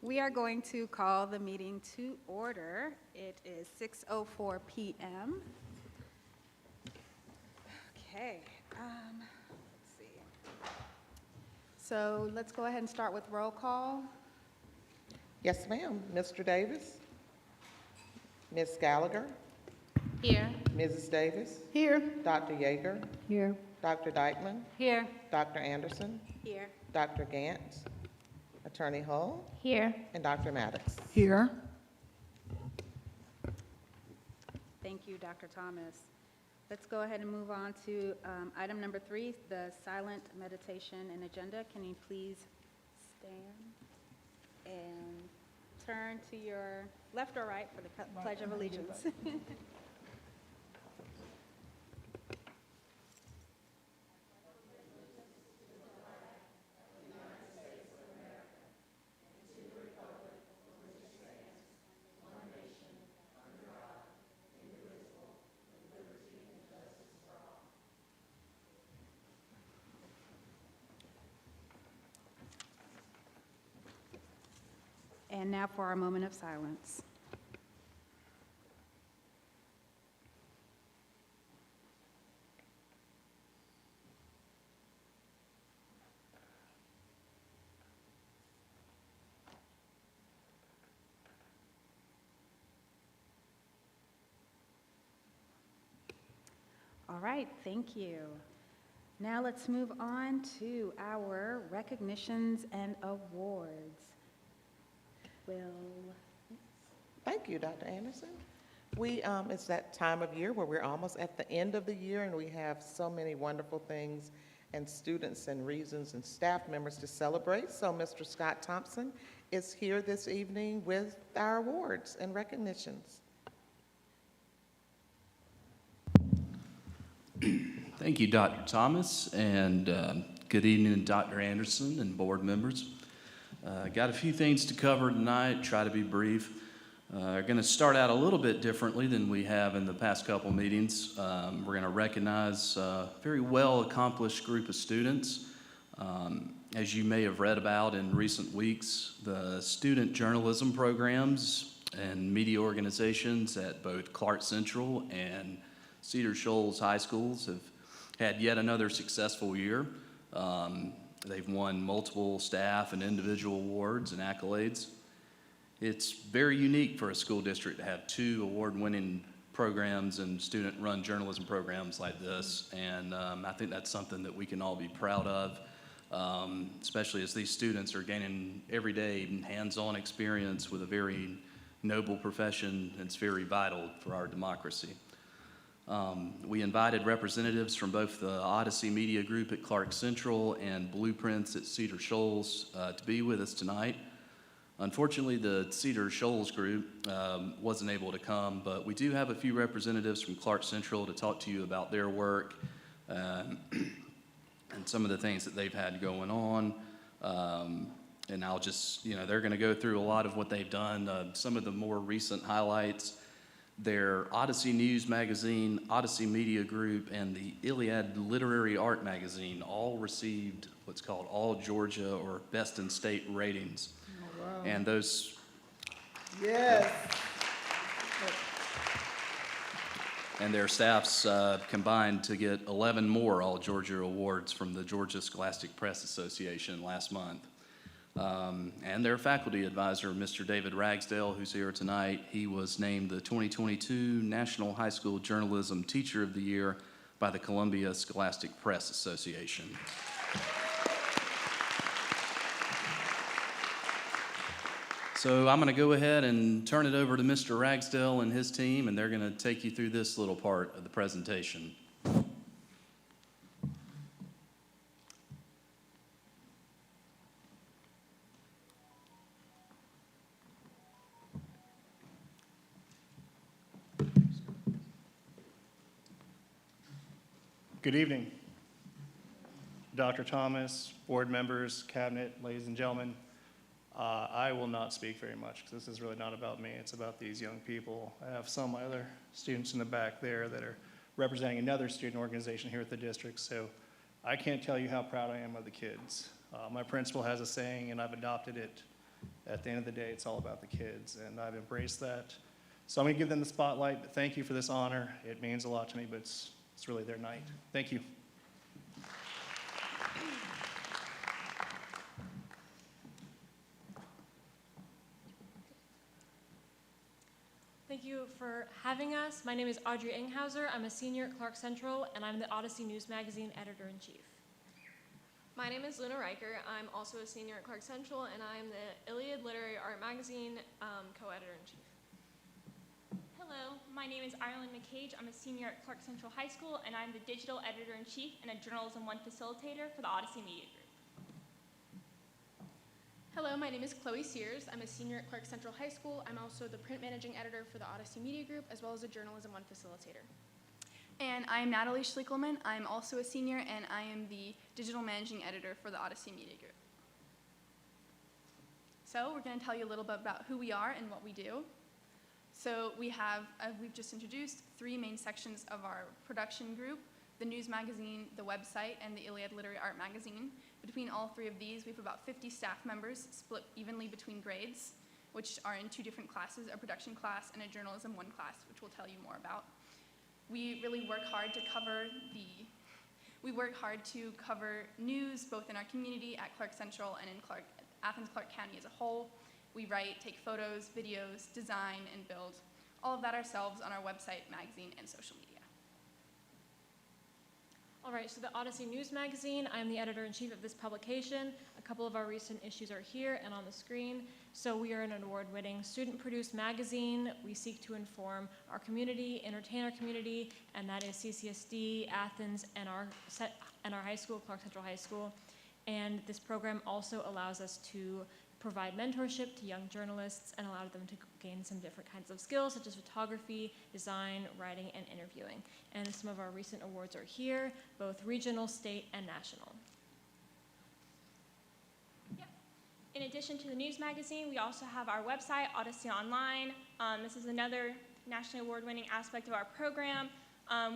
We are going to call the meeting to order. It is 6:04 p.m. Okay, let's see. So let's go ahead and start with roll call. Yes, ma'am. Mr. Davis? Ms. Gallagher? Here. Mrs. Davis? Here. Dr. Yeager? Here. Dr. Dykeman? Here. Dr. Anderson? Here. Dr. Gantz? Attorney Hull? Here. And Dr. Maddox? Here. Thank you, Dr. Thomas. Let's go ahead and move on to item number 3, the silent meditation and agenda. Can you please stand and turn to your left or right for the Pledge of Allegiance? And now for our moment of silence. All right, thank you. Now let's move on to our recognitions and awards. Thank you, Dr. Anderson. It's that time of year where we're almost at the end of the year, and we have so many wonderful things and students and reasons and staff members to celebrate. So Mr. Scott Thompson is here this evening with our awards and recognitions. Thank you, Dr. Thomas, and good evening, Dr. Anderson and board members. Got a few things to cover tonight, try to be brief. We're going to start out a little bit differently than we have in the past couple meetings. We're going to recognize a very well-accomplished group of students. As you may have read about in recent weeks, the student journalism programs and media organizations at both Clark Central and Cedar Shoals High Schools have had yet another successful year. They've won multiple staff and individual awards and accolades. It's very unique for a school district to have 2 award-winning programs and student-run journalism programs like this, and I think that's something that we can all be proud of, especially as these students are gaining everyday hands-on experience with a very noble profession that's very vital for our democracy. We invited representatives from both the Odyssey Media Group at Clark Central and Blueprints at Cedar Shoals to be with us tonight. Unfortunately, the Cedar Shoals group wasn't able to come, but we do have a few representatives from Clark Central to talk to you about their work and some of the things that they've had going on. And I'll just, they're going to go through a lot of what they've done. Some of the more recent highlights: their Odyssey News Magazine, Odyssey Media Group, and the Iliad Literary Art Magazine all received what's called All Georgia or Best in State ratings. Oh, wow. And those... Yes. And their staffs combined to get 11 more All Georgia awards from the Georgia Scholastic Press Association last month. And their faculty advisor, Mr. David Ragsdale, who's here tonight, he was named the 2022 National High School Journalism Teacher of the Year by the Columbia Scholastic Press Association. So I'm going to go ahead and turn it over to Mr. Ragsdale and his team, and they're going to take you through this little part of the presentation. Good evening, Dr. Thomas, board members, cabinet, ladies and gentlemen. I will not speak very much because this is really not about me. It's about these young people. I have some of my other students in the back there that are representing another student organization here at the district, so I can't tell you how proud I am of the kids. My principal has a saying, and I've adopted it, at the end of the day, it's all about the kids, and I've embraced that. So I'm going to give them the spotlight, but thank you for this honor. It means a lot to me, but it's really their night. Thank you. Thank you for having us. My name is Audrey Inghauser. I'm a senior at Clark Central, and I'm the Odyssey News Magazine editor-in-chief. My name is Luna Riker. I'm also a senior at Clark Central, and I'm the Iliad Literary Art Magazine co-editor-in-chief. Hello, my name is Ireland McCage. I'm a senior at Clark Central High School, and I'm the digital editor-in-chief and a Journalism 1 facilitator for the Odyssey Media Group. Hello, my name is Chloe Sears. I'm a senior at Clark Central High School. I'm also the print managing editor for the Odyssey Media Group, as well as a Journalism 1 facilitator. And I'm Natalie Schlickelman. I'm also a senior, and I am the digital managing editor for the Odyssey Media Group. So we're going to tell you a little bit about who we are and what we do. So we have, we've just introduced 3 main sections of our production group: the news magazine, the website, and the Iliad Literary Art Magazine. Between all 3 of these, we have about 50 staff members split evenly between grades, which are in 2 different classes, a production class and a journalism 1 class, which we'll tell you more about. We really work hard to cover news both in our community at Clark Central and in Athens-Clarke County as a whole. We write, take photos, videos, design, and build all of that ourselves on our website, magazine, and social media. All right, so the Odyssey News Magazine, I'm the editor-in-chief of this publication. A couple of our recent issues are here and on the screen. So we are an award-winning student-produced magazine. We seek to inform our community, entertain our community, and that is CCSD, Athens, and our high school, Clark Central High School. And this program also allows us to provide mentorship to young journalists and allow them to gain some different kinds of skills, such as photography, design, writing, and interviewing. And some of our recent awards are here, both regional, state, and national. Yep. In addition to the news magazine, we also have our website, Odyssey Online. This is another nationally award-winning aspect of our program.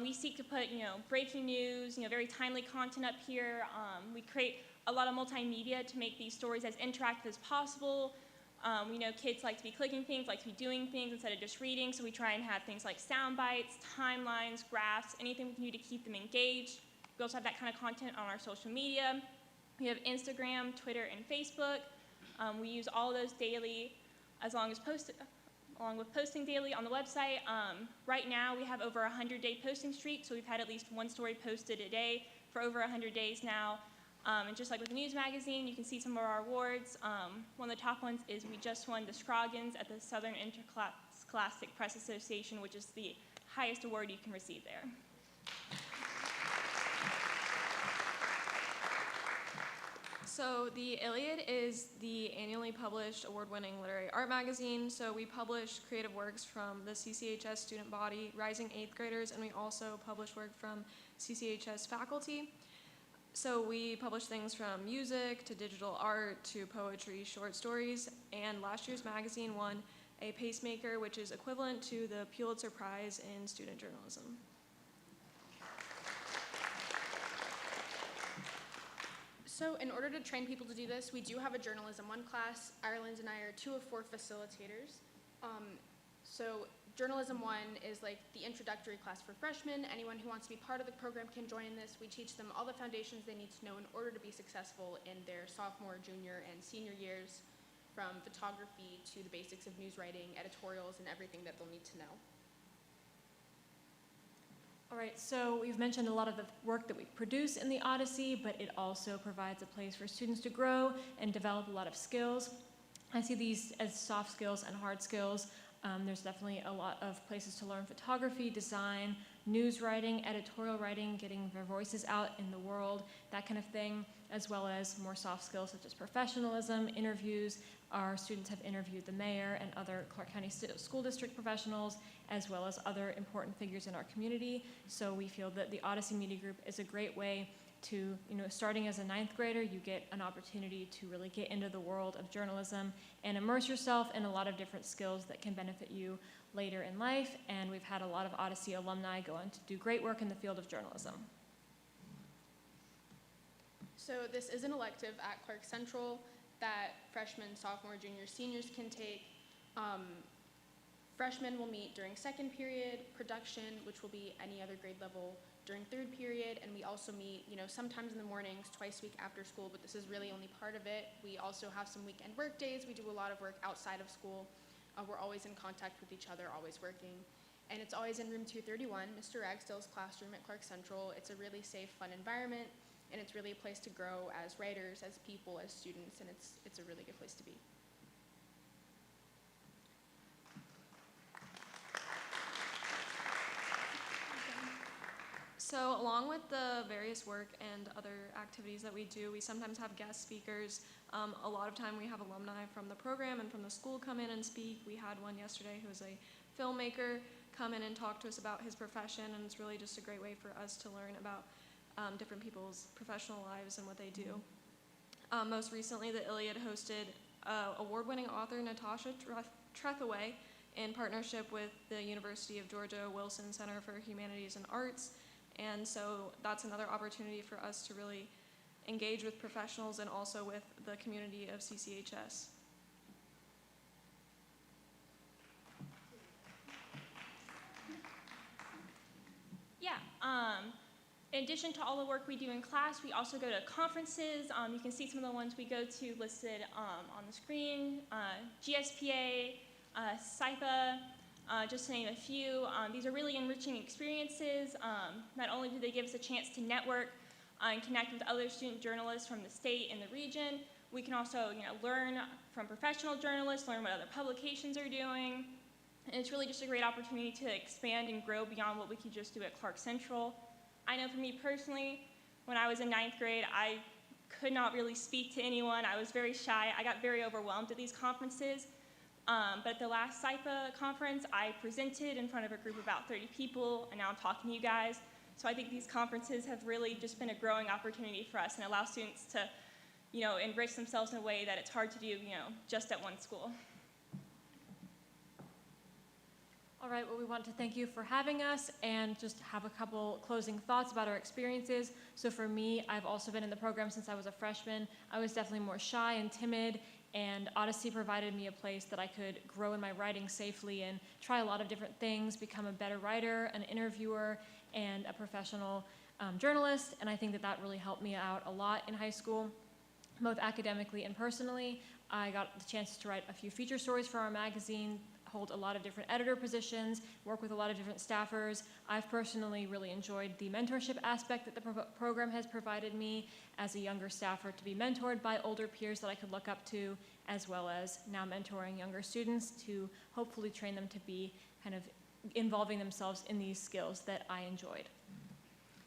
We seek to put, breaking news, very timely content up here. We create a lot of multimedia to make these stories as interactive as possible. We know kids like to be clicking things, like to be doing things instead of just reading, so we try and have things like sound bites, timelines, graphs, anything we can do to keep them engaged. We also have that kind of content on our social media. We have Instagram, Twitter, and Facebook. We use all of those daily, along with posting daily on the website. Right now, we have over a 100-day posting streak, so we've had at least 1 story posted a day for over 100 days now. And just like with the news magazine, you can see some of our awards. One of the top ones is we just won the Scroggins at the Southern Interscholastic Press Association, which is the highest award you can receive there. So the Iliad is the annually published award-winning literary art magazine. So we publish creative works from the CCHS student body, rising 8th graders, and we also publish work from CCHS faculty. So we publish things from music to digital art to poetry, short stories, and last year's magazine won a pacemaker, which is equivalent to the Pulitzer Prize in student journalism. So in order to train people to do this, we do have a Journalism 1 class. Ireland and I are 2 of 4 facilitators. So Journalism 1 is like the introductory class for freshmen. Anyone who wants to be part of the program can join this. We teach them all the foundations they need to know in order to be successful in their sophomore, junior, and senior years, from photography to the basics of news writing, editorials, and everything that they'll need to know. All right, so we've mentioned a lot of the work that we produce in the Odyssey, but it also provides a place for students to grow and develop a lot of skills. I see these as soft skills and hard skills. There's definitely a lot of places to learn photography, design, news writing, editorial writing, getting their voices out in the world, that kind of thing, as well as more soft skills such as professionalism, interviews. Our students have interviewed the mayor and other Clark County School District professionals, as well as other important figures in our community. So we feel that the Odyssey Media Group is a great way to, starting as a 9th grader, you get an opportunity to really get into the world of journalism and immerse yourself in a lot of different skills that can benefit you later in life. And we've had a lot of Odyssey alumni go on to do great work in the field of journalism. So this is an elective at Clark Central. that freshmen, sophomore, junior, seniors can take. Freshmen will meet during second period, production, which will be any other grade level during third period, and we also meet, sometimes in the mornings, twice a week after school, but this is really only part of it. We also have some weekend work days. We do a lot of work outside of school. We're always in contact with each other, always working. And it's always in room 231, Mr. Ragsdale's classroom at Clark Central. It's a really safe, fun environment, and it's really a place to grow as writers, as people, as students, and it's a really good place to be. So along with the various work and other activities that we do, we sometimes have guest speakers. A lot of time we have alumni from the program and from the school come in and speak. We had one yesterday who was a filmmaker come in and talk to us about his profession, and it's really just a great way for us to learn about different people's professional lives and what they do. Most recently, the Iliad hosted award-winning author Natasha Trethewey in partnership with the University of Georgia Wilson Center for Humanities and Arts. And so that's another opportunity for us to really engage with professionals and also with the community of CCHS. Yeah. In addition to all the work we do in class, we also go to conferences. You can see some of the ones we go to listed on the screen. GSPA, SIPA, just to name a few. These are really enriching experiences. Not only do they give us a chance to network and connect with other student journalists from the state and the region, we can also learn from professional journalists, learn what other publications are doing. And it's really just a great opportunity to expand and grow beyond what we could just do at Clark Central. I know for me personally, when I was in 9th grade, I could not really speak to anyone. I was very shy. I got very overwhelmed at these conferences. But at the last SIPA conference, I presented in front of a group of about 30 people, and now I'm talking to you guys. So I think these conferences have really just been a growing opportunity for us and allow students to, enrich themselves in a way that it's hard to do, just at one school. All right, well, we want to thank you for having us and just have a couple closing thoughts about our experiences. So for me, I've also been in the program since I was a freshman. I was definitely more shy and timid, and Odyssey provided me a place that I could grow in my writing safely and try a lot of different things, become a better writer, an interviewer, and a professional journalist. And I think that really helped me out a lot in high school, both academically and personally. I got the chance to write a few feature stories for our magazine, hold a lot of different editor positions, work with a lot of different staffers. I've personally really enjoyed the mentorship aspect that the program has provided me as a younger staffer, to be mentored by older peers that I could look up to, as well as now mentoring younger students to hopefully train them to be kind of involving themselves in these skills that I enjoyed.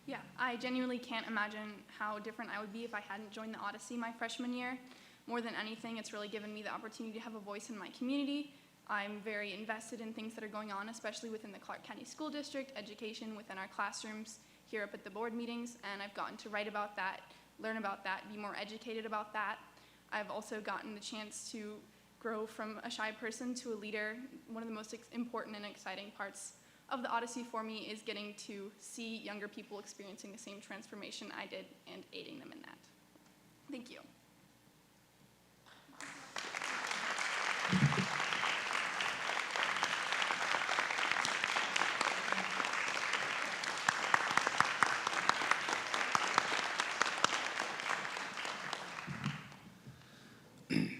Yeah, I genuinely can't imagine how different I would be if I hadn't joined the Odyssey my freshman year. More than anything, it's really given me the opportunity to have a voice in my community. I'm very invested in things that are going on, especially within the Clark County School District, education within our classrooms, here up at the board meetings, and I've gotten to write about that, learn about that, be more educated about that. I've also gotten the chance to grow from a shy person to a leader. One of the most important and exciting parts of the Odyssey for me is getting to see younger people experiencing the same transformation I did and aiding them in that. Thank you.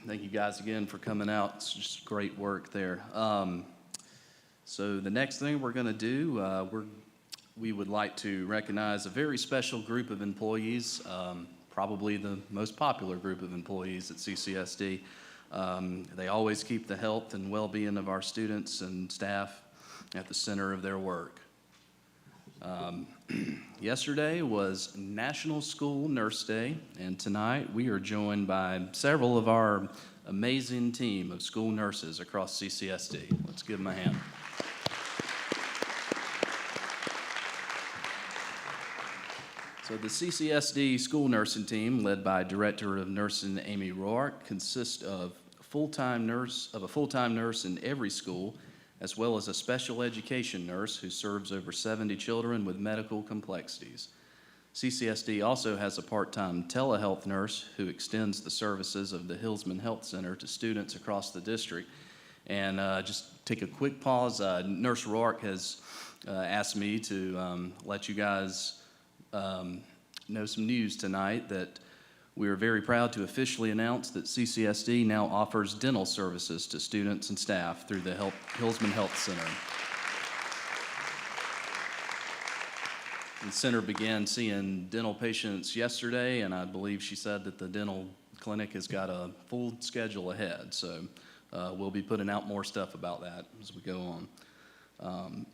Thank you guys again for coming out. It's just great work there. So the next thing we're going to do, we would like to recognize a very special group of employees, probably the most popular group of employees at CCSD. They always keep the health and well-being of our students and staff at the center of their work. Yesterday was National School Nurse Day, and tonight we are joined by several of our amazing team of school nurses across CCSD. Let's give them a hand. So the CCSD school nursing team, led by Director of Nursing Amy Roark, consists of a full-time nurse in every school, as well as a special education nurse who serves over 70 children with medical complexities. CCSD also has a part-time telehealth nurse who extends the services of the Hillsman Health Center to students across the district. And just take a quick pause. Nurse Rourke has asked me to let you guys know some news tonight, that we are very proud to officially announce that CCSD now offers dental services to students and staff through the Hillsman Health Center. The center began seeing dental patients yesterday, and I believe she said that the dental clinic has got a full schedule ahead. So we'll be putting out more stuff about that as we go on.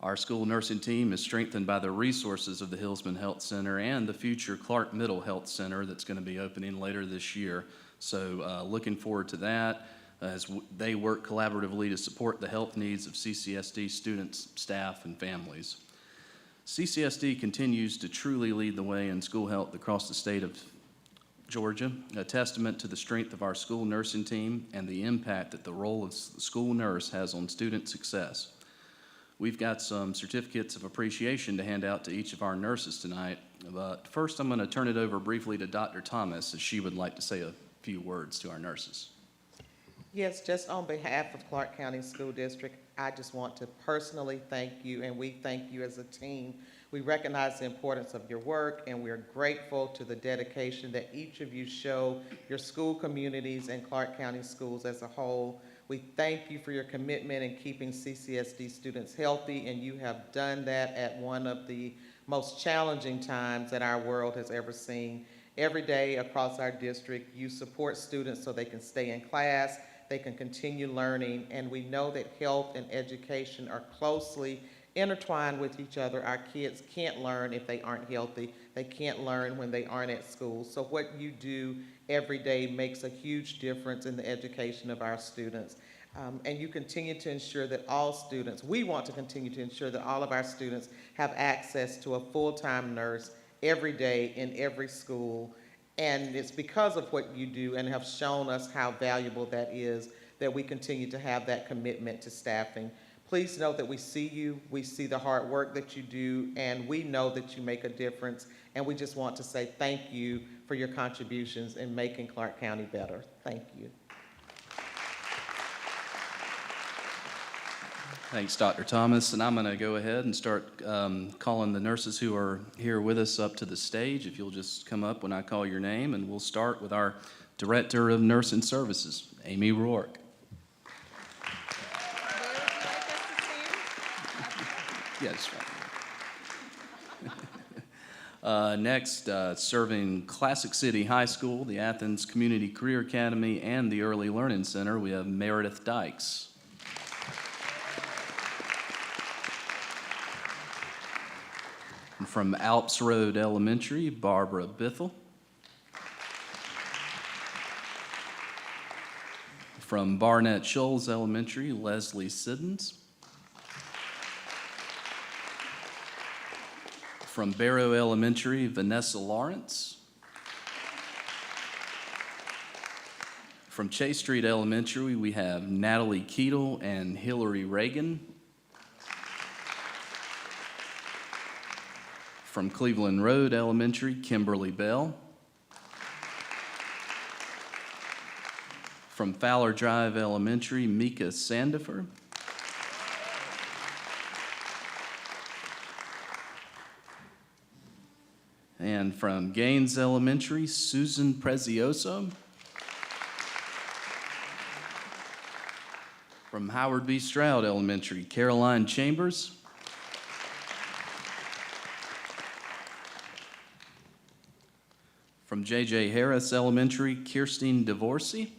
Our school nursing team is strengthened by the resources of the Hillsman Health Center and the future Clark Middle Health Center that's going to be opening later this year. So looking forward to that as they work collaboratively to support the health needs of CCSD students, staff, and families. CCSD continues to truly lead the way in school health across the state of Georgia, a testament to the strength of our school nursing team and the impact that the role of the school nurse has on student success. We've got some certificates of appreciation to hand out to each of our nurses tonight, but first I'm going to turn it over briefly to Dr. Thomas, as she would like to say a few words to our nurses. Yes, just on behalf of Clark County School District, I just want to personally thank you, and we thank you as a team. We recognize the importance of your work, and we're grateful to the dedication that each of you show your school communities and Clark County schools as a whole. We thank you for your commitment in keeping CCSD students healthy, and you have done that at one of the most challenging times that our world has ever seen. Every day across our district, you support students so they can stay in class, they can continue learning, and we know that health and education are closely intertwined with each other. Our kids can't learn if they aren't healthy. They can't learn when they aren't at school. So what you do every day makes a huge difference in the education of our students. And you continue to ensure that all students, we want to continue to ensure that all of our students have access to a full-time nurse every day in every school. And it's because of what you do and have shown us how valuable that is that we continue to have that commitment to staffing. Please know that we see you, we see the hard work that you do, and we know that you make a difference. And we just want to say thank you for your contributions in making Clark County better. Thank you. Thanks, Dr. Thomas. And I'm going to go ahead and start calling the nurses who are here with us up to the stage. If you'll just come up when I call your name, and we'll start with our Director of Nursing Services, Amy Rourke. Yeah, that's right. Next, serving Classic City High School, the Athens Community Career Academy, and the Early Learning Center, we have Meredith Dykes. And from Alps Road Elementary, Barbara Bithell. From Barnett Shoals Elementary, Leslie Siddons. From Barrow Elementary, Vanessa Lawrence. From Chase Street Elementary, we have Natalie Keatle and Hillary Reagan. From Cleveland Road Elementary, Kimberly Bell. From Fowler Drive Elementary, Mika Sandifer. And from Gaines Elementary, Susan Prezioso. From Howard B. Stroud Elementary, Caroline Chambers. From J.J. Harris Elementary, Kirsten Divorcey.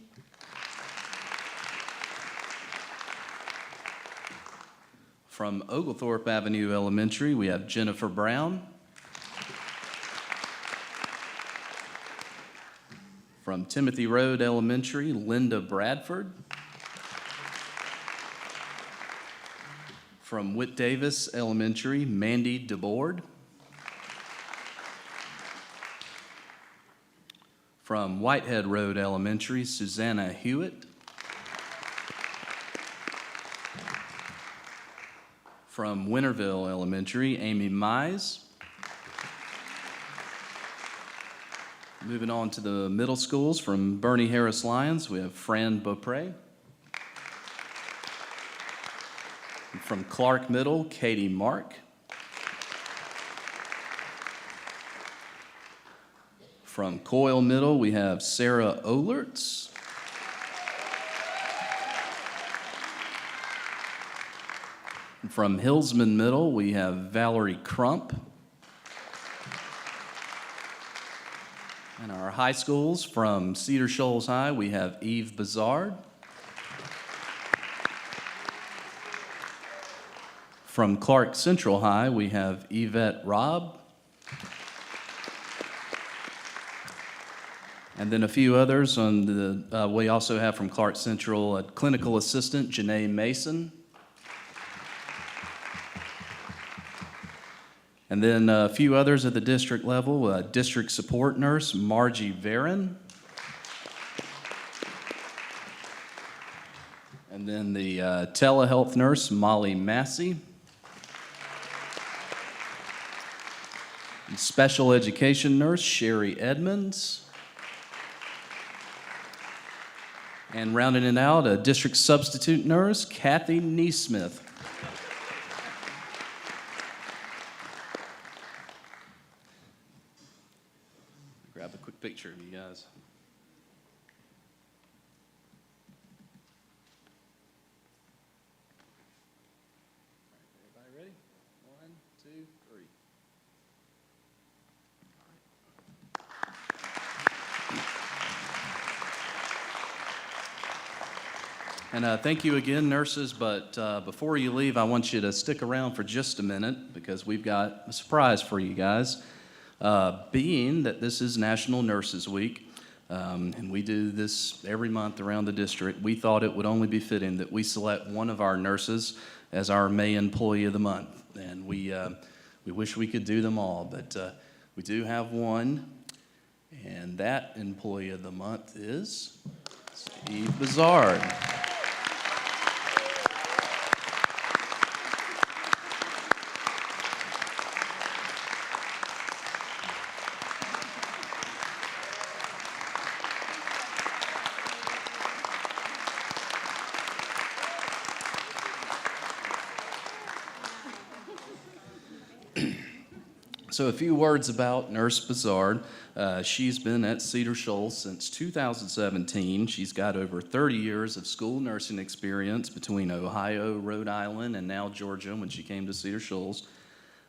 From Oglethorpe Avenue Elementary, we have Jennifer Brown. From Timothy Road Elementary, Linda Bradford. From Whit Davis Elementary, Mandy DeBoard. From Whitehead Road Elementary, Susanna Hewitt. From Winterville Elementary, Amy Mize. Moving on to the middle schools, from Bernie Harris Lyons, we have Fran Beaupre. From Clark Middle, Katie Mark. From Coyle Middle, we have Sarah Olertz. From Hillsman Middle, we have Valerie Crump. And our high schools, from Cedar Shoals High, we have Eve Bazard. From Clark Central High, we have Yvette Robb. And then a few others on the, we also have from Clark Central a clinical assistant, Janae Mason. And then a few others at the district level, a district support nurse, Margie Varon. And then the telehealth nurse, Molly Massey. And special education nurse, Sherry Edmonds. And rounding it out, a district substitute nurse, Kathy Neesmith. Grab a quick picture of you guys. Everybody ready? 1, 2, 3. And thank you again, nurses, but before you leave, I want you to stick around for just a minute because we've got a surprise for you guys. Being that this is National Nurses Week, and we do this every month around the district, we thought it would only be fitting that we select one of our nurses as our May Employee of the Month. And we wish we could do them all, but we do have one, and that Employee of the Month is Eve Bazard. So a few words about Nurse Bazard. She's been at Cedar Shoals since 2017. She's got over 30 years of school nursing experience between Ohio, Rhode Island, and now Georgia when she came to Cedar Shoals.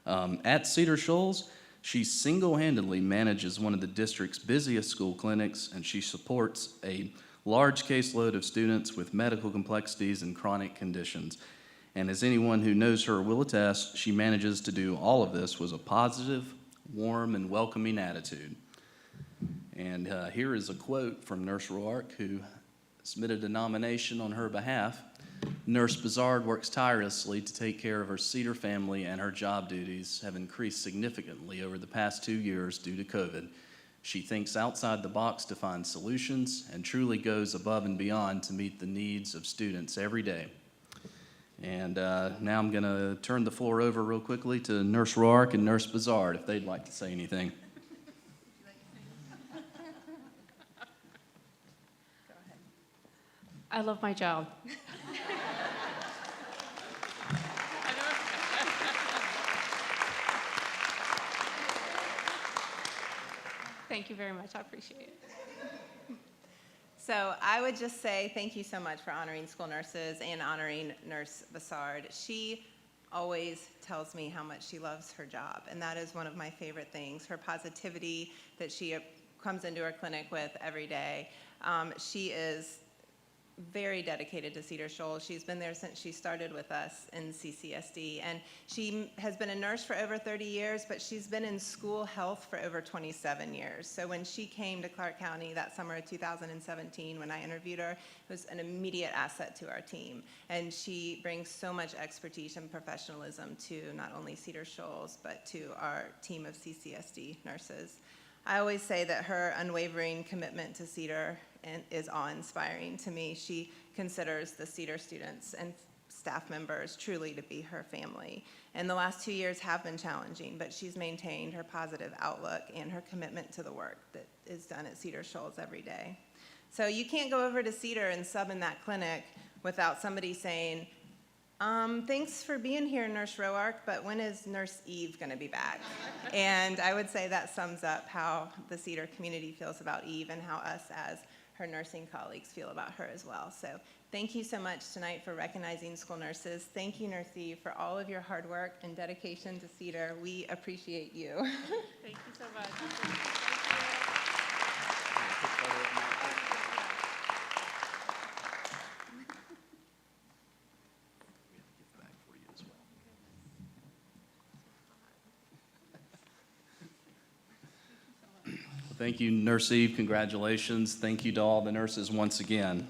At Cedar Shoals, she single-handedly manages one of the district's busiest school clinics, and she supports a large caseload of students with medical complexities and chronic conditions. And as anyone who knows her will attest, she manages to do all of this with a positive, warm, and welcoming attitude. And here is a quote from Nurse Roark, who submitted a nomination on her behalf. Nurse Bazard works tirelessly to take care of her Cedar family, and her job duties have increased significantly over the past 2 years due to COVID. She thinks outside the box to find solutions and truly goes above and beyond to meet the needs of students every day. And now I'm going to turn the floor over real quickly to Nurse Roark and Nurse Bazard if they'd like to say anything. I love my job. Thank you very much. I appreciate it. So I would just say thank you so much for honoring school nurses and honoring Nurse Bazard. She always tells me how much she loves her job, and that is one of my favorite things, her positivity that she comes into her clinic with every day. She is very dedicated to Cedar Shoals. She's been there since she started with us in CCSD, and she has been a nurse for over 30 years, but she's been in school health for over 27 years. So when she came to Clark County that summer of 2017, when I interviewed her, it was an immediate asset to our team. And she brings so much expertise and professionalism to not only Cedar Shoals, but to our team of CCSD nurses. I always say that her unwavering commitment to Cedar is awe-inspiring to me. She considers the Cedar students and staff members truly to be her family. And the last 2 years have been challenging, but she's maintained her positive outlook and her commitment to the work that is done at Cedar Shoals every day. So you can't go over to Cedar and sub in that clinic without somebody saying, thanks for being here, Nurse Roark, but when is Nurse Eve going to be back? And I would say that sums up how the Cedar community feels about Eve and how us as her nursing colleagues feel about her as well. So thank you so much tonight for recognizing school nurses. Thank you, Nurse Eve, for all of your hard work and dedication to Cedar. We appreciate you. Thank you so much. Thank you, Nurse Eve. Congratulations. Thank you to all the nurses once again.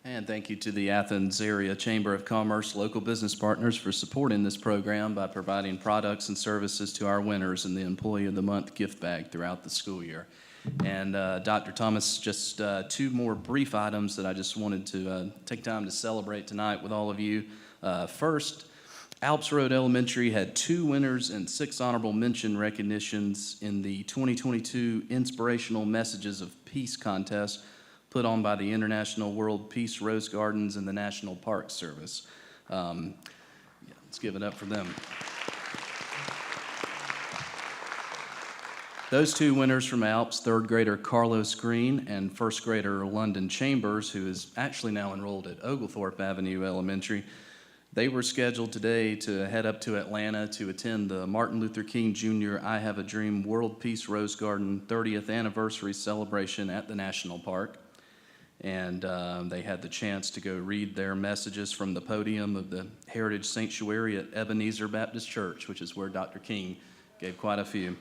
And thank you to the Athens Area Chamber of Commerce local business partners for supporting this program by providing products and services to our winners in the Employee of the Month gift bag throughout the school year. And Dr. Thomas, just 2 more brief items that I just wanted to take time to celebrate tonight with all of you. First, Alps Road Elementary had 2 winners and 6 honorable mention recognitions in the 2022 Inspirational Messages of Peace contest put on by the International World Peace Rose Gardens and the National Park Service. Let's give it up for them. Those 2 winners from Alps, 3rd grader Carlos Green and 1st grader London Chambers, who is actually now enrolled at Oglethorpe Avenue Elementary, they were scheduled today to head up to Atlanta to attend the Martin Luther King Jr. I Have a Dream World Peace Rose Garden 30th anniversary celebration at the National Park. And they had the chance to go read their messages from the podium of the Heritage Sanctuary at Ebenezer Baptist Church, which is where Dr. King gave quite a few.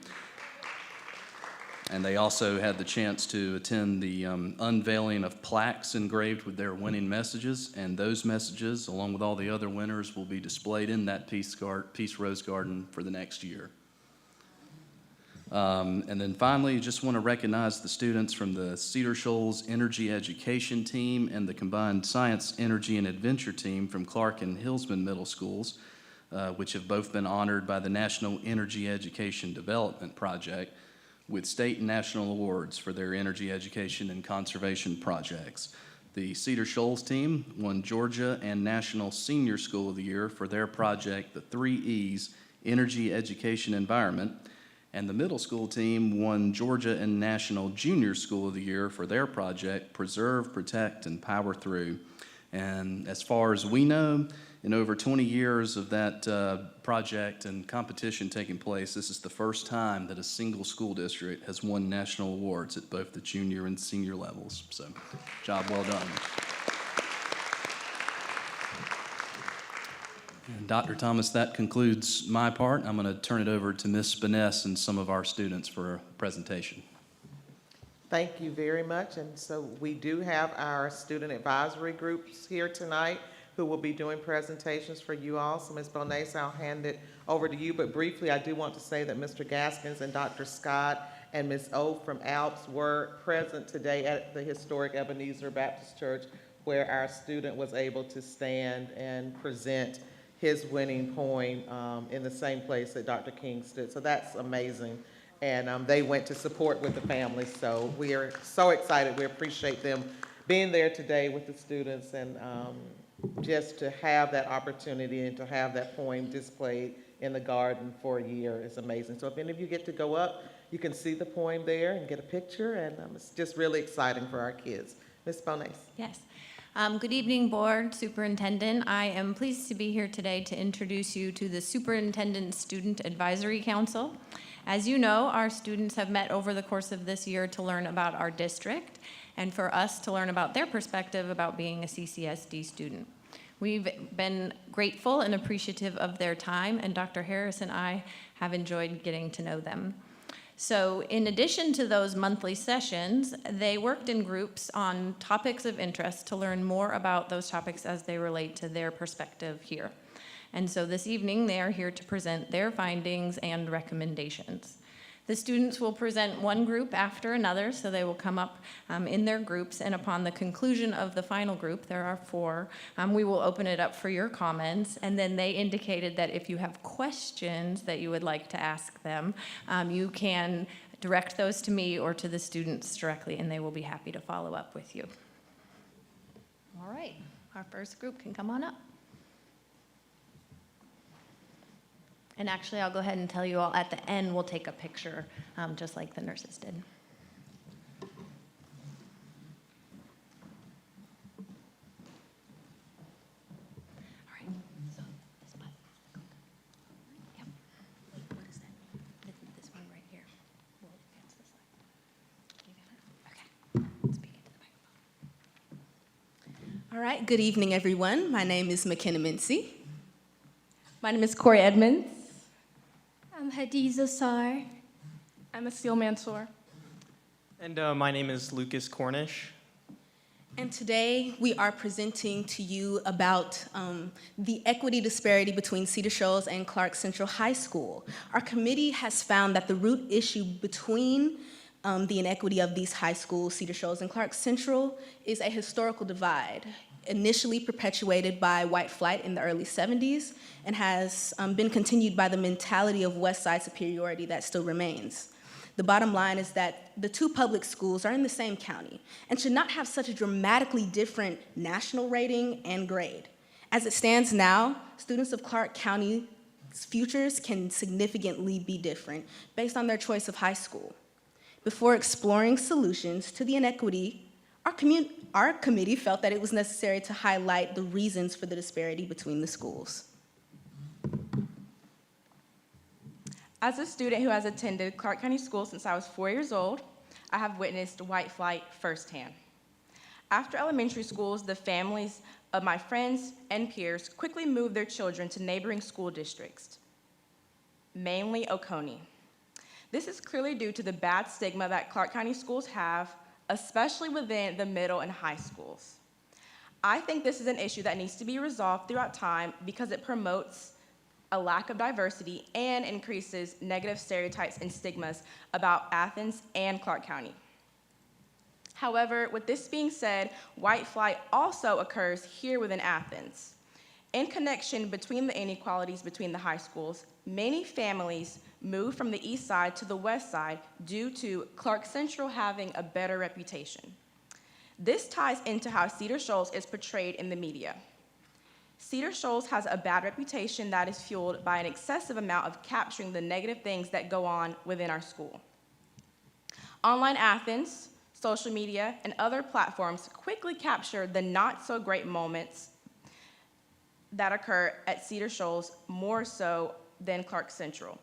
And they also had the chance to attend the unveiling of plaques engraved with their winning messages, and those messages, along with all the other winners, will be displayed in that Peace Rose Garden for the next year. And then finally, just want to recognize the students from the Cedar Shoals Energy Education Team and the Combined Science, Energy, and Adventure Team from Clark and Hillsman Middle Schools, which have both been honored by the National Energy Education Development Project with state and national awards for their energy education and conservation projects. The Cedar Shoals team won Georgia and National Senior School of the Year for their project, the 3 E's, Energy, Education, Environment, and the middle school team won Georgia and National Junior School of the Year for their project, Preserve, Protect, and Power Through. And as far as we know, in over 20 years of that project and competition taking place, this is the first time that a single school district has won national awards at both the junior and senior levels. So, job well done. And Dr. Thomas, that concludes my part. I'm going to turn it over to Ms. Spiness and some of our students for a presentation. Thank you very much. And so we do have our student advisory groups here tonight who will be doing presentations for you all. So Ms. Bonace, I'll hand it over to you. But briefly, I do want to say that Mr. Gaskins and Dr. Scott and Ms. O from Alps were present today at the historic Ebenezer Baptist Church, where our student was able to stand and present his winning poem in the same place that Dr. King stood. So that's amazing. And they went to support with the family. So we are so excited. We appreciate them being there today with the students, and just to have that opportunity and to have that poem displayed in the garden for a year is amazing. So if any of you get to go up, you can see the poem there and get a picture, and it's just really exciting for our kids. Ms. Bonace. Yes. Good evening, Board, Superintendent. I am pleased to be here today to introduce you to the Superintendent Student Advisory Council. As you know, our students have met over the course of this year to learn about our district and for us to learn about their perspective about being a CCSD student. We've been grateful and appreciative of their time, and Dr. Harris and I have enjoyed getting to know them. So in addition to those monthly sessions, they worked in groups on topics of interest to learn more about those topics as they relate to their perspective here. And so this evening, they are here to present their findings and recommendations. The students will present one group after another, so they will come up in their groups, and upon the conclusion of the final group, there are 4, we will open it up for your comments, and then they indicated that if you have questions that you would like to ask them, you can direct those to me or to the students directly, and they will be happy to follow up with you. All right, our first group can come on up. And actually, I'll go ahead and tell you all, at the end, we'll take a picture, just like the nurses did. All right, so this button. Yep. Wait, what is that? This one right here. We'll advance this slide. You got it? Okay. Speak into the microphone. All right, good evening, everyone. My name is McKenna Mincy. My name is Corey Edmonds. I'm Hadiza Sar. I'm Asil Mansour. And my name is Lucas Cornish. And today we are presenting to you about the equity disparity between Cedar Shoals and Clark Central High School. Our committee has found that the root issue between the inequity of these high schools, Cedar Shoals and Clark Central, is a historical divide, initially perpetuated by white flight in the early 70s and has been continued by the mentality of West Side superiority that still remains. The bottom line is that the 2 public schools are in the same county and should not have such a dramatically different national rating and grade. As it stands now, students of Clark County's futures can significantly be different based on their choice of high school. Before exploring solutions to the inequity, our committee felt that it was necessary to highlight the reasons for the disparity between the schools. As a student who has attended Clark County Schools since I was 4 years old, I have witnessed white flight firsthand. After elementary schools, the families of my friends and peers quickly moved their children to neighboring school districts, mainly Oconee. This is clearly due to the bad stigma that Clark County schools have, especially within the middle and high schools. I think this is an issue that needs to be resolved throughout time because it promotes a lack of diversity and increases negative stereotypes and stigmas about Athens and Clark County. However, with this being said, white flight also occurs here within Athens. In connection between the inequalities between the high schools, many families moved from the east side to the west side due to Clark Central having a better reputation. This ties into how Cedar Shoals is portrayed in the media. Cedar Shoals has a bad reputation that is fueled by an excessive amount of capturing the negative things that go on within our school. Online Athens, social media, and other platforms quickly capture the not-so-great moments that occur at Cedar Shoals more so than Clark Central,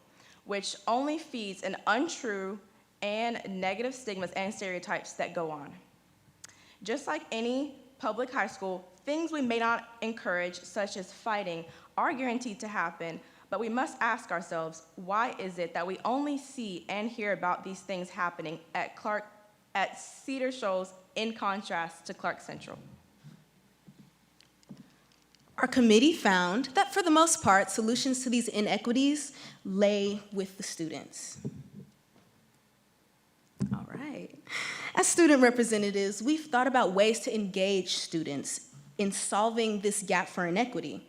which only feeds an untrue and negative stigmas and stereotypes that go on. Just like any public high school, things we may not encourage, such as fighting, are guaranteed to happen, but we must ask ourselves, why is it that we only see and hear about these things happening at Cedar Shoals in contrast to Clark Central? Our committee found that for the most part, solutions to these inequities lay with the students. All right. As student representatives, we've thought about ways to engage students in solving this gap for inequity.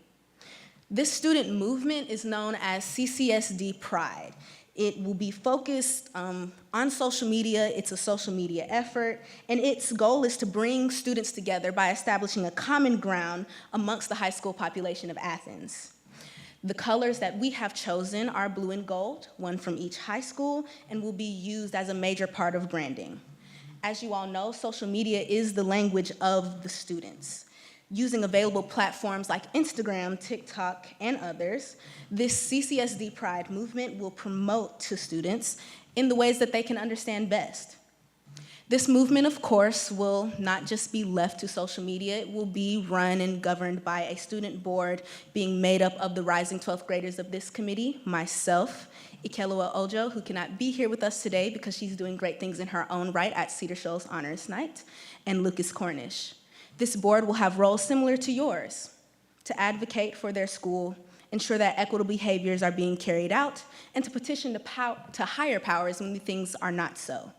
This student movement is known as CCSD Pride. It will be focused on social media. It's a social media effort, and its goal is to bring students together by establishing a common ground amongst the high school population of Athens. The colors that we have chosen are blue and gold, one from each high school, and will be used as a major part of branding. As you all know, social media is the language of the students. Using available platforms like Instagram, TikTok, and others, this CCSD Pride movement will promote to students in the ways that they can understand best. This movement, of course, will not just be left to social media. It will be run and governed by a student board being made up of the rising 12th graders of this committee, myself, Ikelua Ojo, who cannot be here with us today because she's doing great things in her own right at Cedar Shoals Honors Night, and Lucas Cornish. This board will have roles similar to yours, to advocate for their school ensure that equitable behaviors are being carried out, and to petition to higher powers when things are not so.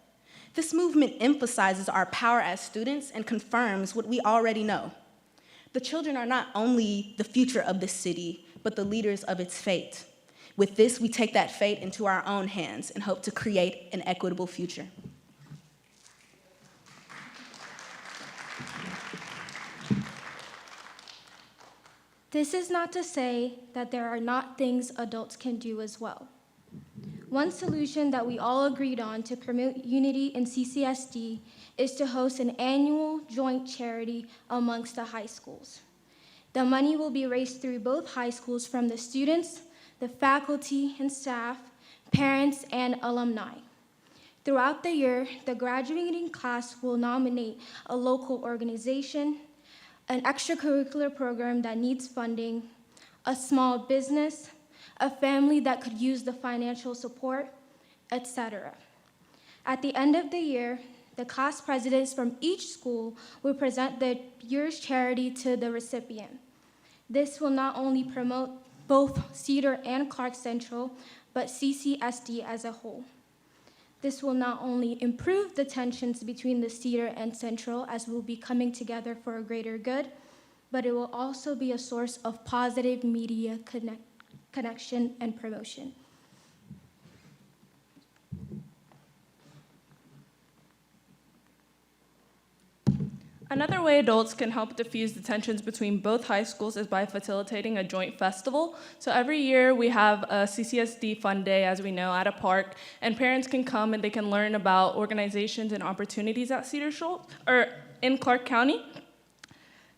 This movement emphasizes our power as students and confirms what we already know. The children are not only the future of this city, but the leaders of its fate. With this, we take that fate into our own hands and hope to create an equitable future. This is not to say that there are not things adults can do as well. One solution that we all agreed on to promote unity in CCSD is to host an annual joint charity amongst the high schools. The money will be raised through both high schools from the students, the faculty and staff, parents, and alumni. Throughout the year, the graduating class will nominate a local organization, an extracurricular program that needs funding, a small business, a family that could use the financial support, etc. At the end of the year, the class presidents from each school will present the year's charity to the recipient. This will not only promote both Cedar and Clark Central, but CCSD as a whole. This will not only improve the tensions between the Cedar and Central, as we'll be coming together for a greater good, but it will also be a source of positive media connection and promotion. Another way adults can help diffuse the tensions between both high schools is by facilitating a joint festival. So every year we have a CCSD Fun Day, as we know, at a park, and parents can come and they can learn about organizations and opportunities at Cedar Schultz, or in Clark County.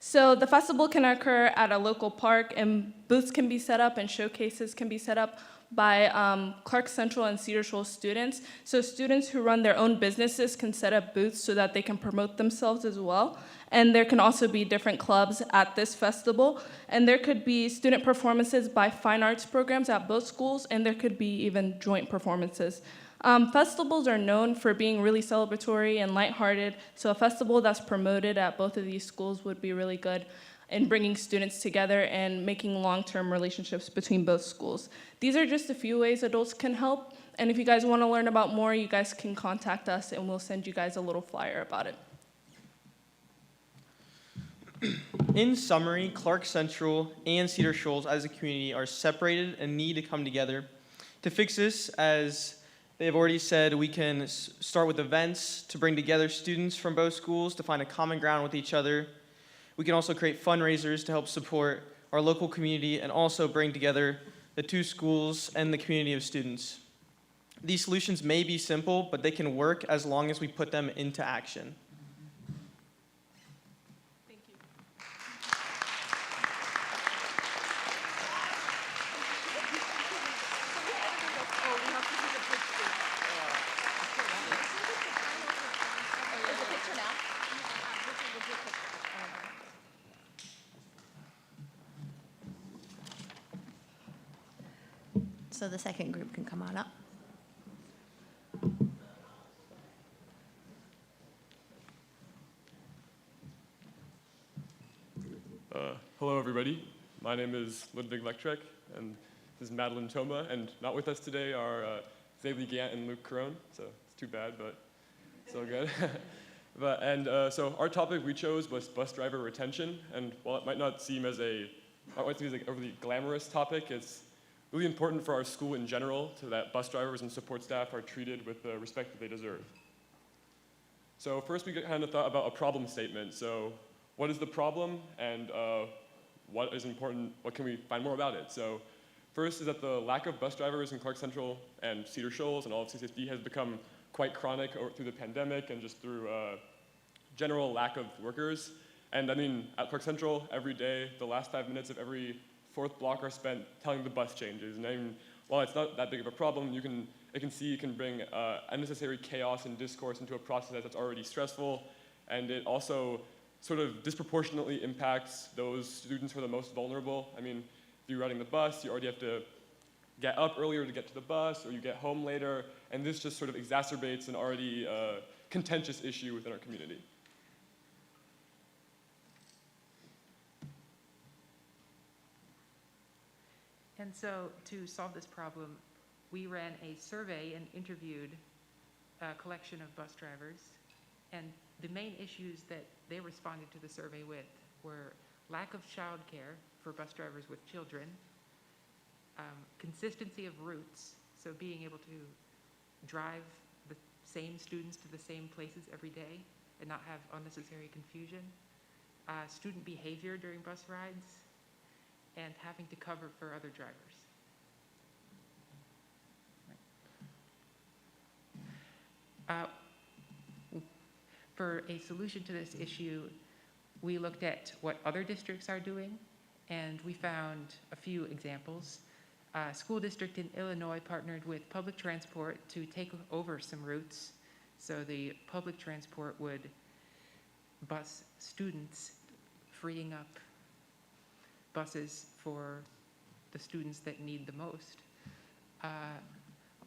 So the festival can occur at a local park, and booths can be set up and showcases can be set up by Clark Central and Cedar Shoals students. So students who run their own businesses can set up booths so that they can promote themselves as well. And there can also be different clubs at this festival. And there could be student performances by fine arts programs at both schools, and there could be even joint performances. Festivals are known for being really celebratory and lighthearted, so a festival that's promoted at both of these schools would be really good in bringing students together and making long-term relationships between both schools. These are just a few ways adults can help, and if you guys want to learn about more, you guys can contact us and we'll send you guys a little flyer about it. In summary, Clark Central and Cedar Shoals as a community are separated and need to come together. To fix this, as they have already said, we can start with events to bring together students from both schools to find a common ground with each other. We can also create fundraisers to help support our local community and also bring together the two schools and the community of students. These solutions may be simple, but they can work as long as we put them into action. Thank you. So the second group can come on up. Hello, everybody. My name is Ludwig Lectrek, and this is Madeline Toma, and not with us today are Zaylee Gant and Luke Carone, so it's too bad, but it's all good. So our topic we chose was bus driver retention, and while it might not seem as an overly glamorous topic, it's really important for our school in general so that bus drivers and support staff are treated with the respect that they deserve. So first we kind of thought about a problem statement. So what is the problem, and what is important, what can we find more about it? So first is that the lack of bus drivers in Clark Central and Cedar Shoals and all of CCSD has become quite chronic through the pandemic and just through general lack of workers. And I mean, at Clark Central, every day, the last 5 minutes of every fourth block are spent telling the bus changes. And I mean, while it's not that big of a problem, you can bring unnecessary chaos and discourse into a process that's already stressful, and it also sort of disproportionately impacts those students who are the most vulnerable. I mean, if you're riding the bus, you already have to get up earlier to get to the bus, or you get home later, and this just sort of exacerbates an already contentious issue within our community. And so to solve this problem, we ran a survey and interviewed a collection of bus drivers. And the main issues that they responded to the survey with were lack of childcare for bus drivers with children, consistency of routes, so being able to drive the same students to the same places every day and not have unnecessary confusion, student behavior during bus rides, and having to cover for other drivers. For a solution to this issue, we looked at what other districts are doing, and we found a few examples. A school district in Illinois partnered with public transport to take over some routes. So the public transport would bus students, freeing up buses for the students that need the most.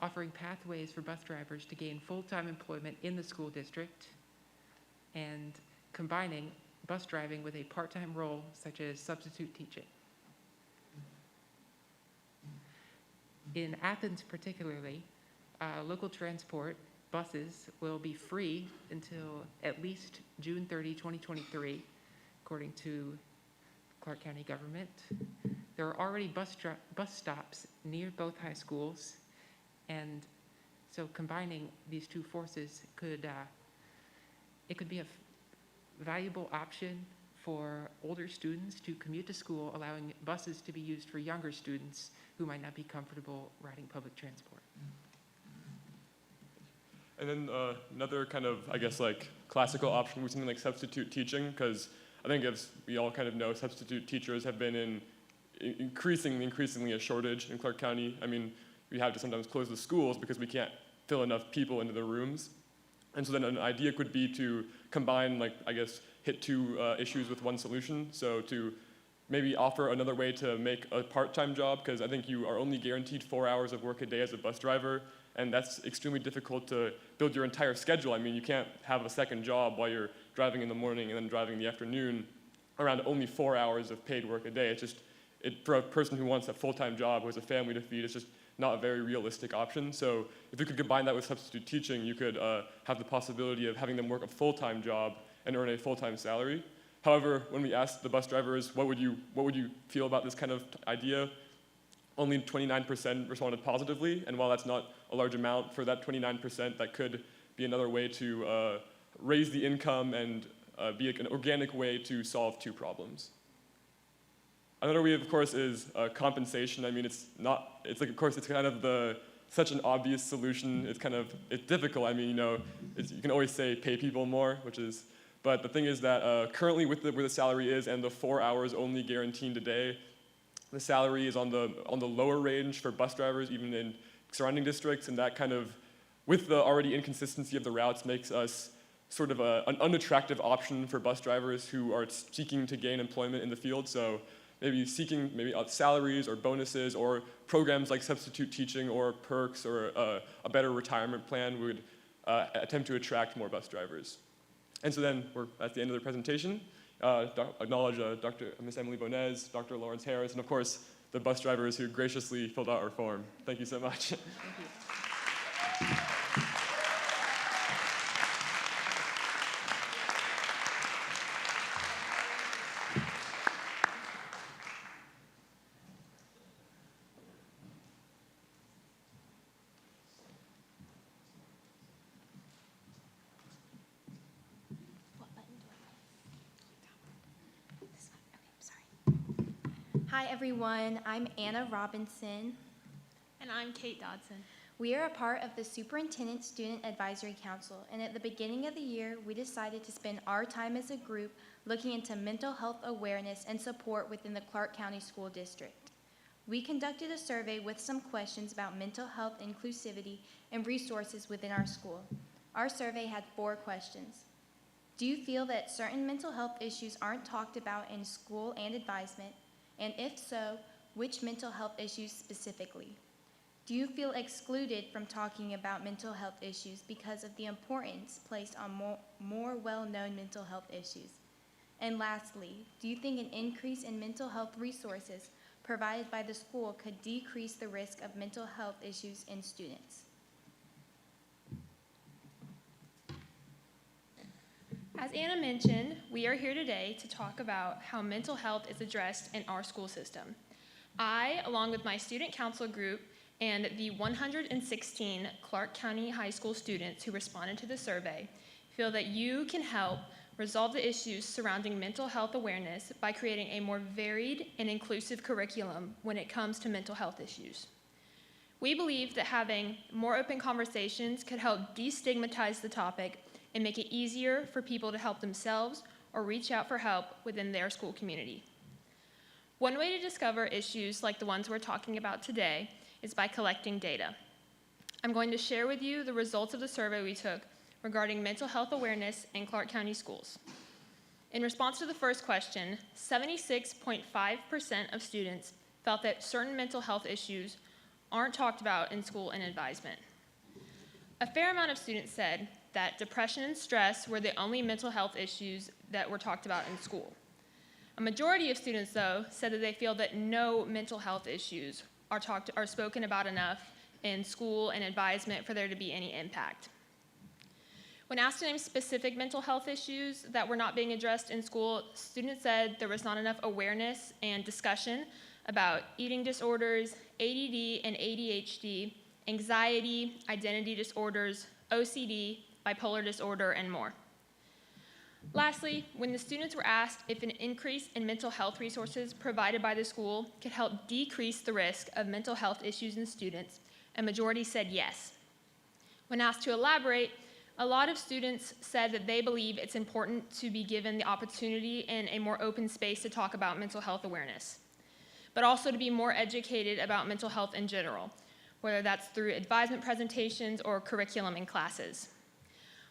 Offering pathways for bus drivers to gain full-time employment in the school district, and combining bus driving with a part-time role such as substitute teaching. In Athens particularly, local transport buses will be free until at least June 30, 2023, according to Clark County government. There are already bus stops near both high schools, and so combining these two forces could be a valuable option for older students to commute to school, allowing buses to be used for younger students who might not be comfortable riding public transport. And then another kind of, I guess, like classical option was something like substitute teaching, because I think as we all kind of know, substitute teachers have been in increasingly a shortage in Clark County. I mean, we have to sometimes close the schools because we can't fill enough people into the rooms. And so then an idea could be to combine, like, I guess, hit two issues with one solution. So to maybe offer another way to make a part-time job, because I think you are only guaranteed 4 hours of work a day as a bus driver, and that's extremely difficult to build your entire schedule. I mean, you can't have a second job while you're driving in the morning and then driving in the afternoon around only 4 hours of paid work a day. It's just, for a person who wants a full-time job, who has a family to feed, it's just not a very realistic option. So if you could combine that with substitute teaching, you could have the possibility of having them work a full-time job and earn a full-time salary. However, when we asked the bus drivers, what would you feel about this kind of idea, only 29% responded positively. And while that's not a large amount, for that 29%, that could be another way to raise the income and be an organic way to solve two problems. Another way, of course, is compensation. I mean, it's like, of course, it's kind of such an obvious solution. It's difficult. I mean, you can always say pay people more, but the thing is that currently where the salary is and the 4 hours only guaranteed a day, the salary is on the lower range for bus drivers, even in surrounding districts, and that kind of, with the already inconsistency of the routes, makes us sort of an unattractive option for bus drivers who are seeking to gain employment in the field. So maybe seeking salaries or bonuses or programs like substitute teaching or perks or a better retirement plan would attempt to attract more bus drivers. And so then we're at the end of the presentation. Acknowledge Miss Emily Bonez, Dr. Lawrence Harris, and of course the bus drivers who graciously filled out our form. Thank you so much. Thank you. Hi everyone, I'm Anna Robinson. And I'm Kate Dodson. We are a part of the Superintendent Student Advisory Council, and at the beginning of the year, we decided to spend our time as a group looking into mental health awareness and support within the Clark County School District. We conducted a survey with some questions about mental health inclusivity and resources within our school. Our survey had 4 questions. Do you feel that certain mental health issues aren't talked about in school and advisement? And if so, which mental health issues specifically? Do you feel excluded from talking about mental health issues because of the importance placed on more well-known mental health issues? And lastly, do you think an increase in mental health resources provided by the school could decrease the risk of mental health issues in students? As Anna mentioned, we are here today to talk about how mental health is addressed in our school system. I, along with my student council group and the 116 Clark County High School students who responded to the survey, feel that you can help resolve the issues surrounding mental health awareness by creating a more varied and inclusive curriculum when it comes to mental health issues. We believe that having more open conversations could help destigmatize the topic and make it easier for people to help themselves or reach out for help within their school community. One way to discover issues like the ones we're talking about today is by collecting data. I'm going to share with you the results of the survey we took regarding mental health awareness in Clark County schools. In response to the first question, 76.5% of students felt that certain mental health issues aren't talked about in school and advisement. A fair amount of students said that depression and stress were the only mental health issues that were talked about in school. A majority of students, though, said that they feel that no mental health issues are spoken about enough in school and advisement for there to be any impact. When asked to name specific mental health issues that were not being addressed in school, students said there was not enough awareness and discussion about eating disorders, ADD and ADHD, anxiety, identity disorders, OCD, bipolar disorder, and more. Lastly, when the students were asked if an increase in mental health resources provided by the school could help decrease the risk of mental health issues in students, a majority said yes. When asked to elaborate, a lot of students said that they believe it's important to be given the opportunity and a more open space to talk about mental health awareness, but also to be more educated about mental health in general, whether that's through advisement presentations or curriculum in classes.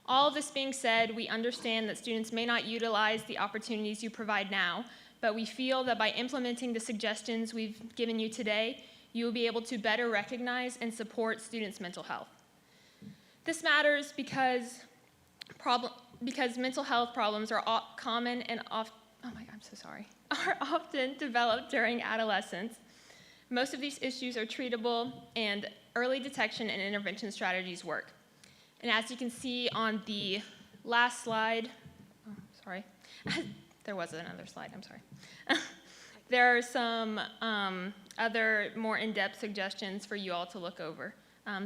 All of this being said, we understand that students may not utilize the opportunities you provide now, but we feel that by implementing the suggestions we've given you today, you will be able to better recognize and support students' mental health. This matters because mental health problems are common and are often developed during adolescence. Most of these issues are treatable, and early detection and intervention strategies work. And as you can see on the last slide, there was another slide, I'm sorry. There are some other more in-depth suggestions for you all to look over.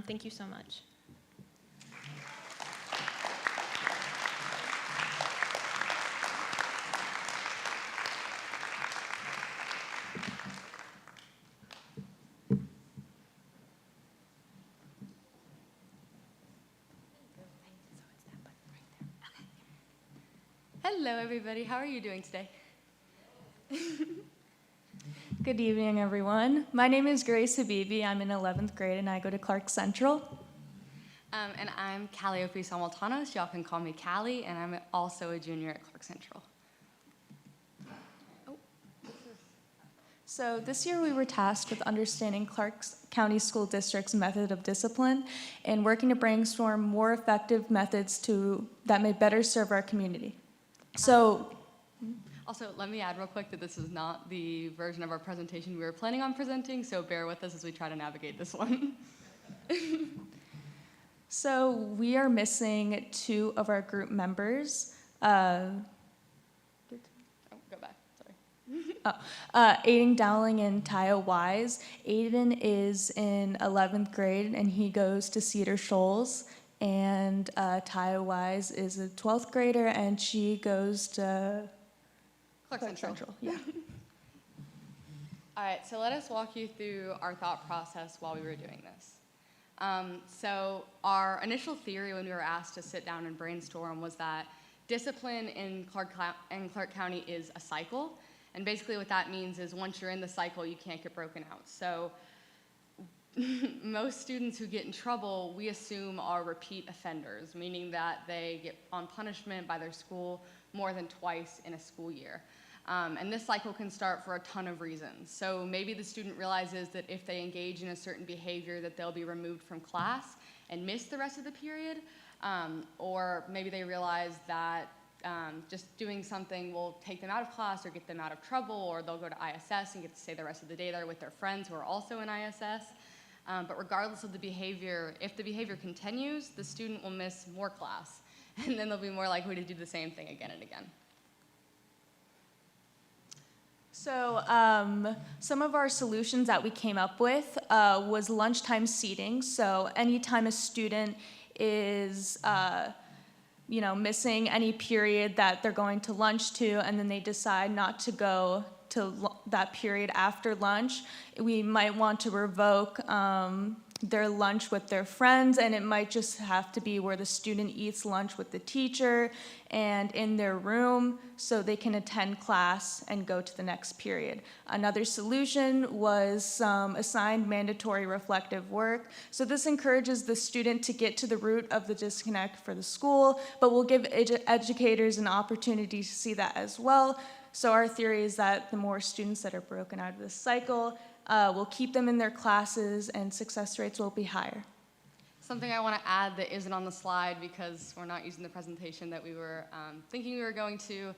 Thank you so much. Hello, everybody. How are you doing today? Good evening, everyone. My name is Grace Habibi. I'm in 11th grade, and I go to Clark Central. And I'm Callie Ofri-Samultanos. Y'all can call me Callie, and I'm also a junior at Clark Central. So this year we were tasked with understanding Clark County School District's method of discipline and working to brainstorm more effective methods that may better serve our community. So, also, let me add real quick that this is not the version of our presentation we were planning on presenting, so bear with us as we try to navigate this one. So we are missing 2 of our group members. Go back, sorry. Aiden Dowling and Taya Wise. Aiden is in 11th grade, and he goes to Cedar Shoals. And Taya Wise is a 12th grader, and she goes to Clark Central. Yeah. All right, so let us walk you through our thought process while we were doing this. So our initial theory when we were asked to sit down and brainstorm was that discipline in Clark County is a cycle. And basically what that means is once you're in the cycle, you can't get broken out. So most students who get in trouble, we assume are repeat offenders, meaning that they get on punishment by their school more than twice in a school year. And this cycle can start for a ton of reasons. So maybe the student realizes that if they engage in a certain behavior that they'll be removed from class and miss the rest of the period. Or maybe they realize that just doing something will take them out of class or get them out of trouble, or they'll go to ISS and get to stay the rest of the day there with their friends who are also in ISS. But regardless of the behavior, if the behavior continues, the student will miss more class, and then they'll be more likely to do the same thing again and again. So some of our solutions that we came up with was lunchtime seating. So anytime a student is missing any period that they're going to lunch to, and then they decide not to go to that period after lunch, we might want to revoke their lunch with their friends, and it might just have to be where the student eats lunch with the teacher and in their room so they can attend class and go to the next period. Another solution was some assigned mandatory reflective work. So this encourages the student to get to the root of the disconnect for the school, but will give educators an opportunity to see that as well. So our theory is that the more students that are broken out of this cycle, we'll keep them in their classes and success rates will be higher. Something I want to add that isn't on the slide because we're not using the presentation that we were thinking we were going to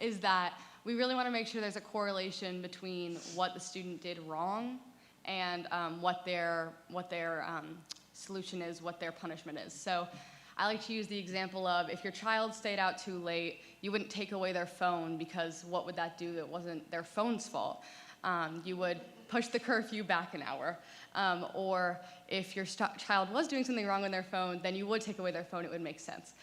is that we really want to make sure there's a correlation between what the student did wrong and what their solution is, what their punishment is. So I like to use the example of if your child stayed out too late, you wouldn't take away their phone because what would that do? It wasn't their phone's fault. You would push the curfew back an hour. Or if your child was doing something wrong on their phone, then you would take away their phone. It would make sense.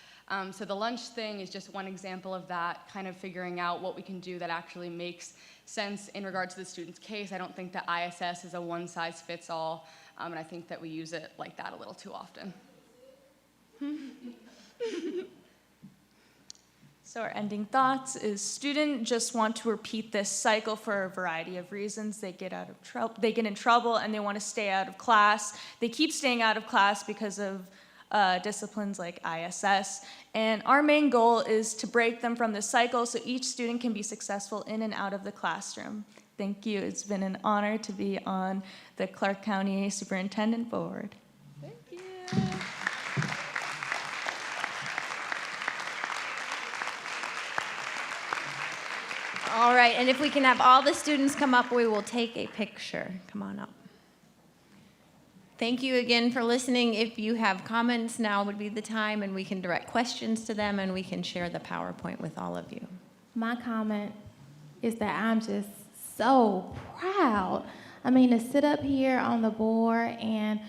So the lunch thing is just one example of that, kind of figuring out what we can do that actually makes sense in regards to the student's case. I don't think that ISS is a one-size-fits-all, and I think that we use it like that a little too often. So our ending thoughts is students just want to repeat this cycle for a variety of reasons. They get in trouble and they want to stay out of class. They keep staying out of class because of disciplines like ISS. And our main goal is to break them from this cycle so each student can be successful in and out of the classroom. Thank you. It's been an honor to be on the Clark County Superintendent Board. Thank you. All right, and if we can have all the students come up, we will take a picture. Come on up. Thank you again for listening. If you have comments, now would be the time, and we can direct questions to them, and we can share the PowerPoint with all of you. My comment is that I'm just so proud. I mean, to sit up here on the board and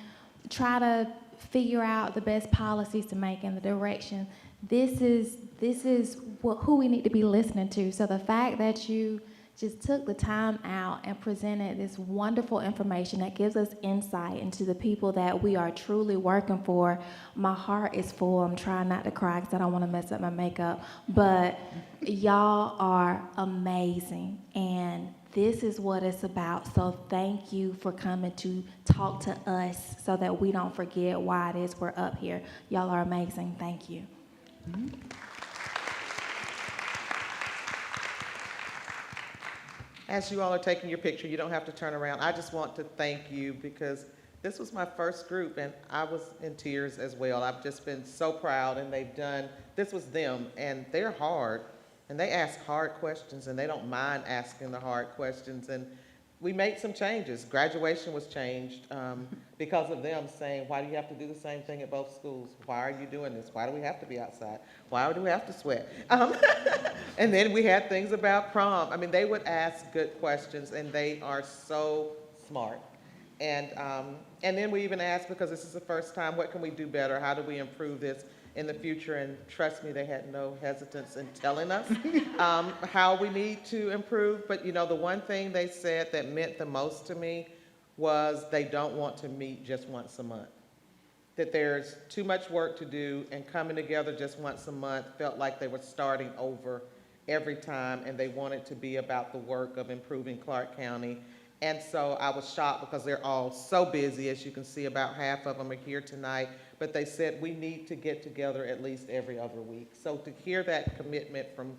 try to figure out the best policies to make and the direction. This is who we need to be listening to. So the fact that you just took the time out and presented this wonderful information that gives us insight into the people that we are truly working for, my heart is full. I'm trying not to cry because I don't want to mess up my makeup. But y'all are amazing, and this is what it's about. So thank you for coming to talk to us so that we don't forget why it is we're up here. Y'all are amazing. Thank you. Mm-hmm. As you all are taking your picture, you don't have to turn around. I just want to thank you because this was my first group and I was in tears as well. I've just been so proud, and this was them, and they're hard, and they ask hard questions, and they don't mind asking the hard questions. And we made some changes. Graduation was changed because of them saying, why do you have to do the same thing at both schools? Why are you doing this? Why do we have to be outside? Why do we have to sweat? And then we had things about prom. I mean, they would ask good questions, and they are so smart. And then we even asked, because this is the first time, what can we do better? How do we improve this in the future? And trust me, they had no hesitance in telling us how we need to improve. But the one thing they said that meant the most to me was they don't want to meet just once a month. That there's too much work to do, and coming together just once a month felt like they were starting over every time, and they wanted to be about the work of improving Clark County. And so I was shocked because they're all so busy. As you can see, about half of them are here tonight. But they said we need to get together at least every other week. So to hear that commitment from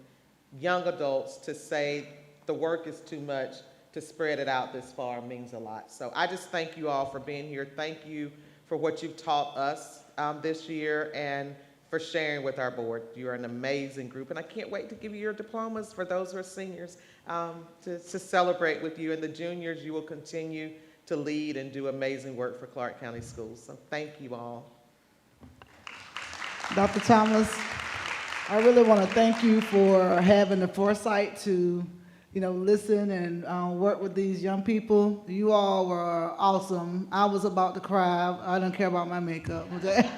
young adults to say the work is too much to spread it out this far means a lot. So I just thank you all for being here. Thank you for what you've taught us this year, and for sharing with our board. You're an amazing group, and I can't wait to give you your diplomas for those who are seniors to celebrate with you. And the juniors, you will continue to lead and do amazing work for Clark County Schools. So thank you all. Dr. Thomas, I really want to thank you for having the foresight to, listen and work with these young people. You all were awesome. I was about to cry. I don't care about my makeup. Okay?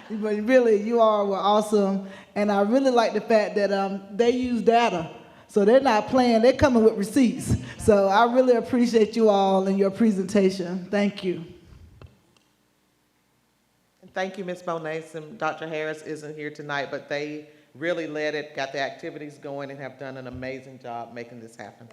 But really, you all were awesome. And I really like the fact that they use data. So they're not playing, they're coming with receipts. So I really appreciate you all and your presentation. Thank you. Thank you, Ms. Bonason. Dr. Harris isn't here tonight, but they really led it, got the activities going, and have done an amazing job making this happen.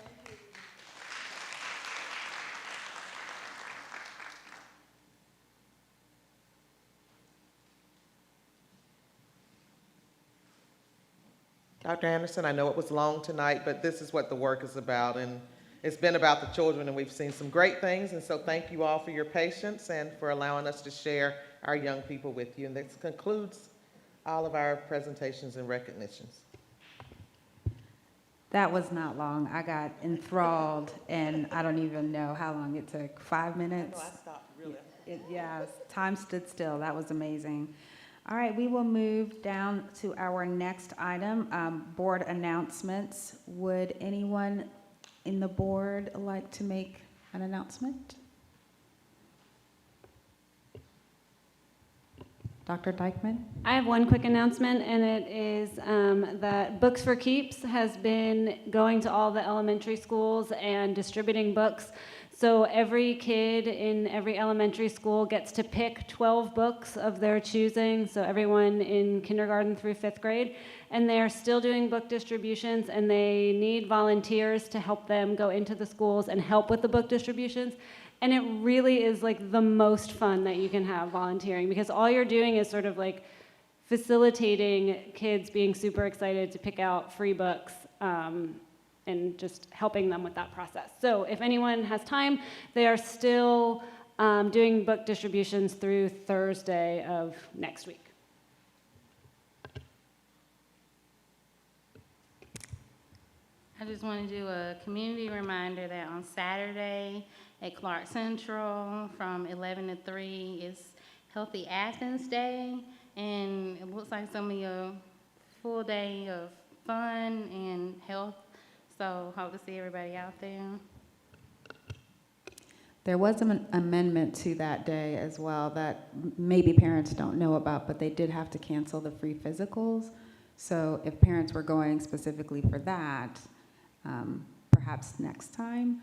Dr. Anderson, I know it was long tonight, but this is what the work is about, and it's been about the children, and we've seen some great things, and so thank you all for your patience and for allowing us to share our young people with you. And this concludes all of our presentations and recognitions. That was not long. I got enthralled, and I don't even know how long it took. 5 minutes? I stopped, really. Yeah, time stood still. That was amazing. All right, we will move down to our next item, board announcements. Would anyone in the board like to make an announcement? Dr. Dykman? I have one quick announcement, and it is that Books for Keeps has been going to all the elementary schools and distributing books. So every kid in every elementary school gets to pick 12 books of their choosing, so everyone in kindergarten through 5th grade. And they are still doing book distributions, and they need volunteers to help them go into the schools and help with the book distributions. And it really is like the most fun that you can have volunteering, because all you're doing is sort of like facilitating kids being super excited to pick out free books and just helping them with that process. So if anyone has time, they are still doing book distributions through Thursday of next week. I just want to do a community reminder that on Saturday at Clark Central from 11 to 3 is Healthy Athens Day, and it looks like some of your full day of fun and health, so hope to see everybody out there. There was an amendment to that day as well that maybe parents don't know about, but they did have to cancel the free physicals. So if parents were going specifically for that, perhaps next time,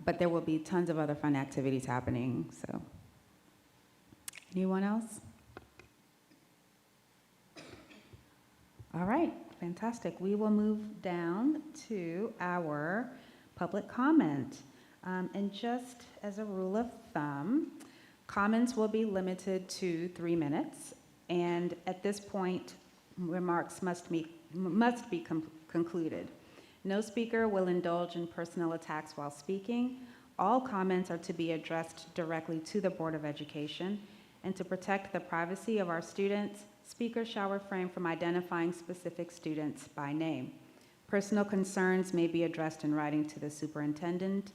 but there will be tons of other fun activities happening, so. Anyone else? All right, fantastic. We will move down to our public comment. And just as a rule of thumb, comments will be limited to 3 minutes, and at this point, remarks must be concluded. No speaker will indulge in personal attacks while speaking. All comments are to be addressed directly to the Board of Education, and to protect the privacy of our students, speakers shall refrain from identifying specific students by name. Personal concerns may be addressed in writing to the superintendent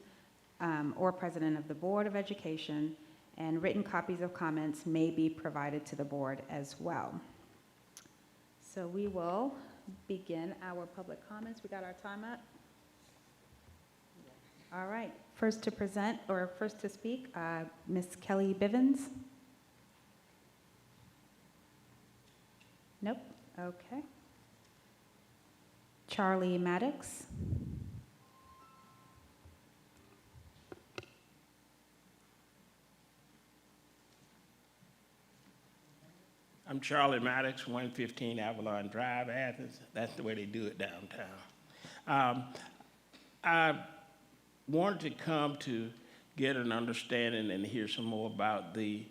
or president of the Board of Education, and written copies of comments may be provided to the board as well. So we will begin our public comments. We got our time up? All right, first to present, or first to speak, Ms. Kelly Bivens. Nope, okay. Charlie Maddox. I'm Charlie Maddox, 115 Avalon Drive, Athens. That's the way they do it downtown. I wanted to come to get an understanding and hear some more about the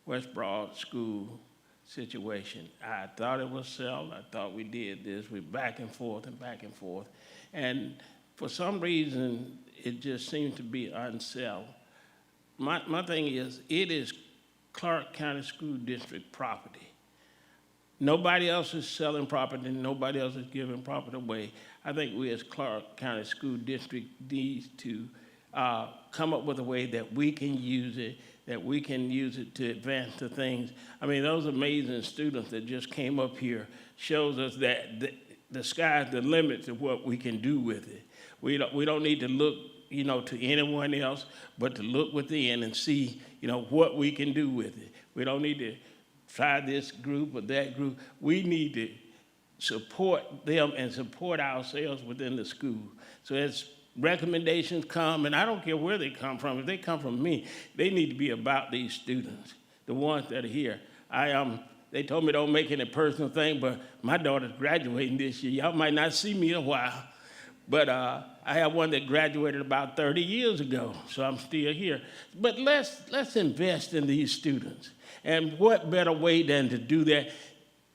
West Broad School situation. I thought it was settled. I thought we did this. We're back and forth and back and forth. And for some reason, it just seems to be unsettled. My thing is, it is Clark County School District property. nobody else is selling property, and nobody else is giving property away. I think we as Clark County School District need to come up with a way that we can use it, to advance the things. I mean, those amazing students that just came up here shows us that the sky's the limit to what we can do with it. We don't need to look, to anyone else, but to look within and see, what we can do with it. We don't need to try this group or that group. We need to support them and support ourselves within the school. So as recommendations come, and I don't care where they come from, if they come from me, they need to be about these students, the ones that are here. They told me don't make it a personal thing, but my daughter's graduating this year. Y'all might not see me in a while, but I have one that graduated about 30 years ago, so I'm still here. But let's invest in these students. And what better way than to do that?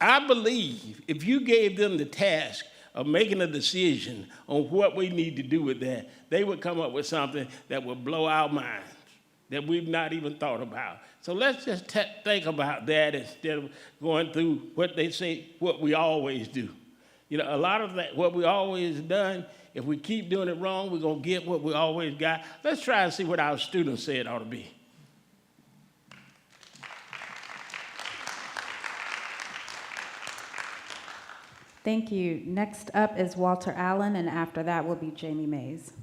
I believe if you gave them the task of making a decision on what we need to do with that, they would come up with something that would blow our minds, that we've not even thought about. So let's just think about that instead of going through what they say, what we always do. A lot of that, what we always done, if we keep doing it wrong, we're going to get what we always got. Let's try and see what our students say it ought to be. Thank you. Next up is Walter Allen, and after that will be Jamie Mays.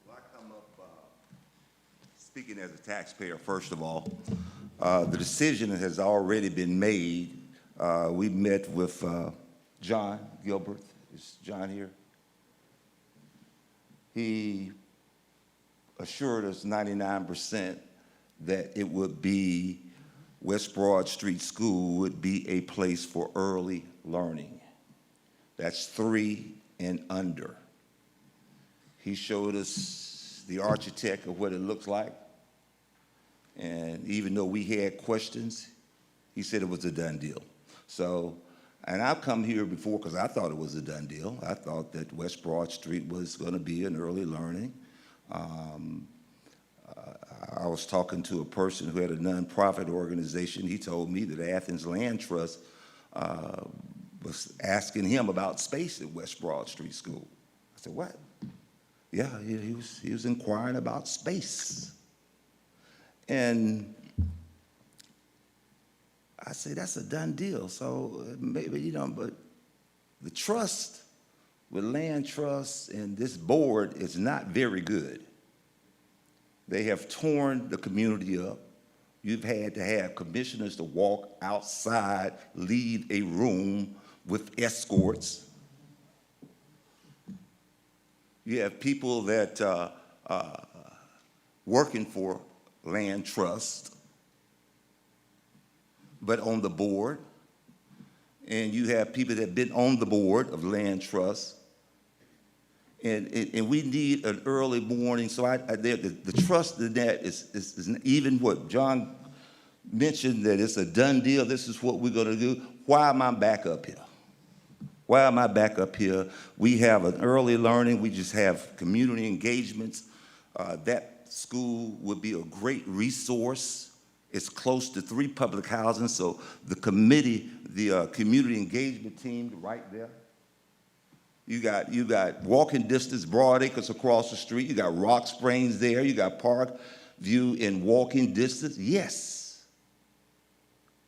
Well, I come up speaking as a taxpayer, first of all. The decision has already been made. We met with John Gilbert. Is John here? He assured us 99% that it would be, West Broad Street School would be a place for early learning. That's 3 and under. He showed us the architect of what it looks like. And even though we had questions, he said it was a done deal. So, and I've come here before because I thought it was a done deal. I thought that West Broad Street was going to be an early learning. I was talking to a person who had a nonprofit organization. He told me that Athens Land Trust was asking him about space at West Broad Street School. I said, what? Yeah, he was inquiring about space. And I say, that's a done deal. So maybe, but the trust with land trusts and this board is not very good. They have torn the community up. You've had to have commissioners to walk outside, leave a room with escorts. You have people that working for land trust, but on the board. And you have people that have been on the board of land trust. And we need an early morning. So the trust in that is even what John mentioned, that it's a done deal. This is what we're going to do. Why am I back up here? Why am I back up here? We have an early learning. We just have community engagements. That school would be a great resource. It's close to 3 public housing. So the committee, the community engagement team right there. You got walking distance, Broad Acres across the street. You got Rock Springs there. You got Park View in walking distance. Yes.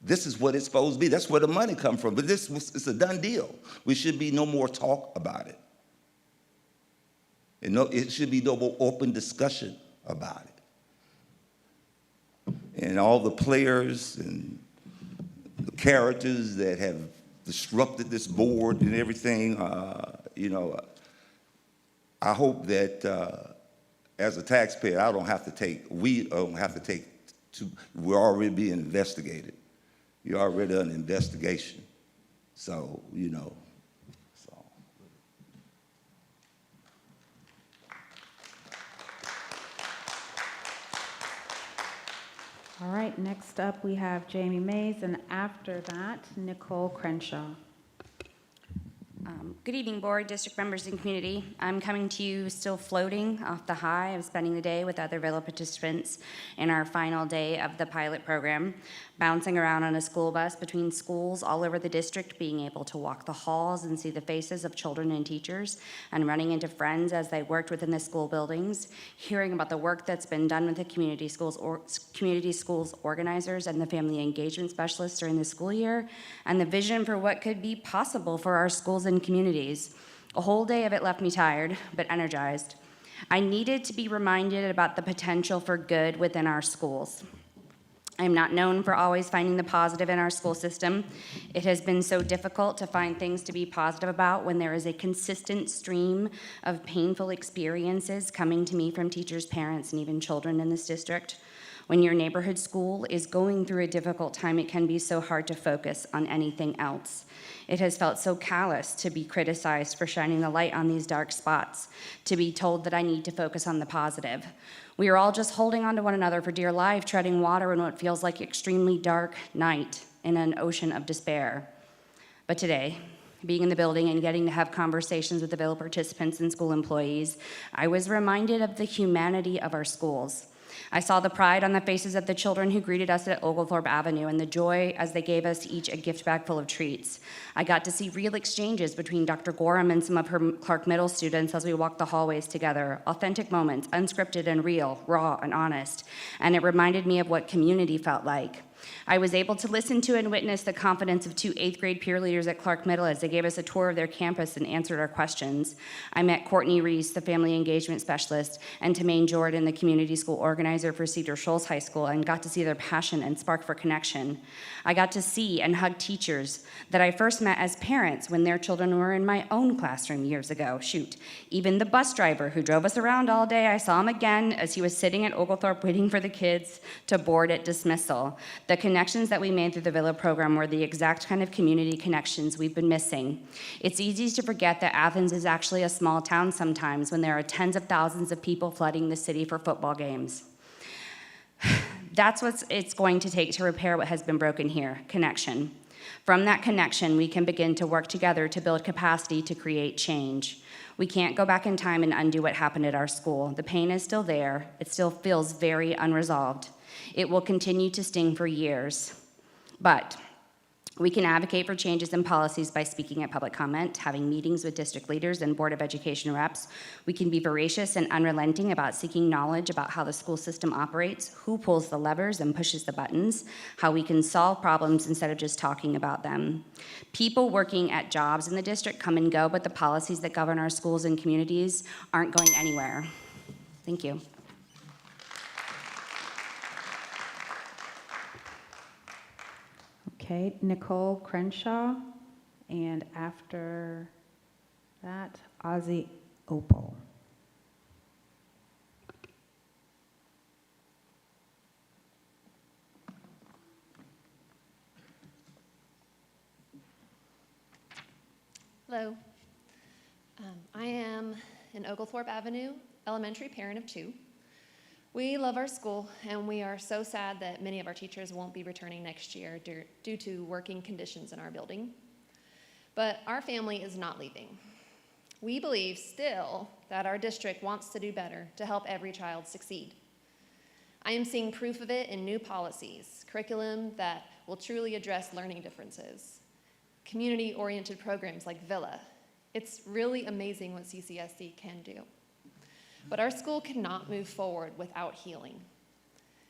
This is what it's supposed to be. That's where the money comes from. But it's a done deal. We should be no more talk about it. And it should be no more open discussion about it. And all the players and the characters that have disrupted this board and everything, I hope that as a taxpayer, we don't have to take, we're already being investigated. You're already under investigation. So, All right, next up we have Jamie Mays, and after that, Nicole Crenshaw. Good evening, board, district members, and community. I'm coming to you still floating off the high of spending the day with other Villa participants in our final day of the pilot program, bouncing around on a school bus between schools all over the district, being able to walk the halls and see the faces of children and teachers, and running into friends as they worked within the school buildings, hearing about the work that's been done with the community schools organizers and the family engagement specialists during the school year, and the vision for what could be possible for our schools and communities. A whole day of it left me tired, but energized. I needed to be reminded about the potential for good within our schools. I am not known for always finding the positive in our school system. It has been so difficult to find things to be positive about when there is a consistent stream of painful experiences coming to me from teachers, parents, and even children in this district. When your neighborhood school is going through a difficult time, it can be so hard to focus on anything else. It has felt so callous to be criticized for shining the light on these dark spots, to be told that I need to focus on the positive. We are all just holding on to one another for dear life, treading water in what feels like extremely dark night in an ocean of despair. But today, being in the building and getting to have conversations with the Villa participants and school employees, I was reminded of the humanity of our schools. I saw the pride on the faces of the children who greeted us at Oglethorpe Avenue and the joy as they gave us each a gift bag full of treats. I got to see real exchanges between Dr. Gorham and some of her Clark Middle students as we walked the hallways together, authentic moments, unscripted and real, raw and honest, and it reminded me of what community felt like. I was able to listen to and witness the confidence of 2 8th grade peer leaders at Clark Middle as they gave us a tour of their campus and answered our questions. I met Courtney Reese, the family engagement specialist, and Tamaine Jordan, the community school organizer for Cedar Shoals High School, and got to see their passion and spark for connection. I got to see and hug teachers that I first met as parents when their children were in my own classroom years ago. Even the bus driver who drove us around all day, I saw him again as he was sitting at Oglethorpe waiting for the kids to board at dismissal. The connections that we made through the Villa program were the exact kind of community connections we've been missing. It's easy to forget that Athens is actually a small town sometimes when there are tens of thousands of people flooding the city for football games. That's what it's going to take to repair what has been broken here, connection. From that connection, we can begin to work together to build capacity to create change. We can't go back in time and undo what happened at our school. The pain is still there. It still feels very unresolved. It will continue to sting for years. But we can advocate for changes in policies by speaking at public comment, having meetings with district leaders and Board of Education reps. We can be voracious and unrelenting about seeking knowledge about how the school system operates, who pulls the levers and pushes the buttons, how we can solve problems instead of just talking about them. People working at jobs in the district come and go, but the policies that govern our schools and communities aren't going anywhere. Thank you. Okay, Nicole Crenshaw, and after that, Ozzy Opal. Hello. I am an Oglethorpe Avenue elementary parent of 2. We love our school, and we are so sad that many of our teachers won't be returning next year due to working conditions in our building. But our family is not leaving. We believe still that our district wants to do better to help every child succeed. I am seeing proof of it in new policies, curriculum that will truly address learning differences, community-oriented programs like Villa. It's really amazing what CCSD can do. But our school cannot move forward without healing.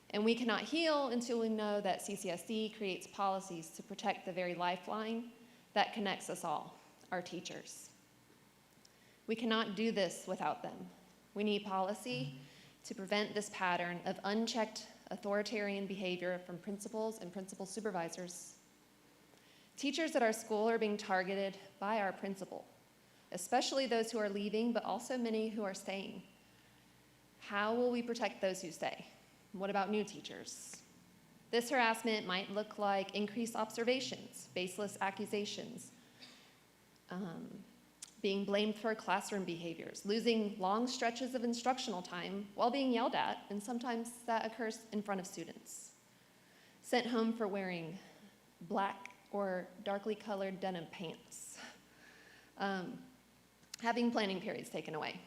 And we cannot heal until we know that CCSD creates policies to protect the very lifeline that connects us all, our teachers. We cannot do this without them. We need policy to prevent this pattern of unchecked authoritarian behavior from principals and principal supervisors. Teachers at our school are being targeted by our principal, especially those who are leaving, but also many who are staying. How will we protect those who stay? What about new teachers? This harassment might look like increased observations, baseless accusations, being blamed for classroom behaviors, losing long stretches of instructional time while being yelled at, and sometimes that occurs in front of students. Sent home for wearing black or darkly colored denim pants. having planning periods taken away.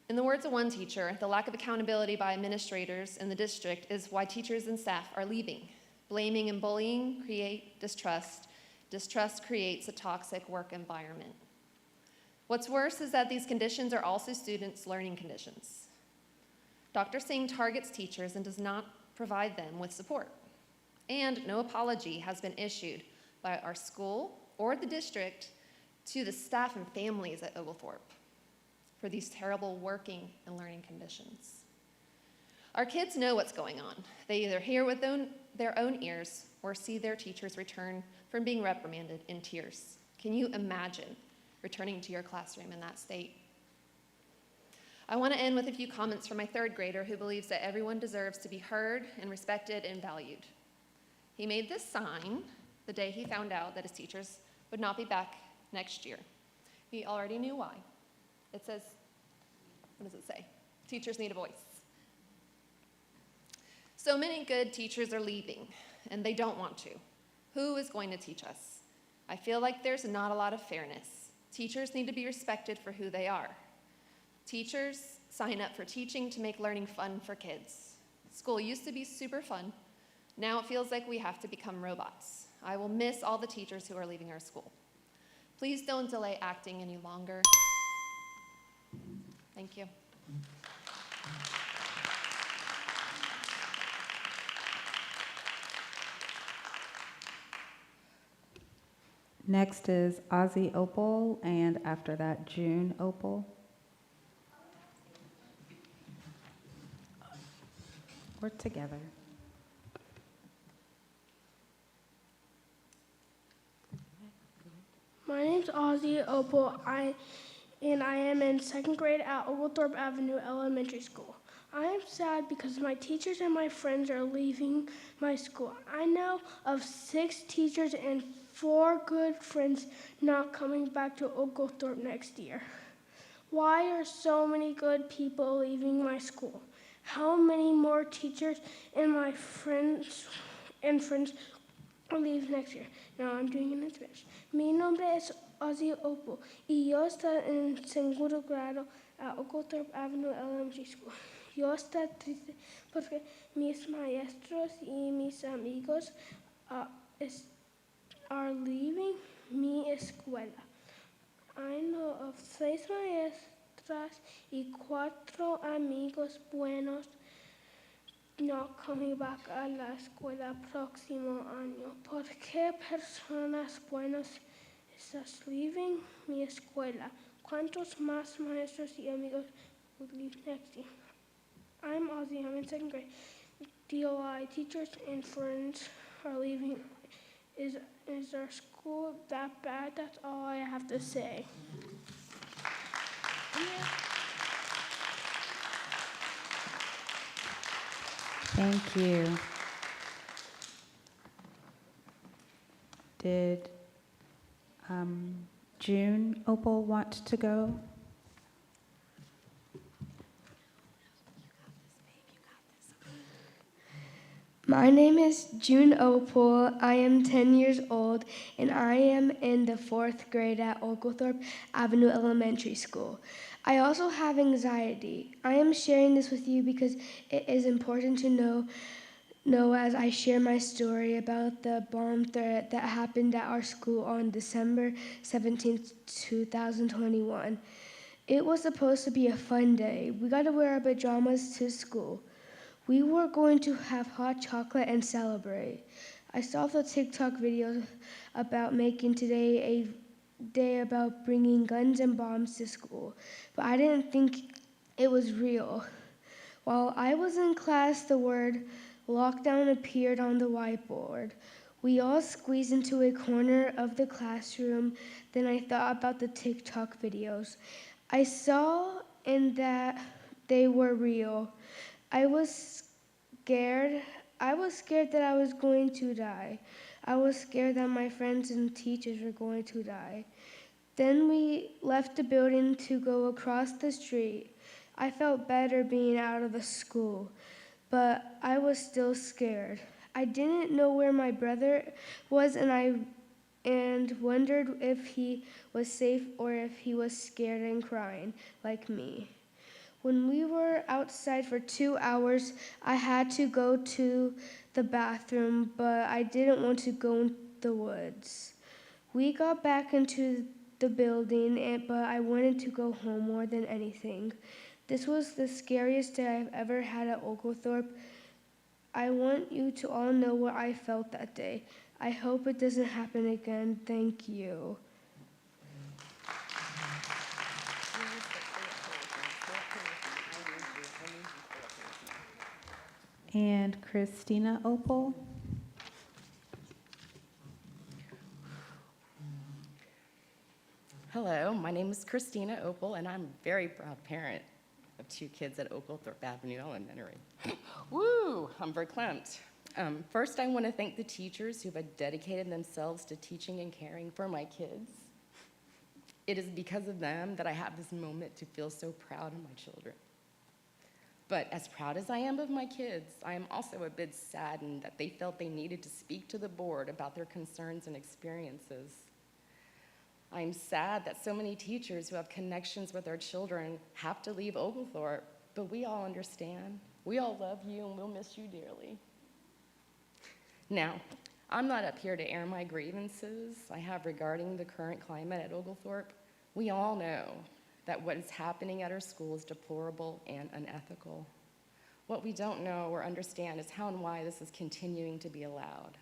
In the words of one teacher, the lack of accountability by administrators in the district is why teachers and staff are leaving. Blaming and bullying create distrust. Distrust creates a toxic work environment. What's worse is that these conditions are also students' learning conditions. Dr. Singh targets teachers and does not provide them with support. And no apology has been issued by our school or the district to the staff and families at Oglethorpe for these terrible working and learning conditions. Our kids know what's going on. They either hear with their own ears or see their teachers return from being reprimanded in tears. Can you imagine returning to your classroom in that state? I want to end with a few comments from my third grader who believes that everyone deserves to be heard and respected and valued. He made this sign the day he found out that his teachers would not be back next year. He already knew why. It says, what does it say? Teachers need a voice. So many good teachers are leaving, and they don't want to. Who is going to teach us? I feel like there's not a lot of fairness. Teachers need to be respected for who they are. Teachers sign up for teaching to make learning fun for kids. School used to be super fun. Now it feels like we have to become robots. I will miss all the teachers who are leaving our school. Please don't delay acting any longer. Thank you. Next is Ozzy Opal, and after that, June Opal. We're together. My name's Ozzy Opal, and I am in second grade at Oglethorpe Avenue Elementary School. I am sad because my teachers and my friends are leaving my school. I know of 6 teachers and 4 good friends not coming back to Oglethorpe next year. Why are so many good people leaving my school? How many more teachers and my friends will leave next year? Now I'm doing it in Spanish. Mi nombre es Ozzy Opal y yo estoy en segundo grado at Oglethorpe Avenue Elementary School. Yo estoy triste porque mis maestros y mis amigos are leaving mi escuela. I know of 6 maestras y 4 amigos buenos not coming back a la escuela próximo año. ¿Por qué personas buenas estás leaving mi escuela? ¿Cuántos más maestros y amigos will leave next year? I'm Ozzy, I'm in 2nd grade. DOI, teachers and friends are leaving. Is our school that bad? That's all I have to say. Thank you. Did June Opal want to go? My name is June Opal. I am 10 years old, and I am in the 4th grade at Oglethorpe Avenue Elementary School. I also have anxiety. I am sharing this with you because it is important to know as I share my story about the bomb threat that happened at our school on December 17th, 2021. It was supposed to be a fun day. We got to wear our pajamas to school. We were going to have hot chocolate and celebrate. I saw the TikTok videos about making today a day about bringing guns and bombs to school, but I didn't think it was real. While I was in class, the word lockdown appeared on the whiteboard. We all squeezed into a corner of the classroom. Then I thought about the TikTok videos. I saw in that they were real. I was scared that I was going to die. I was scared that my friends and teachers were going to die. Then we left the building to go across the street. I felt better being out of the school, but I was still scared. I didn't know where my brother was, and and wondered if he was safe or if he was scared and crying like me. When we were outside for 2 hours, I had to go to the bathroom, but I didn't want to go in the woods. We got back into the building, but I wanted to go home more than anything. This was the scariest day I've ever had at Oglethorpe. I want you to all know what I felt that day. I hope it doesn't happen again. Thank you. And Christina Opal. Hello, my name is Christina Opal, and I'm a very proud parent of 2 kids at Oglethorpe Avenue Elementary. Woo, I'm verklempt. First, I want to thank the teachers who have dedicated themselves to teaching and caring for my kids. It is because of them that I have this moment to feel so proud of my children. But as proud as I am of my kids, I am also a bit saddened that they felt they needed to speak to the board about their concerns and experiences. I'm sad that so many teachers who have connections with our children have to leave Oglethorpe, but we all understand. We all love you and we'll miss you dearly. Now, I'm not up here to air my grievances I have regarding the current climate at Oglethorpe. We all know that what is happening at our school is deplorable and unethical. What we don't know or understand is how and why this is continuing to be allowed.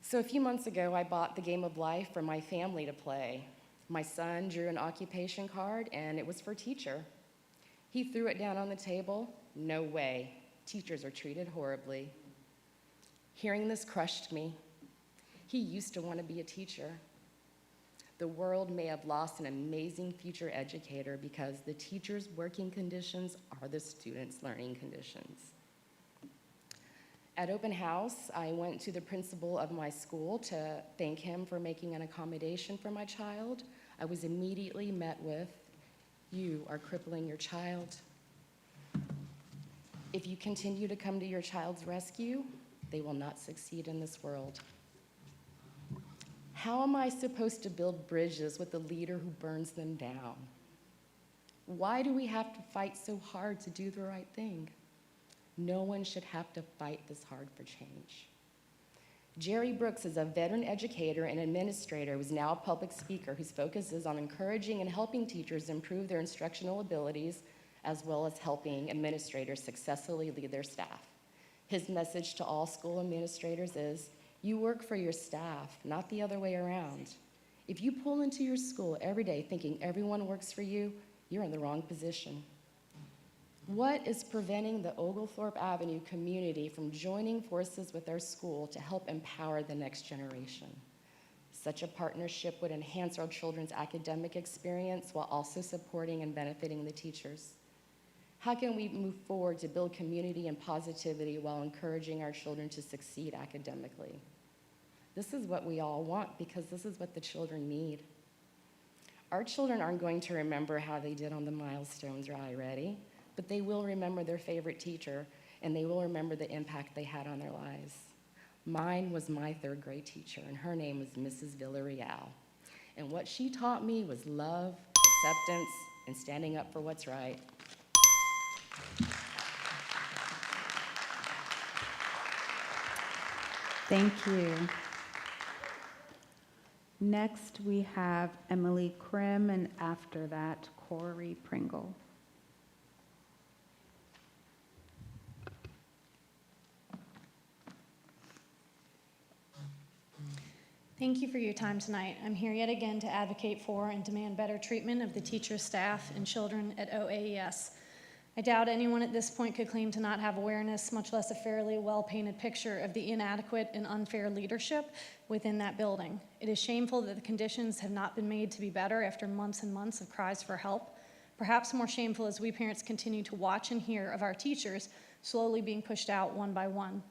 So a few months ago, I bought the game of life for my family to play. My son drew an occupation card, and it was for teacher. He threw it down on the table. No way. Teachers are treated horribly. Hearing this crushed me. He used to want to be a teacher. The world may have lost an amazing future educator because the teacher's working conditions are the student's learning conditions. At open house, I went to the principal of my school to thank him for making an accommodation for my child. I was immediately met with, "You are crippling your child. If you continue to come to your child's rescue, they will not succeed in this world." How am I supposed to build bridges with a leader who burns them down? Why do we have to fight so hard to do the right thing? No one should have to fight this hard for change. Jerry Brooks is a veteran educator and administrator who is now a public speaker whose focus is on encouraging and helping teachers improve their instructional abilities, as well as helping administrators successfully lead their staff. His message to all school administrators is, you work for your staff, not the other way around. If you pull into your school every day thinking everyone works for you, you're in the wrong position. What is preventing the Oglethorpe Avenue community from joining forces with our school to help empower the next generation? Such a partnership would enhance our children's academic experience while also supporting and benefiting the teachers. How can we move forward to build community and positivity while encouraging our children to succeed academically? This is what we all want because this is what the children need. Our children aren't going to remember how they did on the milestones, are you ready? But they will remember their favorite teacher, and they will remember the impact they had on their lives. Mine was my 3rd grade teacher, and her name was Mrs. Villarreal. And what she taught me was love, acceptance, and standing up for what's right. Thank you. Next, we have Emily Krim, and after that, Corey Pringle. Thank you for your time tonight. I'm here yet again to advocate for and demand better treatment of the teachers, staff, and children at OAES. I doubt anyone at this point could claim to not have awareness, much less a fairly well-painted picture of the inadequate and unfair leadership within that building. It is shameful that the conditions have not been made to be better after months and months of cries for help. Perhaps more shameful as we parents continue to watch and hear of our teachers slowly being pushed out one by one.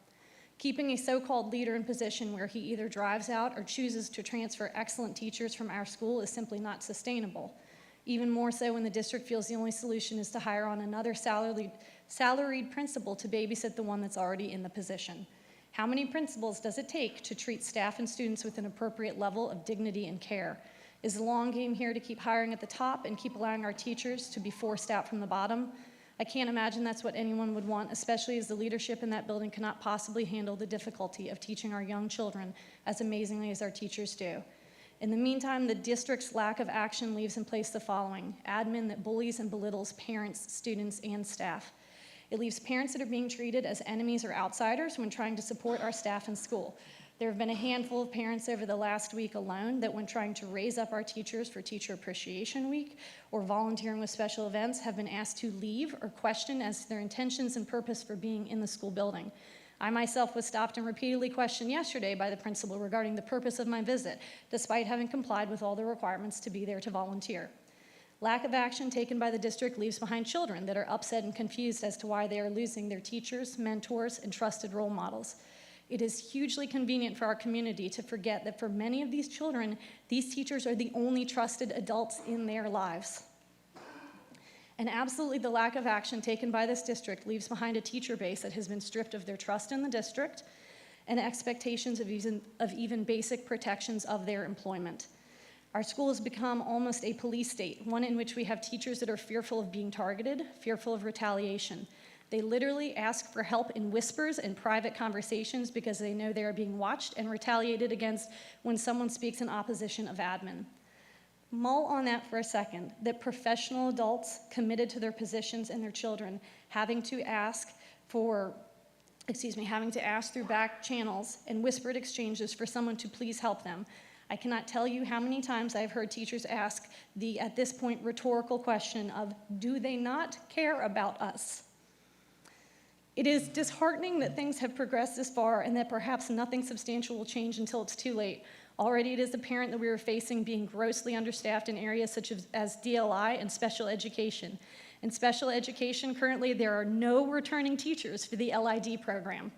Keeping a so-called leader in position where he either drives out or chooses to transfer excellent teachers from our school is simply not sustainable. Even more so when the district feels the only solution is to hire on another salaried principal to babysit the one that's already in the position. How many principals does it take to treat staff and students with an appropriate level of dignity and care? Is the long game here to keep hiring at the top and keep allowing our teachers to be forced out from the bottom? I can't imagine that's what anyone would want, especially as the leadership in that building cannot possibly handle the difficulty of teaching our young children as amazingly as our teachers do. In the meantime, the district's lack of action leaves in place the following: admin that bullies and belittles parents, students, and staff. It leaves parents that are being treated as enemies or outsiders when trying to support our staff in school. There have been a handful of parents over the last week alone that when trying to raise up our teachers for Teacher Appreciation Week or volunteering with special events have been asked to leave or questioned as to their intentions and purpose for being in the school building. I myself was stopped and repeatedly questioned yesterday by the principal regarding the purpose of my visit, despite having complied with all the requirements to be there to volunteer. Lack of action taken by the district leaves behind children that are upset and confused as to why they are losing their teachers, mentors, and trusted role models. It is hugely convenient for our community to forget that for many of these children, these teachers are the only trusted adults in their lives. And absolutely the lack of action taken by this district leaves behind a teacher base that has been stripped of their trust in the district and expectations of even basic protections of their employment. Our school has become almost a police state, one in which we have teachers that are fearful of being targeted, fearful of retaliation. They literally ask for help in whispers and private conversations because they know they are being watched and retaliated against when someone speaks in opposition of admin. Mull on that for a second, that professional adults committed to their positions and their children having to ask through back channels and whispered exchanges for someone to please help them. I cannot tell you how many times I've heard teachers ask the, at this point, rhetorical question of, do they not care about us? It is disheartening that things have progressed this far and that perhaps nothing substantial will change until it's too late. Already it is apparent that we are facing being grossly understaffed in areas such as DLI and special education. In special education, currently there are no returning teachers for the LID program.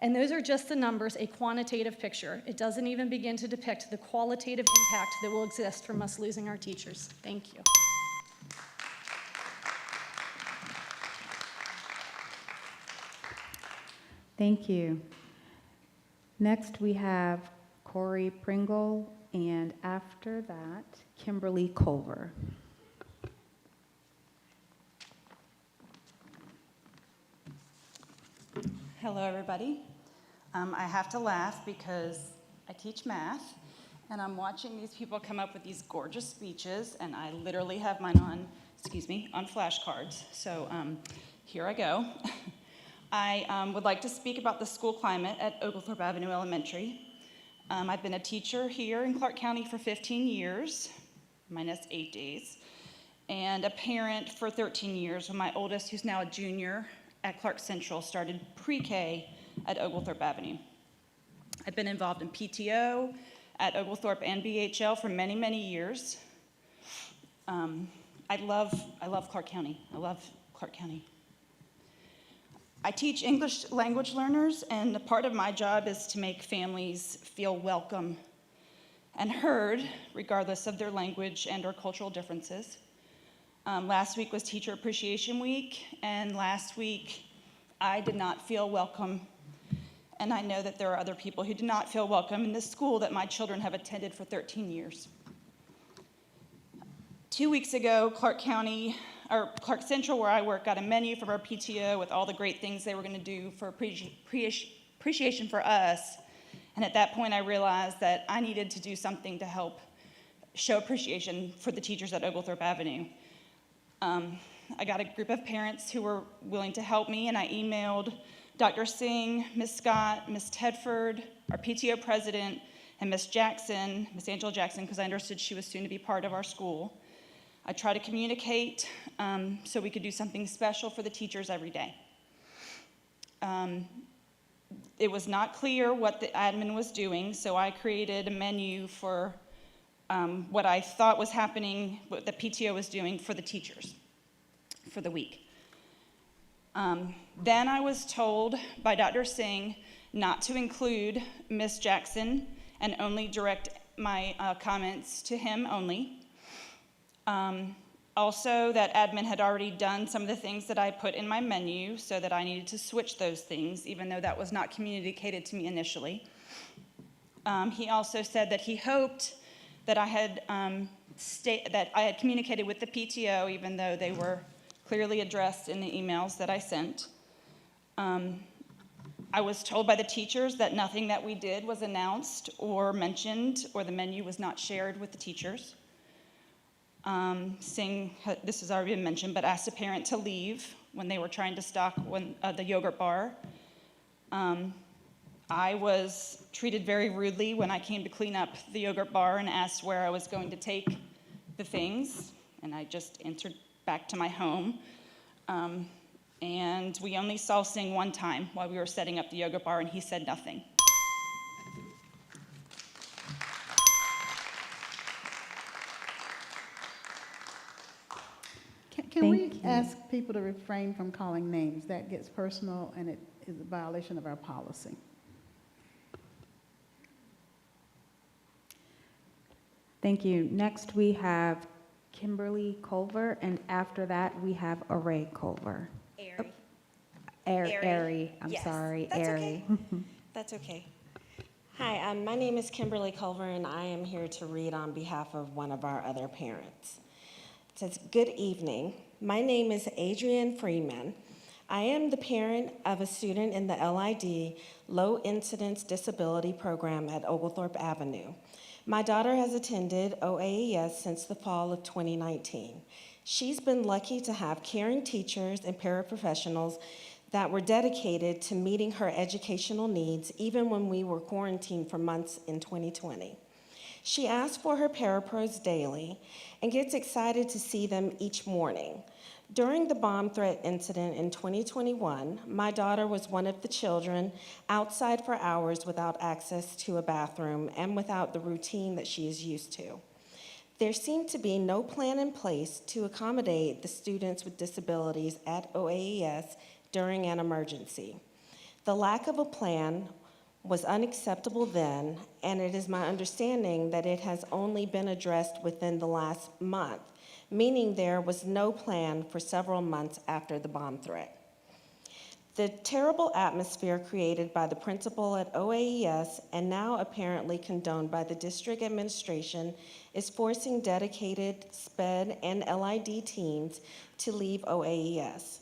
And those are just the numbers, a quantitative picture. It doesn't even begin to depict the qualitative impact that will exist from us losing our teachers. Thank you. Thank you. Next, we have Corey Pringle, and after that, Kimberly Culver. Hello, everybody. I have to laugh because I teach math, and I'm watching these people come up with these gorgeous speeches, and I literally have mine on flashcards. So here I go. I would like to speak about the school climate at Oglethorpe Avenue Elementary. I've been a teacher here in Clark County for 15 years, minus 8 days, and a parent for 13 years when my oldest, who's now a junior at Clark Central, started pre-K at Oglethorpe Avenue. I've been involved in PTO at Oglethorpe and BHL for many, many years. I love Clark County. I love Clark County. I teach English language learners, and part of my job is to make families feel welcome and heard, regardless of their language and/or cultural differences. Last week was Teacher Appreciation Week, and last week I did not feel welcome, and I know that there are other people who did not feel welcome in this school that my children have attended for 13 years. 2 weeks ago, Clark Central, where I work, got a menu from our PTO with all the great things they were going to do for appreciation for us. And at that point, I realized that I needed to do something to help show appreciation for the teachers at Oglethorpe Avenue. I got a group of parents who were willing to help me, and I emailed Dr. Singh, Ms. Scott, Ms. Tedford, our PTO president, and Ms. Jackson, Ms. Angela Jackson, because I understood she was soon to be part of our school. I tried to communicate so we could do something special for the teachers every day. It was not clear what the admin was doing, so I created a menu for what I thought was happening, what the PTO was doing for the teachers for the week. Then I was told by Dr. Singh not to include Ms. Jackson and only direct my comments to him only. Also, that admin had already done some of the things that I put in my menu, so that I needed to switch those things, even though that was not communicated to me initially. He also said that he hoped that I had communicated with the PTO, even though they were clearly addressed in the emails that I sent. I was told by the teachers that nothing that we did was announced or mentioned, or the menu was not shared with the teachers. This has already been mentioned, but asked a parent to leave when they were trying to stock the yogurt bar. I was treated very rudely when I came to clean up the yogurt bar and asked where I was going to take the things, and I just entered back to my home. And we only saw Singh one time while we were setting up the yogurt bar, and he said nothing. Can we ask people to refrain from calling names? That gets personal, and it is a violation of our policy. Thank you. Next, we have Kimberly Culver, and after that, we have Array Culver. Airy. I'm Yes, sorry, that's Airy. okay. That's okay. Hi, my name is Kimberly Culver, and I am here to read on behalf of one of our other parents. It says, "Good evening. My name is Adrienne Freeman. I am the parent of a student in the LID Low Incidence Disability Program at Oglethorpe Avenue. My daughter has attended OAES since the fall of 2019. She's been lucky to have caring teachers and paraprofessionals that were dedicated to meeting her educational needs, even when we were quarantined for months in 2020. She asks for her parapros daily and gets excited to see them each morning. During the bomb threat incident in 2021, my daughter was one of the children outside for hours without access to a bathroom and without the routine that she is used to. There seemed to be no plan in place to accommodate the students with disabilities at OAES during an emergency. The lack of a plan was unacceptable then, and it is my understanding that it has only been addressed within the last month, meaning there was no plan for several months after the bomb threat. The terrible atmosphere created by the principal at OAES, and now apparently condoned by the district administration, is forcing dedicated SPED and LID teams to leave OAES.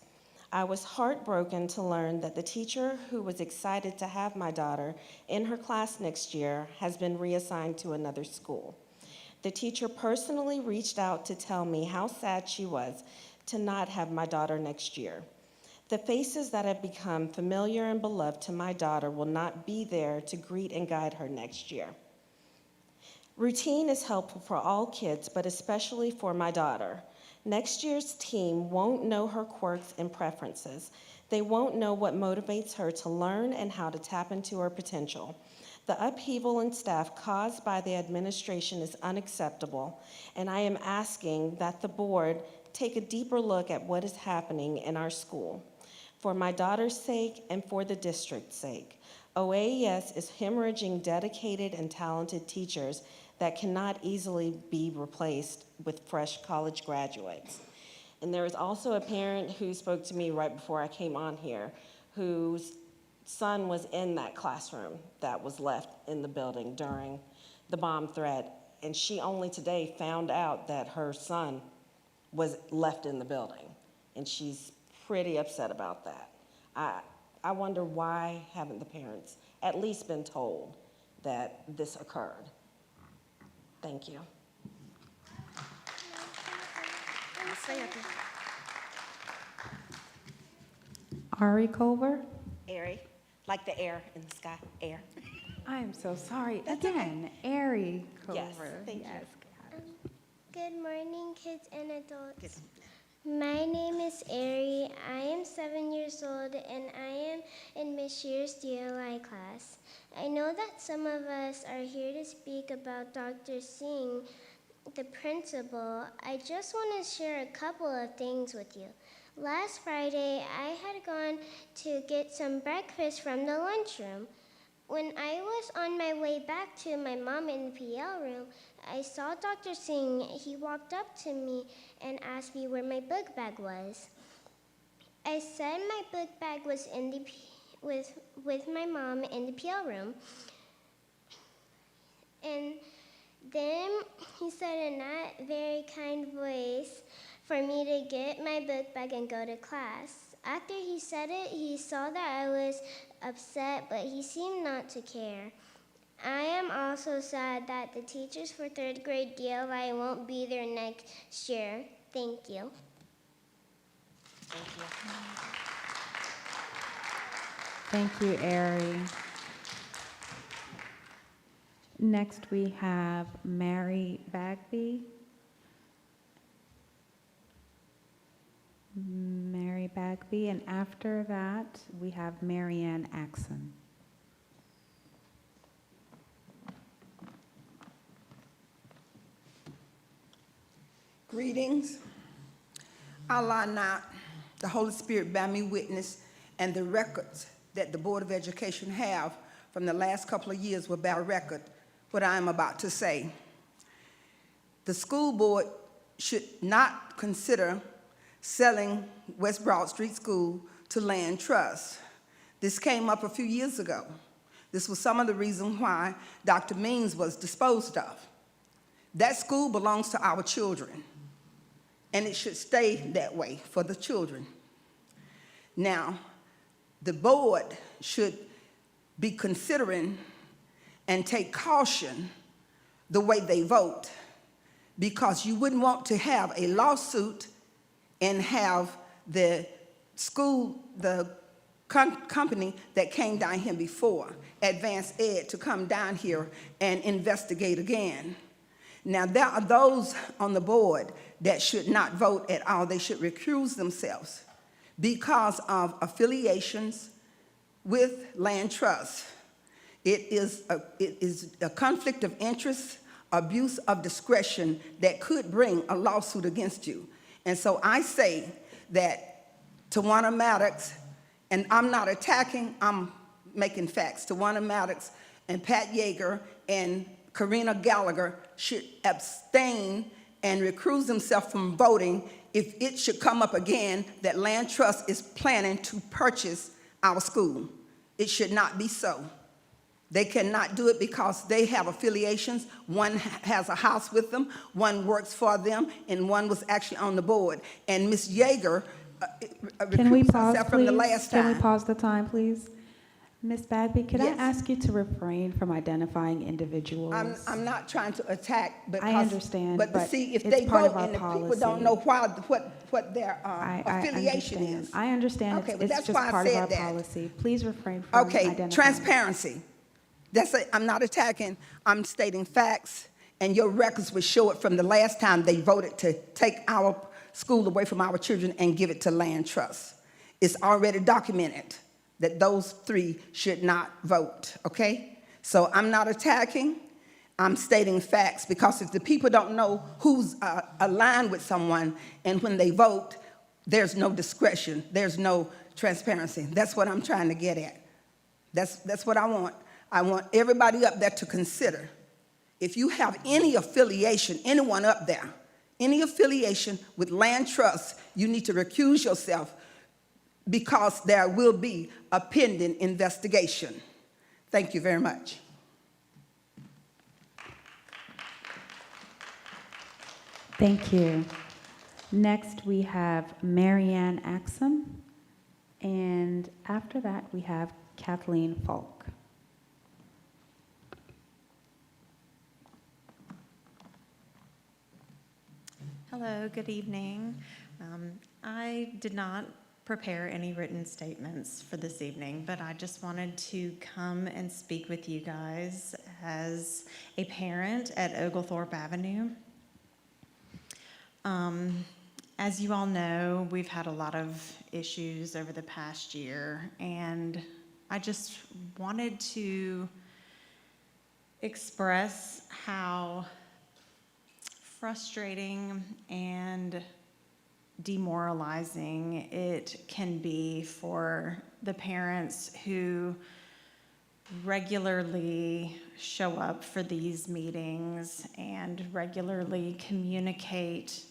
I was heartbroken to learn that the teacher who was excited to have my daughter in her class next year has been reassigned to another school. The teacher personally reached out to tell me how sad she was to not have my daughter next year. The faces that have become familiar and beloved to my daughter will not be there to greet and guide her next year. Routine is helpful for all kids, but especially for my daughter. Next year's team won't know her quirks and preferences. They won't know what motivates her to learn and how to tap into her potential. The upheaval in staff caused by the administration is unacceptable, and I am asking that the board take a deeper look at what is happening in our school. For my daughter's sake and for the district's sake, OAES is hemorrhaging dedicated and talented teachers that cannot easily be replaced with fresh college graduates. And there was also a parent who spoke to me right before I came on here, whose son was in that classroom that was left in the building during the bomb threat, and she only today found out that her son was left in the building, and she's pretty upset about that. I wonder, why haven't the parents at least been told that this occurred? Thank you. Ari Culver? Airy, like the air in the sky, air. I am so sorry. Again, Airy Culver. Yes, thank you. Good morning, kids and adults. My name is Ari. I am 7 years old, and I am in Miss Shear's DLI class. I know that some of us are here to speak about Dr. Singh, the principal. I just want to share a couple of things with you. Last Friday, I had gone to get some breakfast from the lunchroom. when I was on my way back to my mom in the PL room, I saw Dr. Singh. He walked up to me and asked me where my book bag was. I said my book bag was in the with my mom in the PL room. And then he said in that very kind voice for me to get my book bag and go to class. After he said it, he saw that I was upset, but he seemed not to care. I am also sad that the teachers for 3rd grade DLI won't be there next year. Thank you. Thank you, Ari. Next, we have Mary Bagby. Mary Bagby, and after that, we have Marianne Axon. Greetings. Allah not, the Holy Spirit bear me witness, and the records that the Board of Education have from the last couple of years will bear record what I am about to say. The school board should not consider selling West Broad Street School to Land Trust. This came up a few years ago. This was some of the reasons why Dr. Means was disposed of. That school belongs to our children, and it should stay that way for the children. Now, the board should be considering and take caution the way they vote, because you wouldn't want to have a lawsuit and have the school, the company that came down here before, Advanced Ed, to come down here and investigate again. Now, there are those on the board that should not vote at all. They should recuse themselves because of affiliations with Land Trust. It is a conflict of interest, abuse of discretion that could bring a lawsuit against you. And so I say that Tawana Maddox, and I'm not attacking, I'm making facts. Tawana Maddox and Pat Yeager and Karina Gallagher should abstain and recuse themselves from voting if it should come up again that Land Trust is planning to purchase our school. It should not be so. They cannot do it because they have affiliations. One has a house with them, one works for them, and one was actually on the board. And Ms. Yeager recused herself from the last time. Can we pause the time, please? Ms. Bagby, could Yes. I ask you to refrain from identifying individuals? I'm not trying to attack, because, I understand, but see, if it's they part of vote our and the people policy. don't know what their affiliation is. I understand. Okay, but It's that's just why I part of said our that. policy. Please refrain from identifying. Transparency. I'm not attacking, I'm stating facts, and your records will show it from the last time they voted to take our school away from our children and give it to Land Trust. It's already documented that those three should not vote, okay? So I'm not attacking, I'm stating facts, because if the people don't know who's aligned with someone, and when they vote, there's no discretion, there's no transparency. That's what I'm trying to get at. That's what I want. I want everybody up there to consider. If you have any affiliation, anyone up there, any affiliation with Land Trust, you need to recuse yourself, because there will be a pending investigation. Thank you very much. Thank you. Next, we have Marianne Axum, and after that, we have Kathleen Falk. Hello, good evening. I did not prepare any written statements for this evening, but I just wanted to come and speak with you guys as a parent at Oglethorpe Avenue. As you all know, we've had a lot of issues over the past year, and I just wanted to express how frustrating and demoralizing it can be for the parents who regularly show up for these meetings and regularly communicate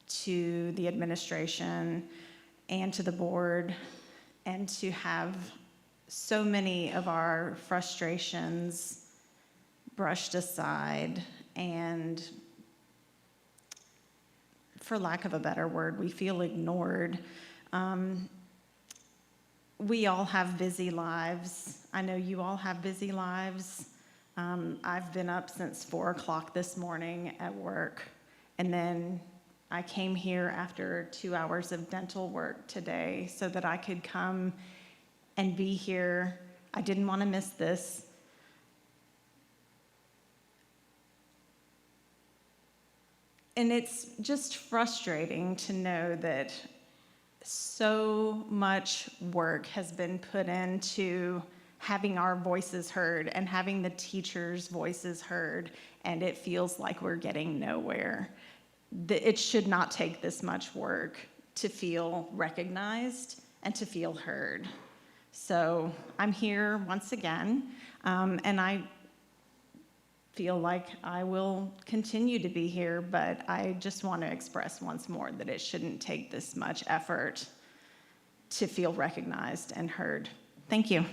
to the administration and to the board, and to have so many of our frustrations brushed aside and, for lack of a better word, we feel ignored. We all have busy lives. I know you all have busy lives. I've been up since 4 o'clock this morning at work, and then I came here after 2 hours of dental work today so that I could come and be here. I didn't want to miss this. And it's just frustrating to know that so much work has been put into having our voices heard and having the teachers' voices heard, and it feels like we're getting nowhere. It should not take this much work to feel recognized and to feel heard. So I'm here once again, and I feel like I will continue to be here, but I just want to express once more that it shouldn't take this much effort to feel recognized and heard. Thank you.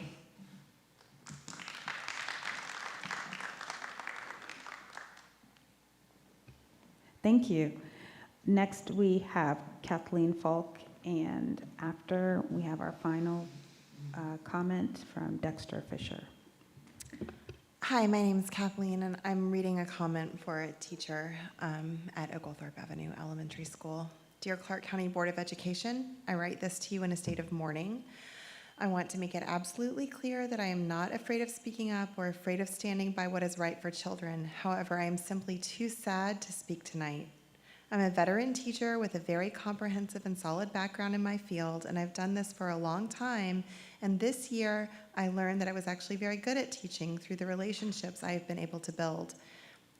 Thank you. Next, we have Kathleen Falk, and after, we have our final comment from Dexter Fisher. Hi, my name is Kathleen, and I'm reading a comment for a teacher at Oglethorpe Avenue Elementary School. Dear Clark County Board of Education, I write this to you in a state of mourning. I want to make it absolutely clear that I am not afraid of speaking up or afraid of standing by what is right for children. However, I am simply too sad to speak tonight. I'm a veteran teacher with a very comprehensive and solid background in my field, and I've done this for a long time. And this year, I learned that I was actually very good at teaching through the relationships I have been able to build.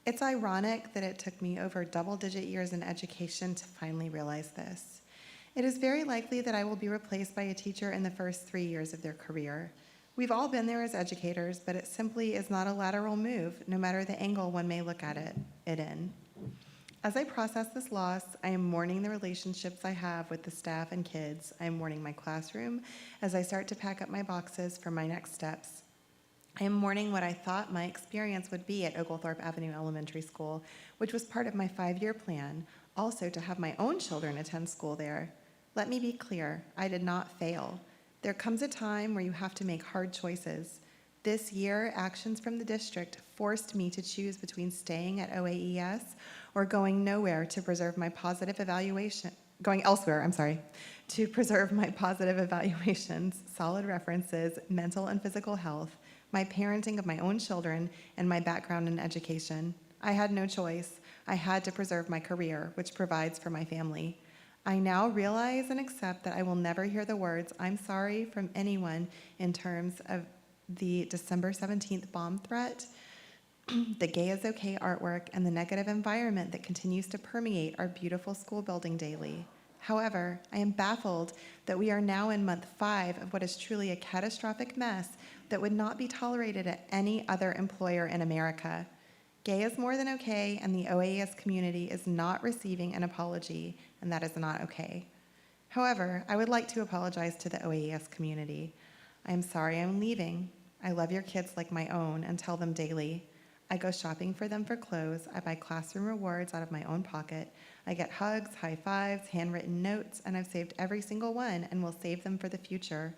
It's ironic that it took me over double-digit years in education to finally realize this. It is very likely that I will be replaced by a teacher in the first 3 years of their career. We've all been there as educators, but it simply is not a lateral move, no matter the angle one may look at it in. As I process this loss, I am mourning the relationships I have with the staff and kids. I am mourning my classroom as I start to pack up my boxes for my next steps. I am mourning what I thought my experience would be at Oglethorpe Avenue Elementary School, which was part of my 5-year plan, also to have my own children attend school there. Let me be clear, I did not fail. There comes a time where you have to make hard choices. This year, actions from the district forced me to choose between staying at OAES or going nowhere to preserve my positive evaluation, going elsewhere, to preserve my positive evaluations, solid references, mental and physical health, my parenting of my own children, and my background in education. I had no choice. I had to preserve my career, which provides for my family. I now realize and accept that I will never hear the words, "I'm sorry," from anyone in terms of the December 17th bomb threat, the Gay is Okay artwork, and the negative environment that continues to permeate our beautiful school building daily. However, I am baffled that we are now in month 5 of what is truly a catastrophic mess that would not be tolerated at any other employer in America. Gay is more than okay, and the OAS community is not receiving an apology, and that is not okay. However, I would like to apologize to the OAS community. I am sorry I'm leaving. I love your kids like my own and tell them daily. I go shopping for them for clothes. I buy classroom rewards out of my own pocket. I get hugs, high fives, handwritten notes, and I've saved every single one and will save them for the future.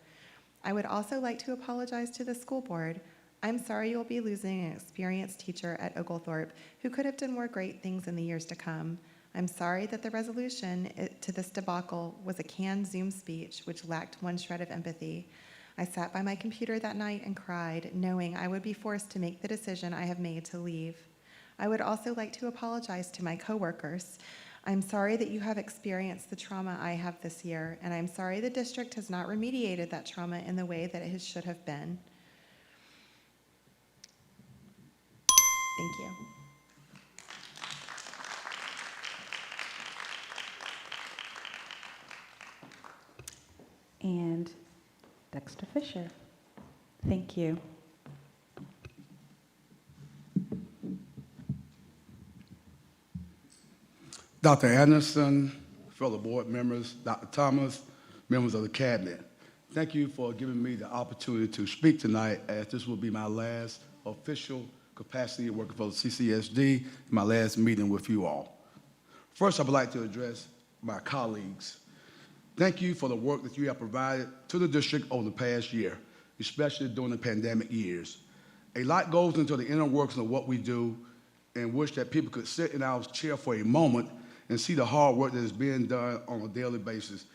I would also like to apologize to the school board. I'm sorry you'll be losing an experienced teacher at Oglethorpe who could have done more great things in the years to come. I'm sorry that the resolution to this debacle was a canned Zoom speech which lacked one shred of empathy. I sat by my computer that night and cried, knowing I would be forced to make the decision I have made to leave. I would also like to apologize to my coworkers. I'm sorry that you have experienced the trauma I have this year, and I'm sorry the district has not remediated that trauma in the way that it should have been. Thank you. And Dexter Fisher. Thank you. Dr. Anderson, fellow board members, Dr. Thomas, members of the cabinet. Thank you for giving me the opportunity to speak tonight, as this will be my last official capacity working for the CCSD, my last meeting with you all. First, I would like to address my colleagues. Thank you for the work that you have provided to the district over the past year, especially during the pandemic years. A lot goes into the inner workings of what we do, and wish that people could sit in our chair for a moment and see the hard work that is being done on a daily basis,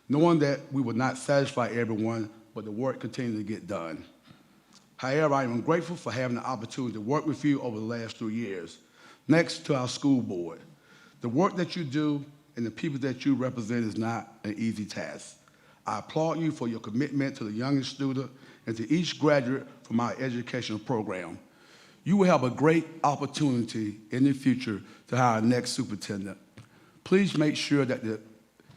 knowing that we will not satisfy everyone, but the work continues to get done. However, I am grateful for having the opportunity to work with you over the last 2 years. Next, to our school board. The work that you do and the people that you represent is not an easy task. I applaud you for your commitment to the youngest student and to each graduate from our educational program. You will have a great opportunity in the future to hire our next superintendent. Please make sure that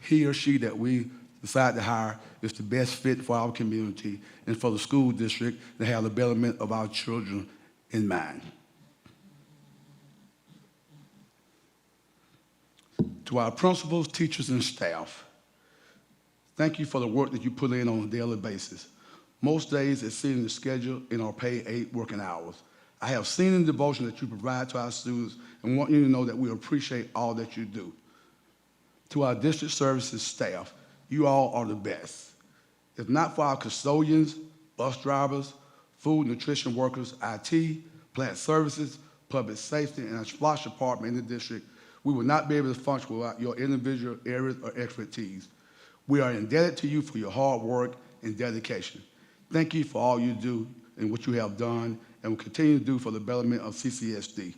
he or she that we decide to hire is the best fit for our community and for the school district to have the betterment of our children in mind. To our principals, teachers, and staff, thank you for the work that you put in on a daily basis. Most days exceeding the schedule in our paid 8 working hours. I have seen the devotion that you provide to our students and want you to know that we appreciate all that you do. To our district services staff, you all are the best. If not for our custodians, bus drivers, food nutrition workers, IT, plant services, public safety, and our SPLOSH department in the district, we would not be able to function without your individual areas or expertise. We are indebted to you for your hard work and dedication. Thank you for all you do and what you have done and will continue to do for the betterment of CCSD.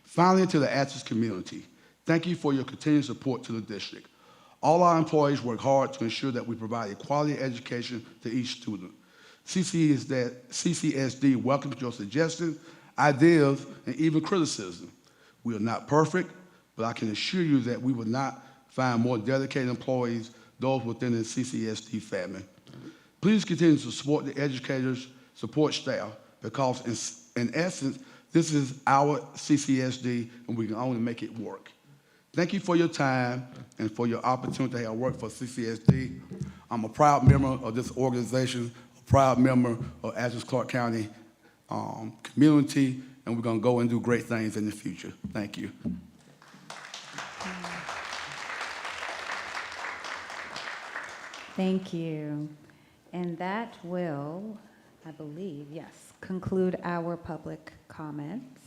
Finally, to the Athens community, thank you for your continued support to the district. All our employees work hard to ensure that we provide a quality education to each student. CCSD welcomes your suggestions, ideas, and even criticism. We are not perfect, but I can assure you that we will not find more dedicated employees, those within the CCSD family. Please continue to support the educators, support staff, because in essence, this is our CCSD and we can only make it work. Thank you for your time and for your opportunity to have worked for CCSD. I'm a proud member of this organization, a proud member of Athens Clarke County community, and we're gonna go and do great things in the future. Thank you. Thank you. And that will, I believe, yes, conclude our public comments.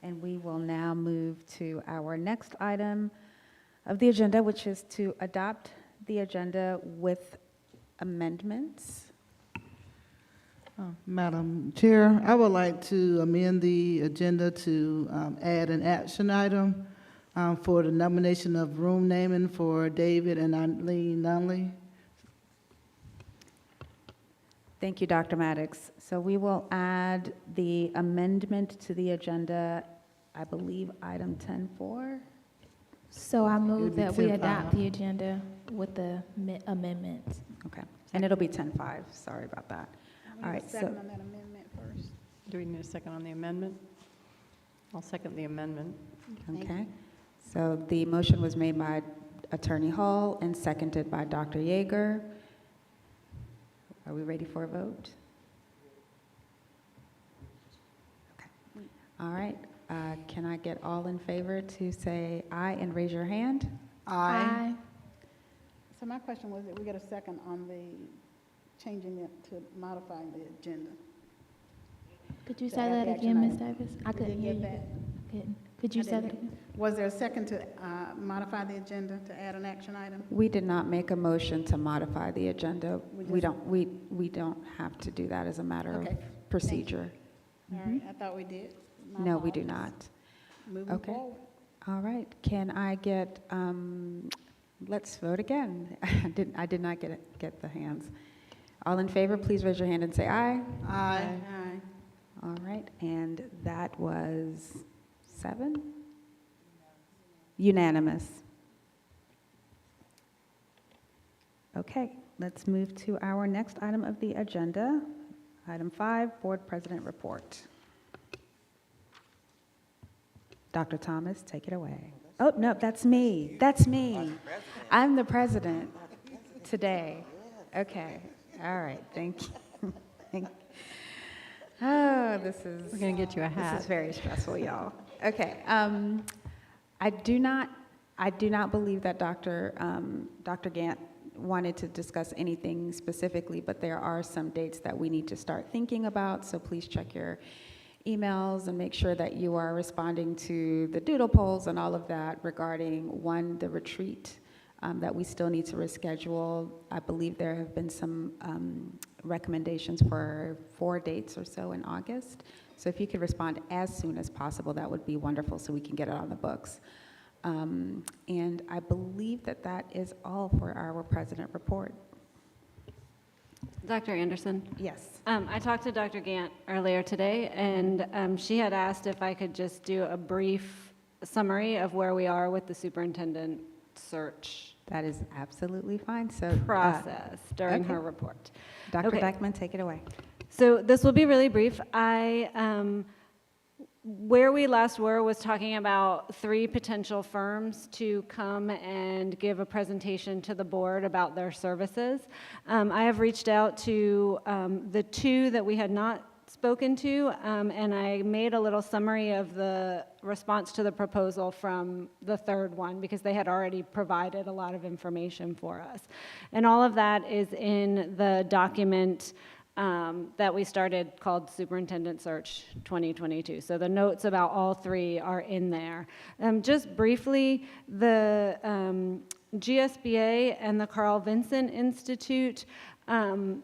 And we will now move to our next item of the agenda, which is to adopt the agenda with amendments. Madam Chair, I would like to amend the agenda to add an action item for the nomination of room naming for David and Eileen Nunley. Thank you, Dr. Maddox. So we will add the amendment to the agenda, I believe, item 10.4. So I move that we 10.5. adopt the agenda with the amendments. Okay, and it'll be 10.5, sorry about that. All right, so, Second on that amendment first. Do we need a second on the amendment? I'll second the amendment. okay. So the motion was made by Attorney Hall and seconded by Dr. Yeager. Are we ready for a vote? Okay. All right. Can I get all in favor to say aye and raise your hand? Aye. So my question was that we get a second on the changing it to modifying the agenda. Could you To say add that the again, action Ms. item. Davis? I We couldn't didn't hear get you. that. Couldn't. Could you I say that didn't again? Was there a second to modify the agenda to add an action item? We did not make a motion to modify the agenda. We We don't have to do that as a matter Okay. of procedure. All right, I thought we did. My No, we do apologies. not. Moving Okay. forward. All right. Can I get, let's vote again. I did not get the hands. All in favor, please raise your hand and say aye. Aye. Aye. All right, and that was 7? Unanimous. Okay, let's move to our next item of the agenda. Item 5, Board President Report. Dr. Thomas, take it away. Oh, no, that's me. That's me. I'm the president today. Okay. All right. Thank you. Thank you. Oh, this is. We're going to get you a This hat. is very stressful, y'all. Okay. I do not believe that Dr. Gant wanted to discuss anything specifically, but there are some dates that we need to start thinking about. So please check your emails and make sure that you are responding to the doodle polls and all of that regarding, one, the retreat that we still need to reschedule. I believe there have been some recommendations for 4 dates or so in August. So if you could respond as soon as possible, that would be wonderful so we can get it on the books. And I believe that that is all for our president report. Dr. Anderson? Yes. I talked to Dr. Gant earlier today, and she had asked if I could just do a brief summary of where we are with the superintendent search. That is absolutely fine. So process during okay. her report. Dr. Okay. Dyckman, take it away. So this will be really brief. Where we last were was talking about 3 potential firms to come and give a presentation to the board about their services. I have reached out to the 2 that we had not spoken to, and I made a little summary of the response to the proposal from the 3rd one because they had already provided a lot of information for us. And all of that is in the document that we started called Superintendent Search 2022. So the notes about all 3 are in there. Just briefly, the GSBA and the Carl Vinson Institute, in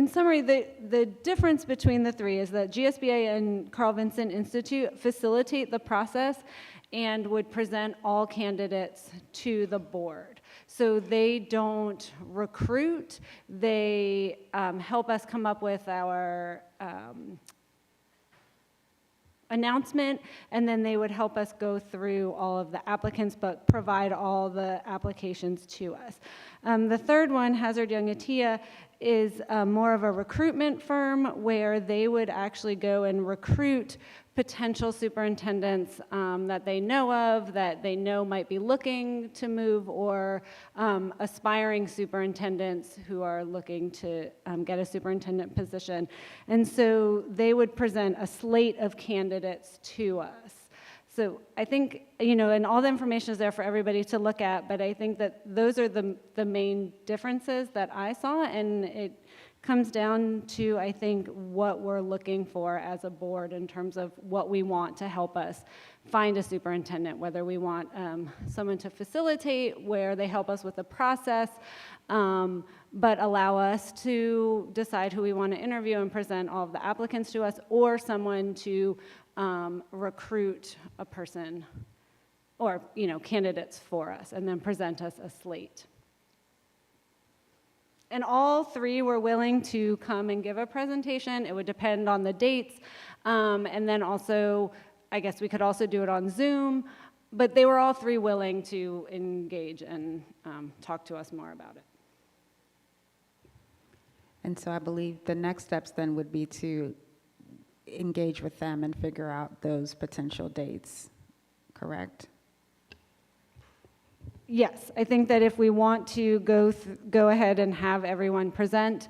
summary, the difference between the 3 is that GSBA and Carl Vinson Institute facilitate the process and would present all candidates to the board. So they don't recruit, they help us come up with our announcement, and then they would help us go through all of the applicants, but provide all the applications to us. The 3rd one, Hazard Young Atia, is more of a recruitment firm where they would actually go and recruit potential superintendents that they know of, that they know might be looking to move, or aspiring superintendents who are looking to get a superintendent position. And so they would present a slate of candidates to us. So I think, and all the information is there for everybody to look at, but I think that those are the main differences that I saw, and it comes down to, I think, what we're looking for as a board in terms of what we want to help us find a superintendent, whether we want someone to facilitate, where they help us with the process, but allow us to decide who we want to interview and present all of the applicants to us, or someone to recruit a person or candidates for us and then present us a slate. And all 3 were willing to come and give a presentation. It would depend on the dates. And then also, I guess we could also do it on Zoom, but they were all 3 willing to engage and talk to us more about it. And so I believe the next steps then would be to engage with them and figure out those potential dates, correct? Yes, I think that if we want to go ahead and have everyone present,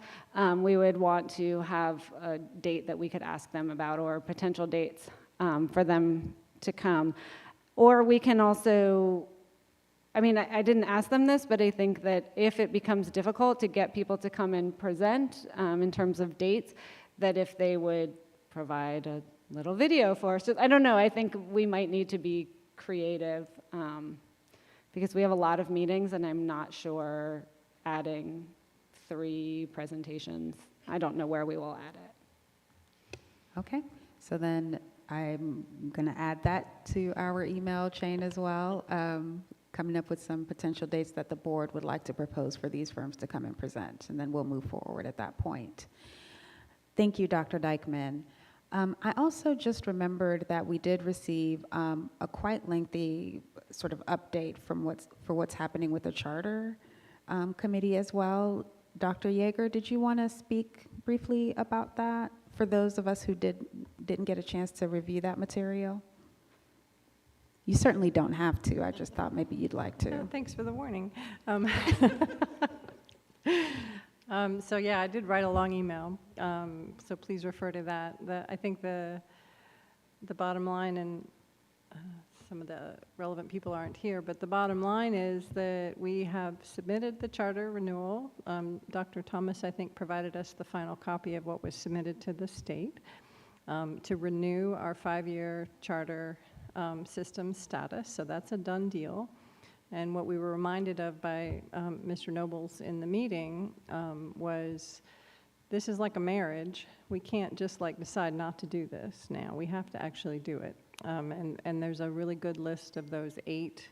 we would want to have a date that we could ask them about, or potential dates for them to come. Or we can also, I didn't ask them this, but I think that if it becomes difficult to get people to come and present in terms of dates, that if they would provide a little video for us. I don't know, I think we might need to be creative because we have a lot of meetings, and I'm not sure adding 3 presentations. I don't know where we will add it. Okay, so then I'm going to add that to our email chain as well, coming up with some potential dates that the board would like to propose for these firms to come and present, and then we'll move forward at that point. Thank you, Dr. Dyckman. I also just remembered that we did receive a quite lengthy sort of update for what's happening with the charter committee as well. Dr. Yeager, did you want to speak briefly about that for those of us who didn't get a chance to review that material? You certainly don't have to. I just thought maybe you'd like to. Thanks for the warning. So yeah, I did write a long email, so please refer to that. I think the bottom line, and some of the relevant people aren't here, but the bottom line is that we have submitted the charter renewal. Dr. Thomas, I think, provided us the final copy of what was submitted to the state to renew our 5-year charter system status, so that's a done deal. And what we were reminded of by Mr. Nobles in the meeting was this is like a marriage. We can't just like decide not to do this now. We have to actually do it. And there's a really good list of those 8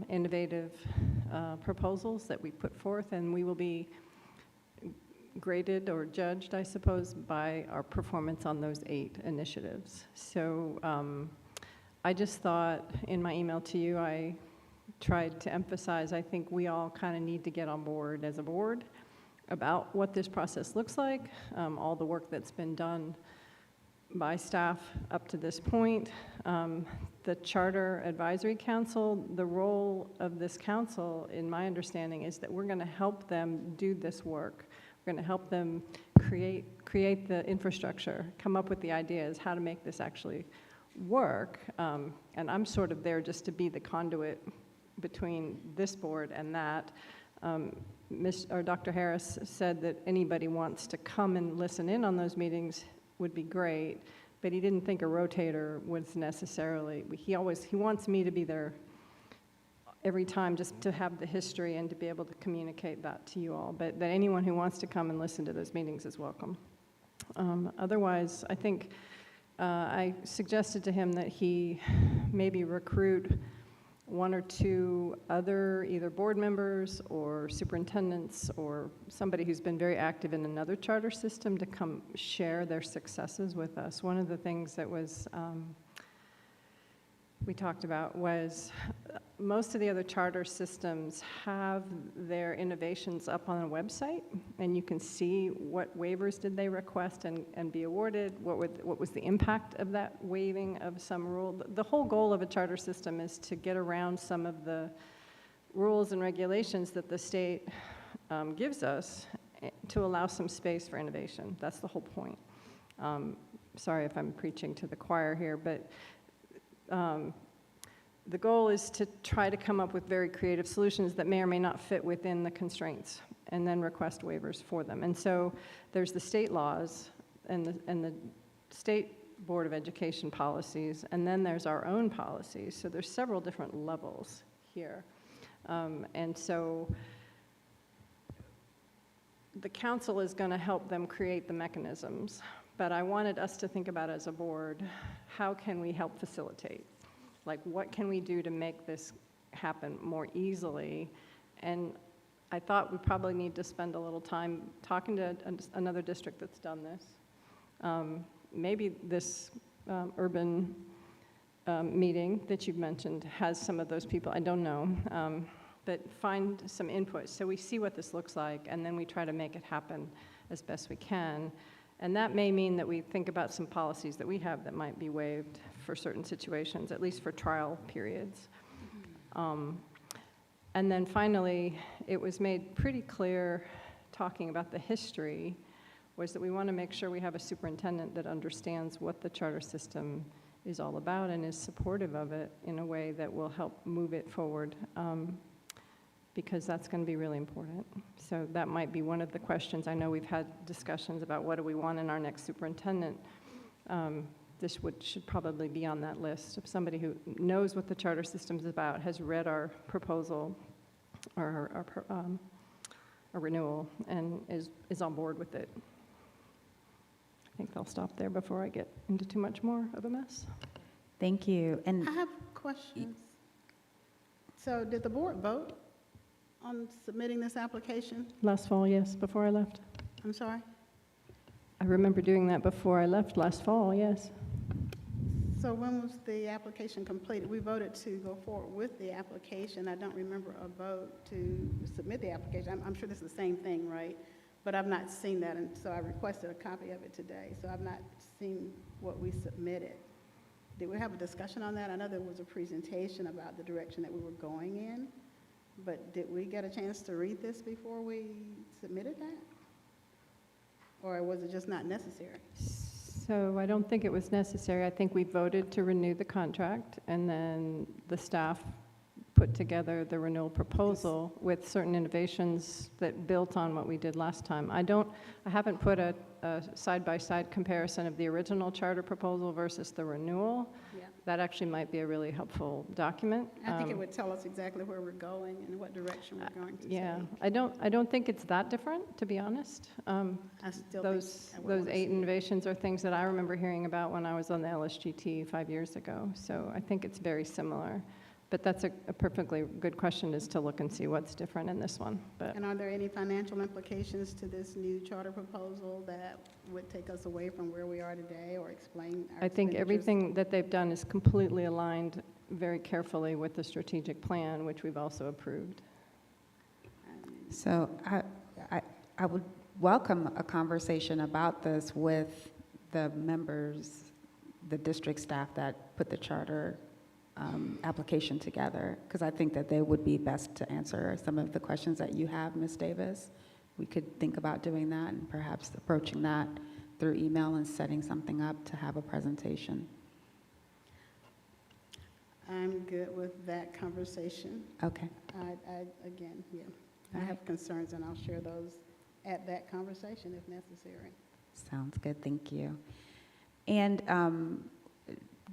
innovative proposals that we put forth, and we will be graded or judged, I suppose, by our performance on those 8 initiatives. So I just thought in my email to you, I tried to emphasize, I think we all kind of need to get on board as a board about what this process looks like, all the work that's been done by staff up to this point. The Charter Advisory Council, the role of this council, in my understanding, is that we're going to help them do this work. We're going to help them create the infrastructure, come up with the ideas, how to make this actually work. And I'm sort of there just to be the conduit between this board and that. Dr. Harris said that anybody wants to come and listen in on those meetings would be great, but he didn't think a rotator was necessarily, he wants me to be there every time just to have the history and to be able to communicate that to you all, but that anyone who wants to come and listen to those meetings is welcome. Otherwise, I think I suggested to him that he maybe recruit 1 or 2 other either board members or superintendents or somebody who's been very active in another charter system to come share their successes with us. One of the things that was we talked about was most of the other charter systems have their innovations up on a website, and you can see what waivers did they request and be awarded, what was the impact of that waiving of some rule. The whole goal of a charter system is to get around some of the rules and regulations that the state gives us to allow some space for innovation. That's the whole point. Sorry if I'm preaching to the choir here, but the goal is to try to come up with very creative solutions that may or may not fit within the constraints and then request waivers for them. And so there's the state laws and the state Board of Education policies, and then there's our own policies. So there's several different levels here. And so the council is going to help them create the mechanisms, but I wanted us to think about as a board, how can we help facilitate? Like, what can we do to make this happen more easily? And I thought we probably need to spend a little time talking to another district that's done this. Maybe this urban meeting that you've mentioned has some of those people, I don't know, but find some input so we see what this looks like, and then we try to make it happen as best we can. And that may mean that we think about some policies that we have that might be waived for certain situations, at least for trial periods. And then finally, it was made pretty clear, talking about the history, was that we want to make sure we have a superintendent that understands what the charter system is all about and is supportive of it in a way that will help move it forward, because that's going to be really important. So that might be one of the questions. I know we've had discussions about what do we want in our next superintendent. This should probably be on that list of somebody who knows what the charter system is about, has read our proposal or our renewal, and is on board with it. I think I'll stop there before I get into too much more of a mess. Thank you. And I have questions. So did the board vote on submitting this application? Last fall, yes, before I left. I'm sorry? I remember doing that before I left last fall, yes. So when was the application completed? We voted to go forward with the application. I don't remember a vote to submit the application. I'm sure this is the same thing, right? But I've not seen that, and so I requested a copy of it today. So I've not seen what we submitted. did we have a discussion on that? I know there was a presentation about the direction that we were going in, but did we get a chance to read this before we submitted that? Or was it just not necessary? So I don't think it was necessary. I think we voted to renew the contract, and then the staff put together the renewal proposal with certain innovations that built on what we did last time. I haven't put a side-by-side comparison of the original charter proposal versus the renewal. Yeah. That actually might be a really helpful document. I think it would tell us exactly where we're going and what direction we're going to Yeah, take. I don't think it's that different, to be honest. I still Those think I would wanna 8 see it. innovations are things that I remember hearing about when I was on the LSGT 5 years ago. So I think it's very similar. But that's a perfectly good question, is to look and see what's different in this one. But And are there any financial implications to this new charter proposal that would take us away from where we are today or explain our I think expenditures? everything that they've done is completely aligned very carefully with the strategic plan, which we've also approved. So I would welcome a conversation about this with the members, the district staff that put the charter application together, because I think that they would be best to answer some of the questions that you have, Ms. Davis. We could think about doing that and perhaps approaching that through email and setting something up to have a presentation. I'm good with that conversation. Okay. Again, yeah. I All have concerns, and I'll share those at that conversation if necessary. Sounds good, thank you. And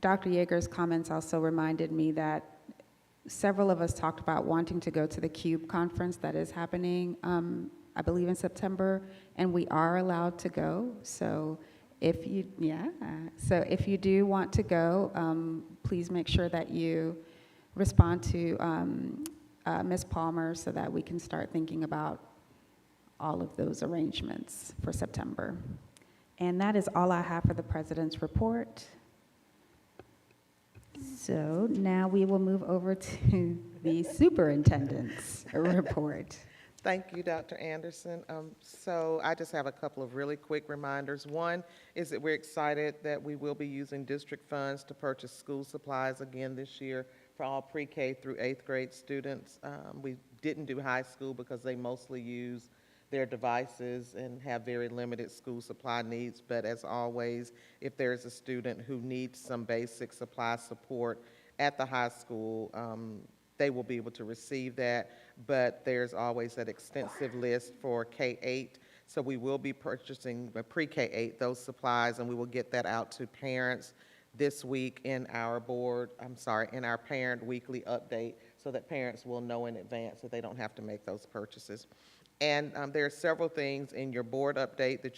Dr. Yeager's comments also reminded me that several of us talked about wanting to go to the CUBE conference that is happening, I believe in September, and we are allowed to go. So if you, so if you do want to go, please make sure that you respond to Ms. Palmer so that we can start thinking about all of those arrangements for September. And that is all I have for the President's report. So now we will move over to the Superintendent's report. Thank you, Dr. Anderson. So I just have a couple of really quick reminders. One is that we're excited that we will be using district funds to purchase school supplies again this year for all pre-K through 8th grade students. We didn't do high school because they mostly use their devices and have very limited school supply needs. But as always, if there's a student who needs some basic supply support at the high school, they will be able to receive that. But there's always that extensive list for K-8. So we will be purchasing pre-K-8 those supplies, and we will get that out to parents this week in our in our parent weekly update, so that parents will know in advance that they don't have to make those purchases. And there are several things in your board update that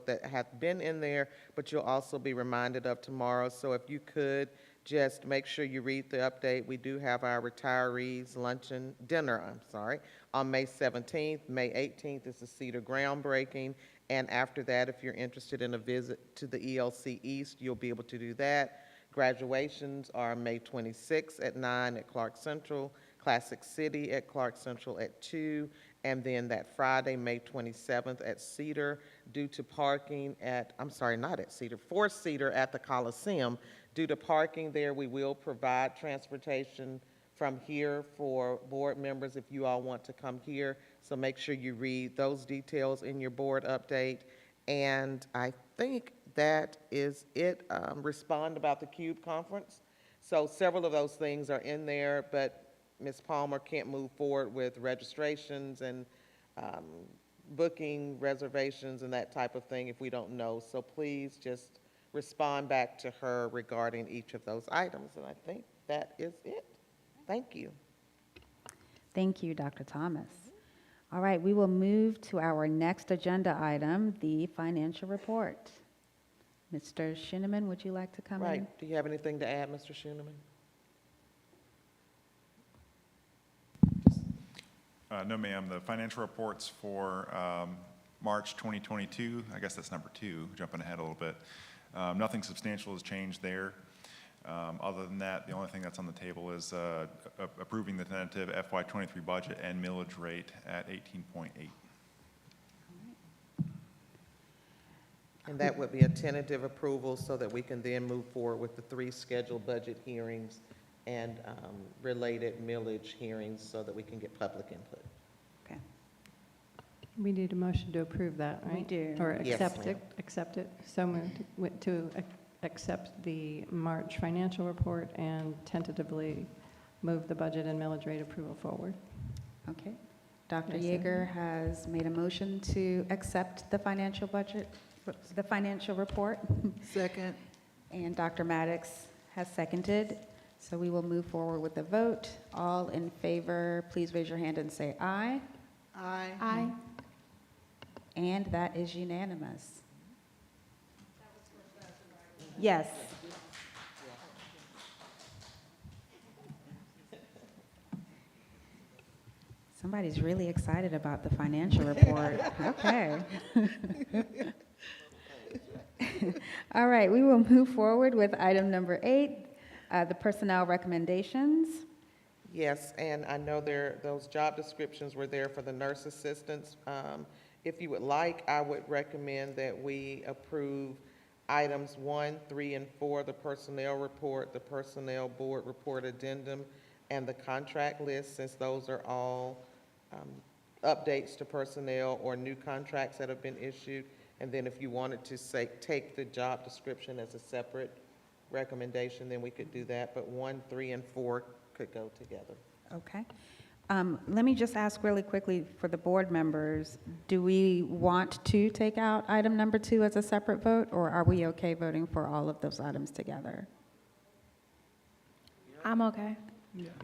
that have been in there, but you'll also be reminded of tomorrow. So if you could just make sure you read the update. We do have our retirees dinner on May 17th. May 18th is the Cedar groundbreaking. And after that, if you're interested in a visit to the ELC East, you'll be able to do that. Graduations are May 26th at 9 at Clark Central, Classic City at Clark Central at 2, and then that Friday, May 27th at Cedar, due to parking at, for Cedar at the Coliseum. Due to parking there, we will provide transportation from here for board members if you all want to come here. So make sure you read those details in your board update. And I think that is it. Respond about the CUBE conference. So several of those things are in there, but Ms. Palmer can't move forward with registrations and booking reservations and that type of thing if we don't know. So please just respond back to her regarding each of those items. And I think that is it. Thank you. Thank you, Dr. Thomas. All right, we will move to our next agenda item, the financial report. Mr. Schoeneman, would you like to come in? Right. Do you have anything to add, Mr. Schoeneman? No, ma'am. The financial reports for March 2022, I guess that's number 2, jumping ahead a little bit. Nothing substantial has changed there. Other than that, the only thing that's on the table is approving the tentative FY23 budget and millage rate at 18.8. And that would be a tentative approval so that we can then move forward with the 3 scheduled budget hearings and related millage hearings so that we can get public input. Okay. We need a motion to approve that, right? We do. Or Yes, accept ma'am. it, accept it. So moved to accept the March financial report and tentatively move the budget and millage rate approval forward. Okay. Dr. Yes, Yeager has made a motion to accept the financial budget, the financial report. Second. And Dr. Maddox has seconded. So we will move forward with the vote. All in favor, please raise your hand and say aye. Aye. Aye. And that is unanimous. Yes. Somebody's really excited about the financial report. Okay. All right, we will move forward with item number 8, the personnel recommendations. Yes, and I know those job descriptions were there for the nurse assistants. If you would like, I would recommend that we approve items 1, 3, and 4, the personnel report, the personnel board report addendum, and the contract list, since those are all updates to personnel or new contracts that have been issued. And then if you wanted to take the job description as a separate recommendation, then we could do that. But 1, 3, and 4 could go together. Okay. Let me just ask really quickly for the board members, do we want to take out item number 2 as a separate vote, or are we okay voting for all of those items together? I'm okay.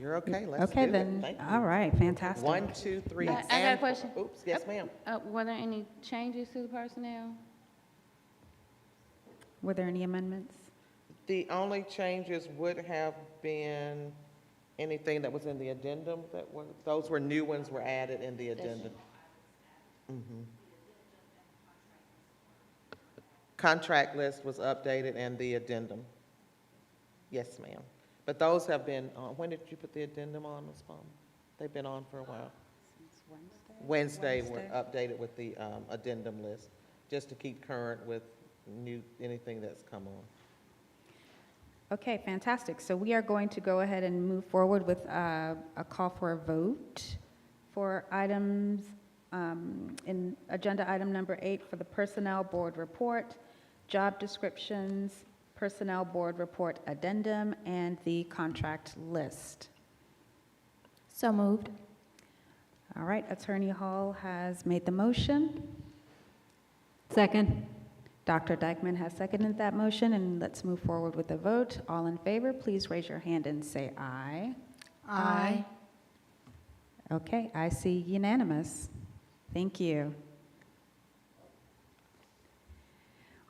You're okay, let's do Okay, it. then, Thank you. all right, fantastic. 1, 2, 3, I and got a question. Oops, yes, ma'am. Were there any changes to the personnel? Were there any amendments? The only changes would have been anything that was in the addendum those were new ones were added in the addendum. Mhm. Contract list was updated and the addendum. Yes, ma'am. But those have been, when did you put the addendum on, Ms. Palmer? They've been on for a while. Since Wednesday? Wednesday were updated with the addendum list, just to keep current with anything that's come on. Okay, fantastic. So we are going to go ahead and move forward with a call for a vote for items in agenda item number 8 for the personnel board report, job descriptions, personnel board report addendum, and the contract list. So moved. All right, Attorney Hall has made the motion. Second. Dr. Dykeman has seconded that motion, and let's move forward with the vote. All in favor, please raise your hand and say aye. Aye. Okay, I see unanimous. Thank you.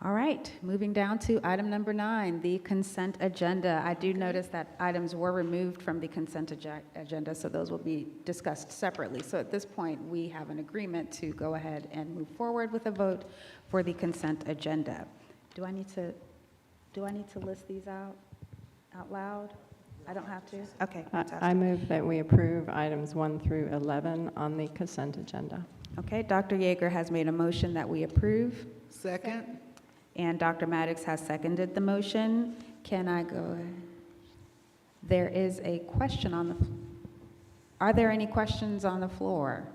All right, moving down to item number 9, the consent agenda. I do notice that items were removed from the consent agenda, so those will be discussed separately. So at this point, we have an agreement to go ahead and move forward with a vote for the consent agenda. Do I need to list these out loud? I don't have to? Okay, fantastic. I move that we approve items 1 through 11 on the consent agenda. Okay, Dr. Yeager has made a motion that we approve. Second. And Dr. Maddox has seconded the motion. Can I go ahead? There is a question on the, are there any questions on the floor?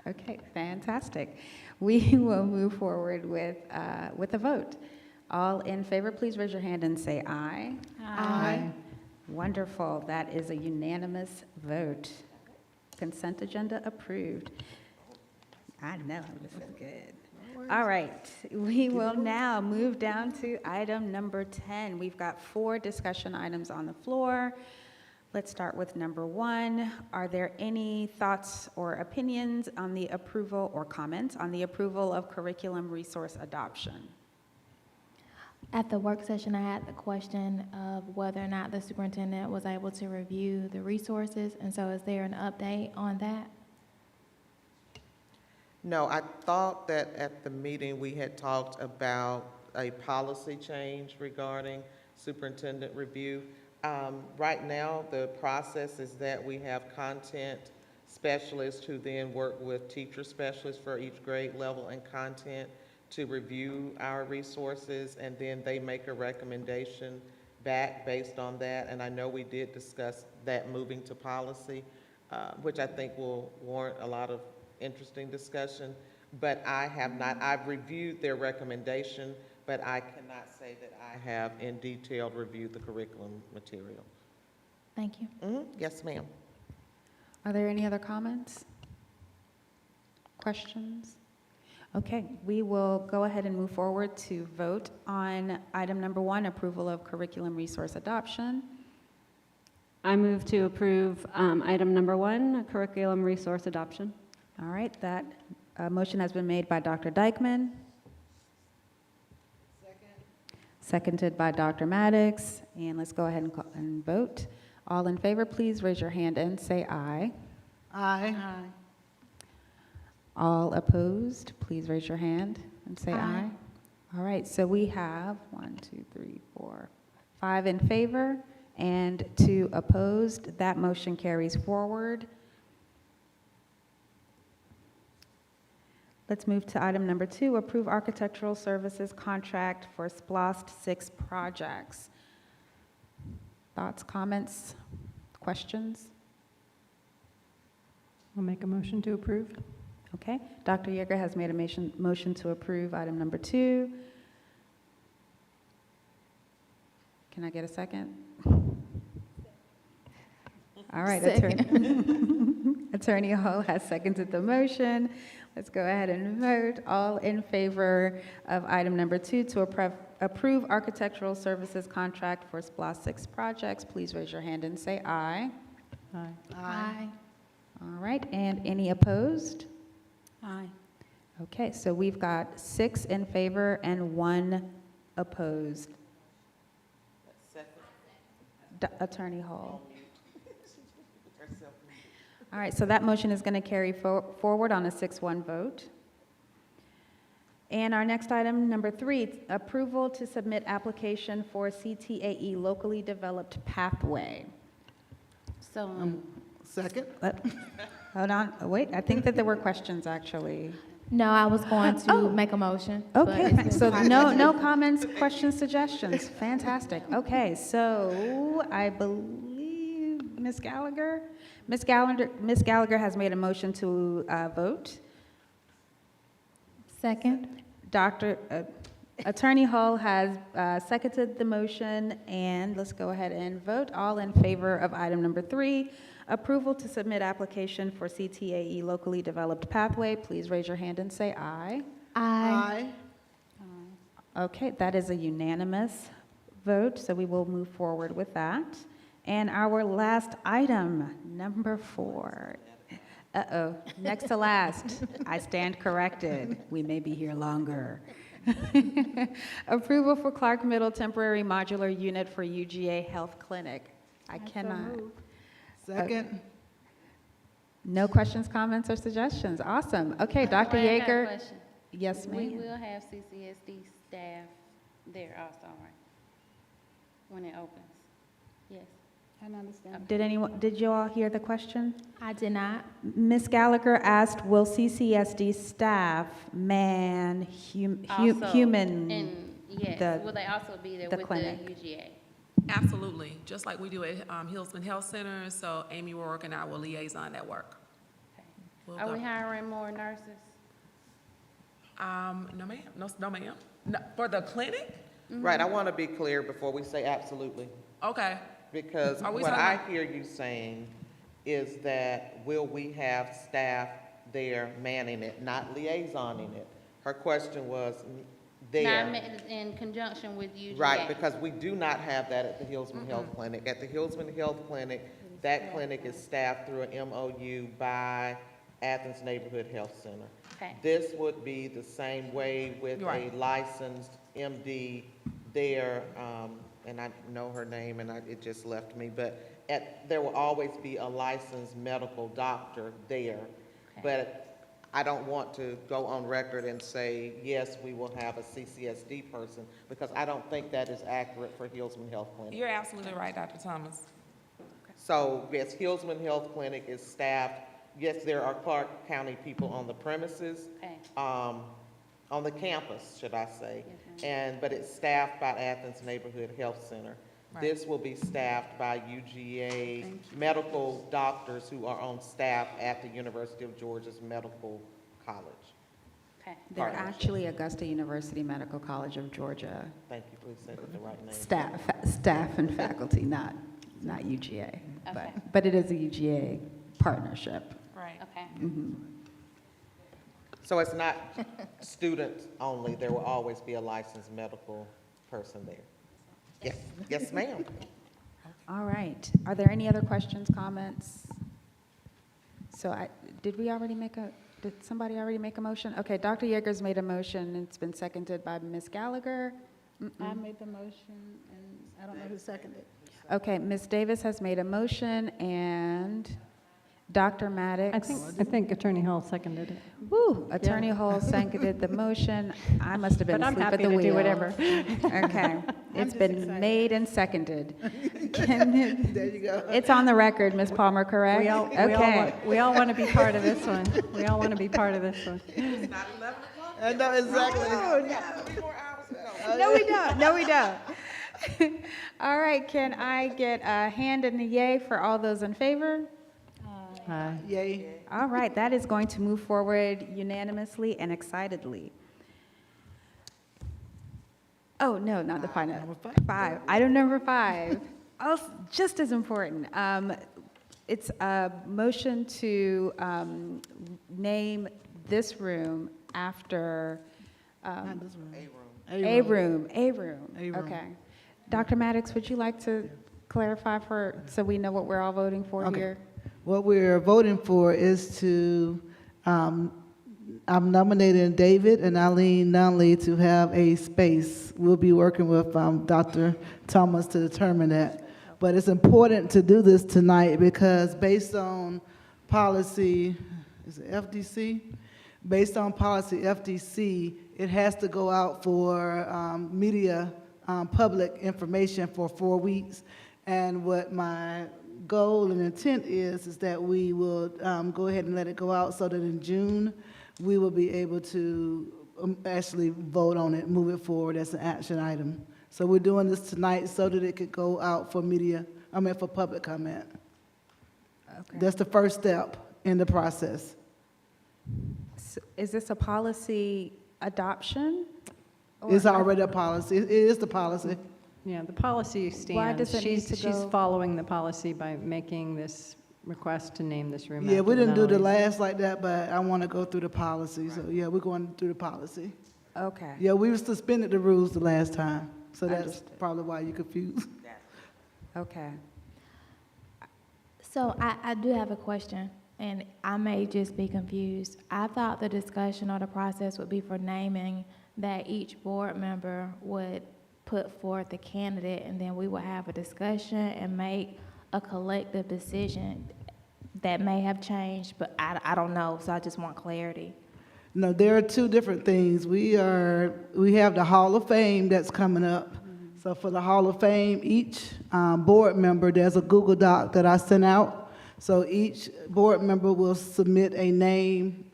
Okay, fantastic. We will move forward with a vote. All in favor, please raise your hand and say aye. Aye. Wonderful, that is a unanimous vote. Consent agenda approved. I know, this is good. All right, we will now move down to item number 10. We've got 4 discussion items on the floor. Let's start with number 1. Are there any thoughts or opinions on the approval or comments on the approval of curriculum resource adoption? At the work session, I had the question of whether or not the superintendent was able to review the resources, and so is there an update on that? No, I thought that at the meeting we had talked about a policy change regarding superintendent review. Right now, the process is that we have content specialists who then work with teacher specialists for each grade level and content to review our resources, and then they make a recommendation back based on that. And I know we did discuss that moving to policy, which I think will warrant a lot of interesting discussion. But I have not, I've reviewed their recommendation, but I cannot say that I have in detail reviewed the curriculum material. Thank you. Yes, ma'am. Are there any other comments? Questions? Okay, we will go ahead and move forward to vote on item number 1, approval of curriculum resource adoption. I move to approve item number 1, curriculum resource adoption. All right, that motion has been made by Dr. Dykeman. Seconded by Dr. Maddox. And let's go ahead and vote. All in favor, please raise your hand and say aye. Aye. All opposed, please raise your hand and say aye. Aye. All right, so we have 1, 2, 3, 4, 5 in favor and 2 opposed. That motion carries forward. Let's move to item number 2, approve architectural services contract for SPLOST 6 projects. Thoughts, comments, questions? I'll make a motion to approve. Okay, Dr. Yeager has made a motion to approve item number 2. Can I get a second? All right, Attorney Hall has seconded the motion. Let's go ahead and vote. All in favor of item number 2 to approve architectural services contract for SPLOST 6 projects, please raise your hand and say aye. Aye. Aye. All right, and any opposed? Aye. Okay, so we've got 6 in favor and 1 opposed. Attorney Hall. All right, so that motion is going to carry forward on a 6-1 vote. And our next item, number 3, approval to submit application for CTAE locally developed pathway. So, Second. Hold on, wait, I think that there were questions, actually. No, I was going to make a motion. but Okay, it's been so properly- no comments, questions, suggestions. Fantastic. Okay, so I believe Ms. Gallagher has made a motion to vote. Second. Attorney Hall has seconded the motion, and let's go ahead and vote. All in favor of item number 3, approval to submit application for CTAE locally developed pathway, please raise your hand and say aye. Aye. Okay, that is a unanimous vote, so we will move forward with that. And our last item, number 4. Next to last. I stand corrected. We may be here longer. Approval for Clark Middle Temporary Modular Unit for UGA Health Clinic. I cannot. Second. No questions, comments, or suggestions. Awesome. Okay, Dr. I got a Yeager. question. Yes, We ma'am. will have CCSD staff there also, right? When it opens? Yes. I don't understand. Did you all hear the question? I did not. Ms. Gallagher asked, will CCSD staff man Also, human, and yes, the- will they also be there the with clinic? the UGA? Absolutely, just like we do at Hillsman Health Center, so Amy Rourke and I will liaison that work. We'll Are we go. hiring more nurses? No ma'am, no ma'am. No, for the clinic? Right, I want to be clear before we say absolutely. Okay. Because Are we what I talking hear you saying is that will we have staff there manning it, not liaisoning it? Her question was there. Not in conjunction with UGA? Right, because we do not have that at the Hillsman Health Clinic. At the Hillsman Health Clinic, that clinic is staffed through an MOU by Athens Neighborhood Health Center. Okay. This would be the same way with a Right. licensed MD there, and I know her name and it just left me, but there will always be a licensed medical doctor there. But I don't want to go on record and say, yes, we will have a CCSD person, because I don't think that is accurate for Hillsman Health Clinic. You're absolutely right, Dr. Thomas. So, yes, Hillsman Health Clinic is staffed yes, there are Clark County people on the premises, Okay. on the campus, should I say, but it's staffed by Athens Neighborhood Health Center. Right. This will be staffed by UGA medical doctors who are on staff at the University of Georgia's Medical College. Okay. They're Partnership. actually Augusta University Medical College of Georgia. Thank you, please say the right name. Staff and faculty, not UGA. Okay. But it is a UGA partnership. Right. Okay. Mhm. So it's not students only, there will always be a licensed medical person there. Yes, yes, ma'am. All right. Are there any other questions, comments? So did somebody already make a motion? Okay, Dr. Yeager's made a motion. It's been seconded by Ms. Gallagher. I made the motion, and I don't know who seconded. Okay, Ms. Davis has made a motion, and Dr. Maddox. I think Attorney Hall seconded it. Woo, Attorney Hall seconded the motion. I must have been But I'm asleep at happy the to wheel. do whatever. Okay, it's just been excited. made and seconded. There you go. It's on the record, Ms. Palmer, correct? Okay. We all want to be part of this one. We all want to be part of this one. It's not 11 o'clock? I know exactly. No, we don't. No, we don't. All right, can I get a hand in the yay for all those in favor? Aye. Yay. All right, that is going to move forward unanimously and excitedly. Oh, no, not the final. Five. Item number 5, also just as important. It's a motion to name this room after Not this room. A room. A room. Okay. Dr. Maddox, would you like to clarify so we know what we're all voting for Okay. here? What we're voting for is to, I'm nominating David and Eileen Nunley to have a space. We'll be working with Dr. Thomas to determine that. But it's important to do this tonight because based on policy, is it FDC? Based on policy FDC, it has to go out for media, public information for 4 weeks. And what my goal and intent is that we will go ahead and let it go out so that in June, we will be able to actually vote on it, move it forward as an action item. So we're doing this tonight so that it could go out for for public comment. Okay. That's the first step in the process. So is this a policy adoption? It's already a policy. It is the policy. Yeah, the policy stands. Why does it need to She's go- following the policy by making this request to name this room Yeah, we after didn't do the Nunnally's. last like that, but I want to go through the policy. So yeah, we're going through the policy. Okay. Yeah, we suspended the rules the last time. So that's Understood. probably why you're confused. Okay. So I do have a question, and I may just be confused. I thought the discussion or the process would be for naming that each board member would put forth the candidate, and then we would have a discussion and make a collective decision. That may have changed, but I don't know, so I just want clarity. No, there are two different things. We have the Hall of Fame that's coming up. So for the Hall of Fame, each board member, there's a Google Doc that I sent out. So each board member will submit a name,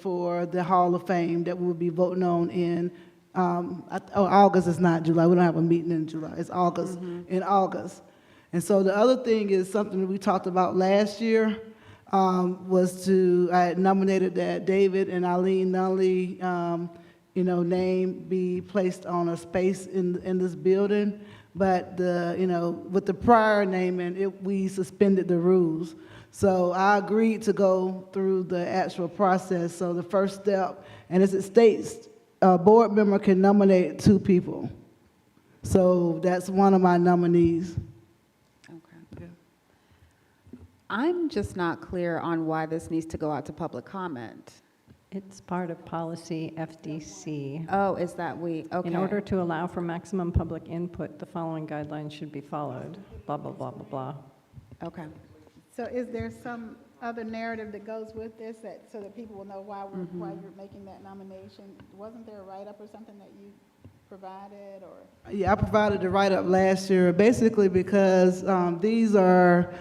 for the Hall of Fame that we'll be voting on in, August is not July. We don't have a meeting in July. It's August, in August. And so the other thing is something that we talked about last year, I had nominated that David and Eileen Nunley, name be placed on a space in this building. But with the prior naming, we suspended the rules. So I agreed to go through the actual process. So the first step, and as it states, a board member can nominate 2 people. So that's one of my nominees. I'm just not clear on why this needs to go out to public comment. It's part of policy FDC. Oh, is that okay. In order to allow for maximum public input, the following guidelines should be followed, blah, blah, blah, blah, blah. Okay. So is there some other narrative that goes with this so that people will know why you're making that nomination? Wasn't there a write-up or something that you provided or? Yeah, I provided the write-up last year, basically because these are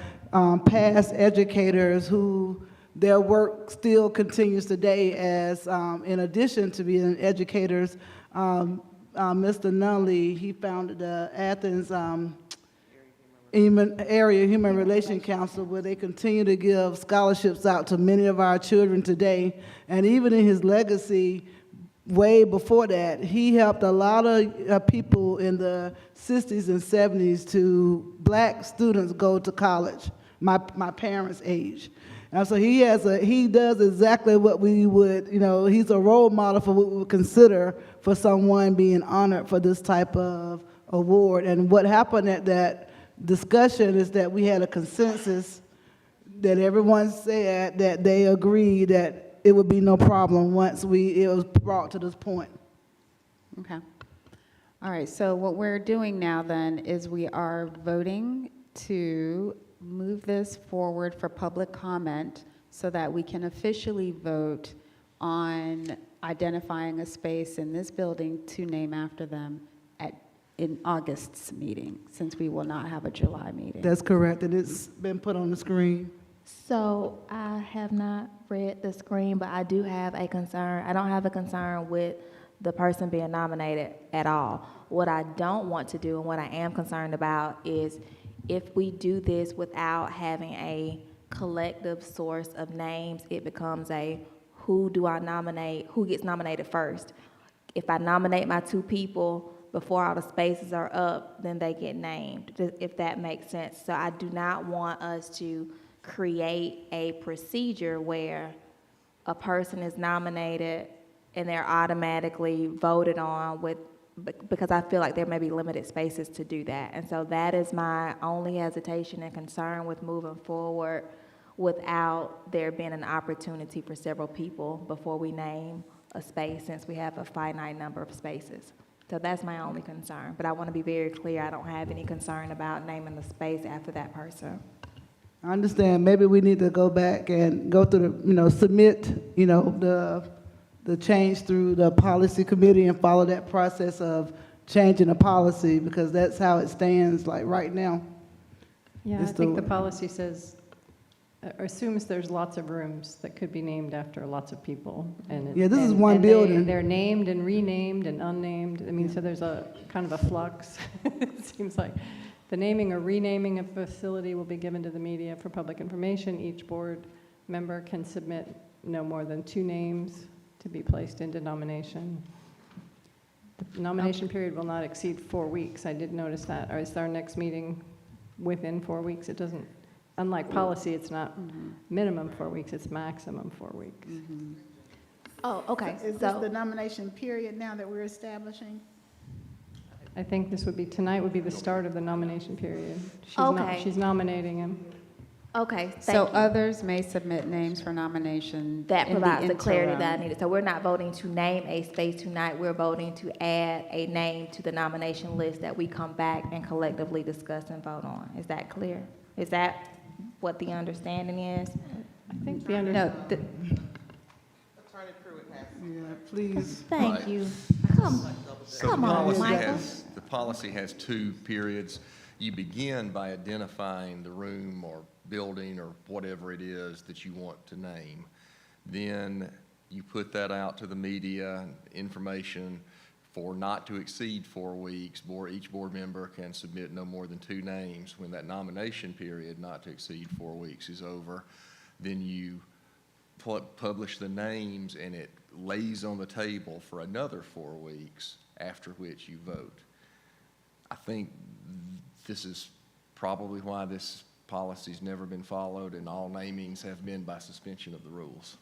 past educators who their work still continues today as, in addition to being educators, Mr. Nunley, he founded the Athens Area Human Relation Council, where they continue to give scholarships out to many of our children today. And even in his legacy, way before that, he helped a lot of people in the 60s and 70s to black students go to college, my parents' age. And so he does exactly what we would, he's a role model for what we would consider for someone being honored for this type of award. And what happened at that discussion is that we had a consensus that everyone said that they agreed that it would be no problem once it was brought to this point. Okay. All right, so what we're doing now then is we are voting to move this forward for public comment so that we can officially vote on identifying a space in this building to name after them in August's meeting, since we will not have a July meeting. That's correct, and it's been put on the screen. So I have not read the screen, but I do have a concern. I don't have a concern with the person being nominated at all. What I don't want to do and what I am concerned about is if we do this without having a collective source of names, it becomes a who do I nominate, who gets nominated first. If I nominate my two people before all the spaces are up, then they get named, if that makes sense. So I do not want us to create a procedure where a person is nominated and they're automatically voted on because I feel like there may be limited spaces to do that. And so that is my only hesitation and concern with moving forward without there being an opportunity for several people before we name a space, since we have a finite number of spaces. So that's my only concern. But I want to be very clear, I don't have any concern about naming the space after that person. I understand. Maybe we need to go back and go through submit, the change through the policy committee and follow that process of changing the policy, because that's how it stands like right now. Yeah, I think the policy says, assumes there's lots of rooms that could be named after lots of people. And yeah, this is one building. They're named and renamed and unnamed. I mean, so there's a kind of a flux. It seems like the naming or renaming of a facility will be given to the media for public information. Each board member can submit no more than 2 names to be placed into nomination. The nomination period will not exceed 4 weeks. I did notice that. Or is our next meeting within 4 weeks? It doesn't. Unlike policy, it's not minimum 4 weeks, it's maximum 4 weeks. Oh, okay. So is this the nomination period now that we're establishing? I think tonight would be the start of the nomination period. She's nominating him. Okay, So thank you. others may submit names for nomination. That in the provides the clarity interim. that I needed. So we're not voting to name a space tonight, we're voting to add a name to the nomination list that we come back and collectively discuss and vote on. Is that clear? Is that what the understanding is? I think the understanding. Attorney Pruitt has. Yeah, please. Thank Right. you. So Come on, Michael. The policy has 2 periods. You begin by identifying the room or building or whatever it is that you want to name. Then you put that out to the media, information for not to exceed 4 weeks. Each board member can submit no more than 2 names. When that nomination period, not to exceed 4 weeks, is over, then you publish the names and it lays on the table for another 4 weeks, after which you vote. I think this is probably why this policy's never been followed, and all namings have been by suspension of the rules.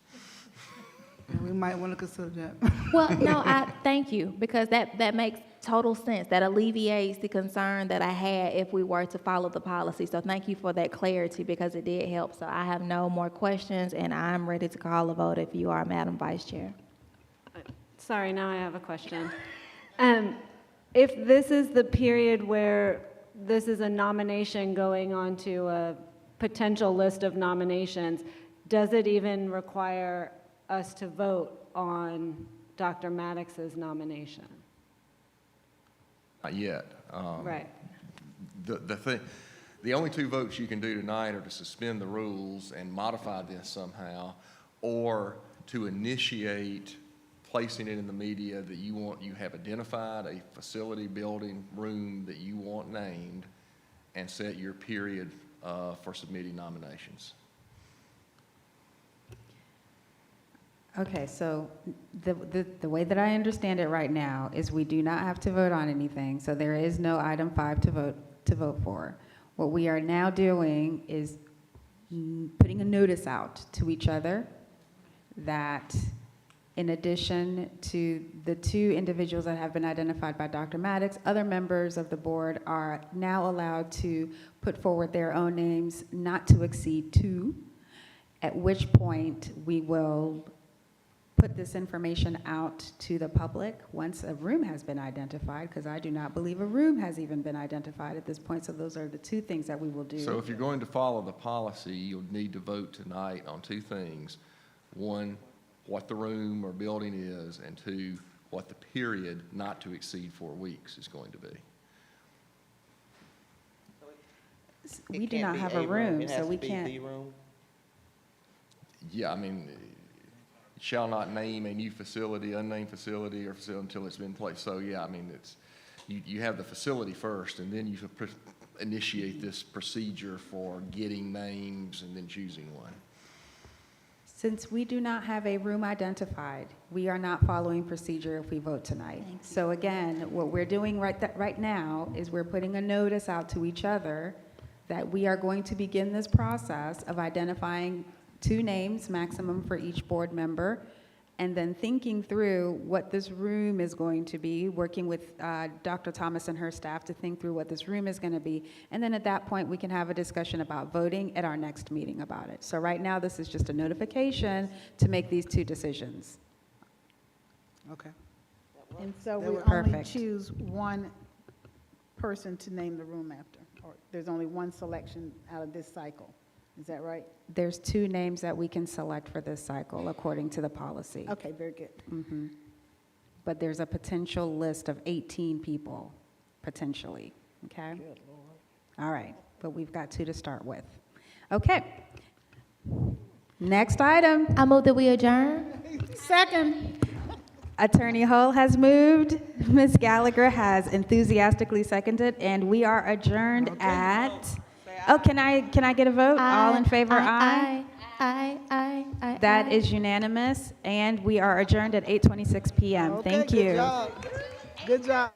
We might want to consider that. Well, no, I thank you, because that makes total sense. That alleviates the concern that I had if we were to follow the policy. So thank you for that clarity, because it did help. So I have no more questions, and I'm ready to call a vote if you are, Madam Vice Chair. Sorry, now I have a question. If this is the period where this is a nomination going on to a potential list of nominations, does it even require us to vote on Dr. Maddox's nomination? Not yet. Right. The the only two votes you can do tonight are to suspend the rules and modify this somehow, or to initiate placing it in the media that you have identified a facility, building, room that you want named, and set your period for submitting nominations. Okay, so the way that I understand it right now is we do not have to vote on anything, so there is no item 5 to vote for. What we are now doing is putting a notice out to each other that in addition to the 2 individuals that have been identified by Dr. Maddox, other members of the board are now allowed to put forward their own names, not to exceed 2, at which point we will put this information out to the public once a room has been identified, because I do not believe a room has even been identified at this point. So those are the 2 things that we will do. So if you're going to follow the policy, you'll need to vote tonight on 2 things. 1, what the room or building is, and 2, what the period not to exceed 4 weeks is going to be. We do not have a room, so we can't. Yeah, I mean, shall not name a new facility, unnamed facility, or facility until it's been placed. So yeah, I mean, it's, you have the facility first, and then you initiate this procedure for getting names and then choosing one. Since we do not have a room identified, we are not following procedure if we vote tonight. So again, what we're doing right now is we're putting a notice out to each other that we are going to begin this process of identifying 2 names maximum for each board member, and then thinking through what this room is going to be, working with Dr. Thomas and her staff to think through what this room is going to be. And then at that point, we can have a discussion about voting at our next meeting about it. So right now, this is just a notification to make these 2 decisions. Okay. And so That we works. only Perfect. choose one person to name the room after, or there's only one selection out of this cycle. Is that right? There's 2 names that we can select for this cycle according to the policy. Okay, very good. Mhm. But there's a potential list of 18 people, potentially, okay? Good Lord. All right, but we've got 2 to start with. Okay. Next item. I move that we adjourn. Second. Attorney Hull has moved. Ms. Gallagher has enthusiastically seconded, and we are adjourned at, oh, can I get a vote? All in favor, aye? Aye. That is unanimous, and we are adjourned at 8:26 p.m. Okay, Thank good you. job. Good job.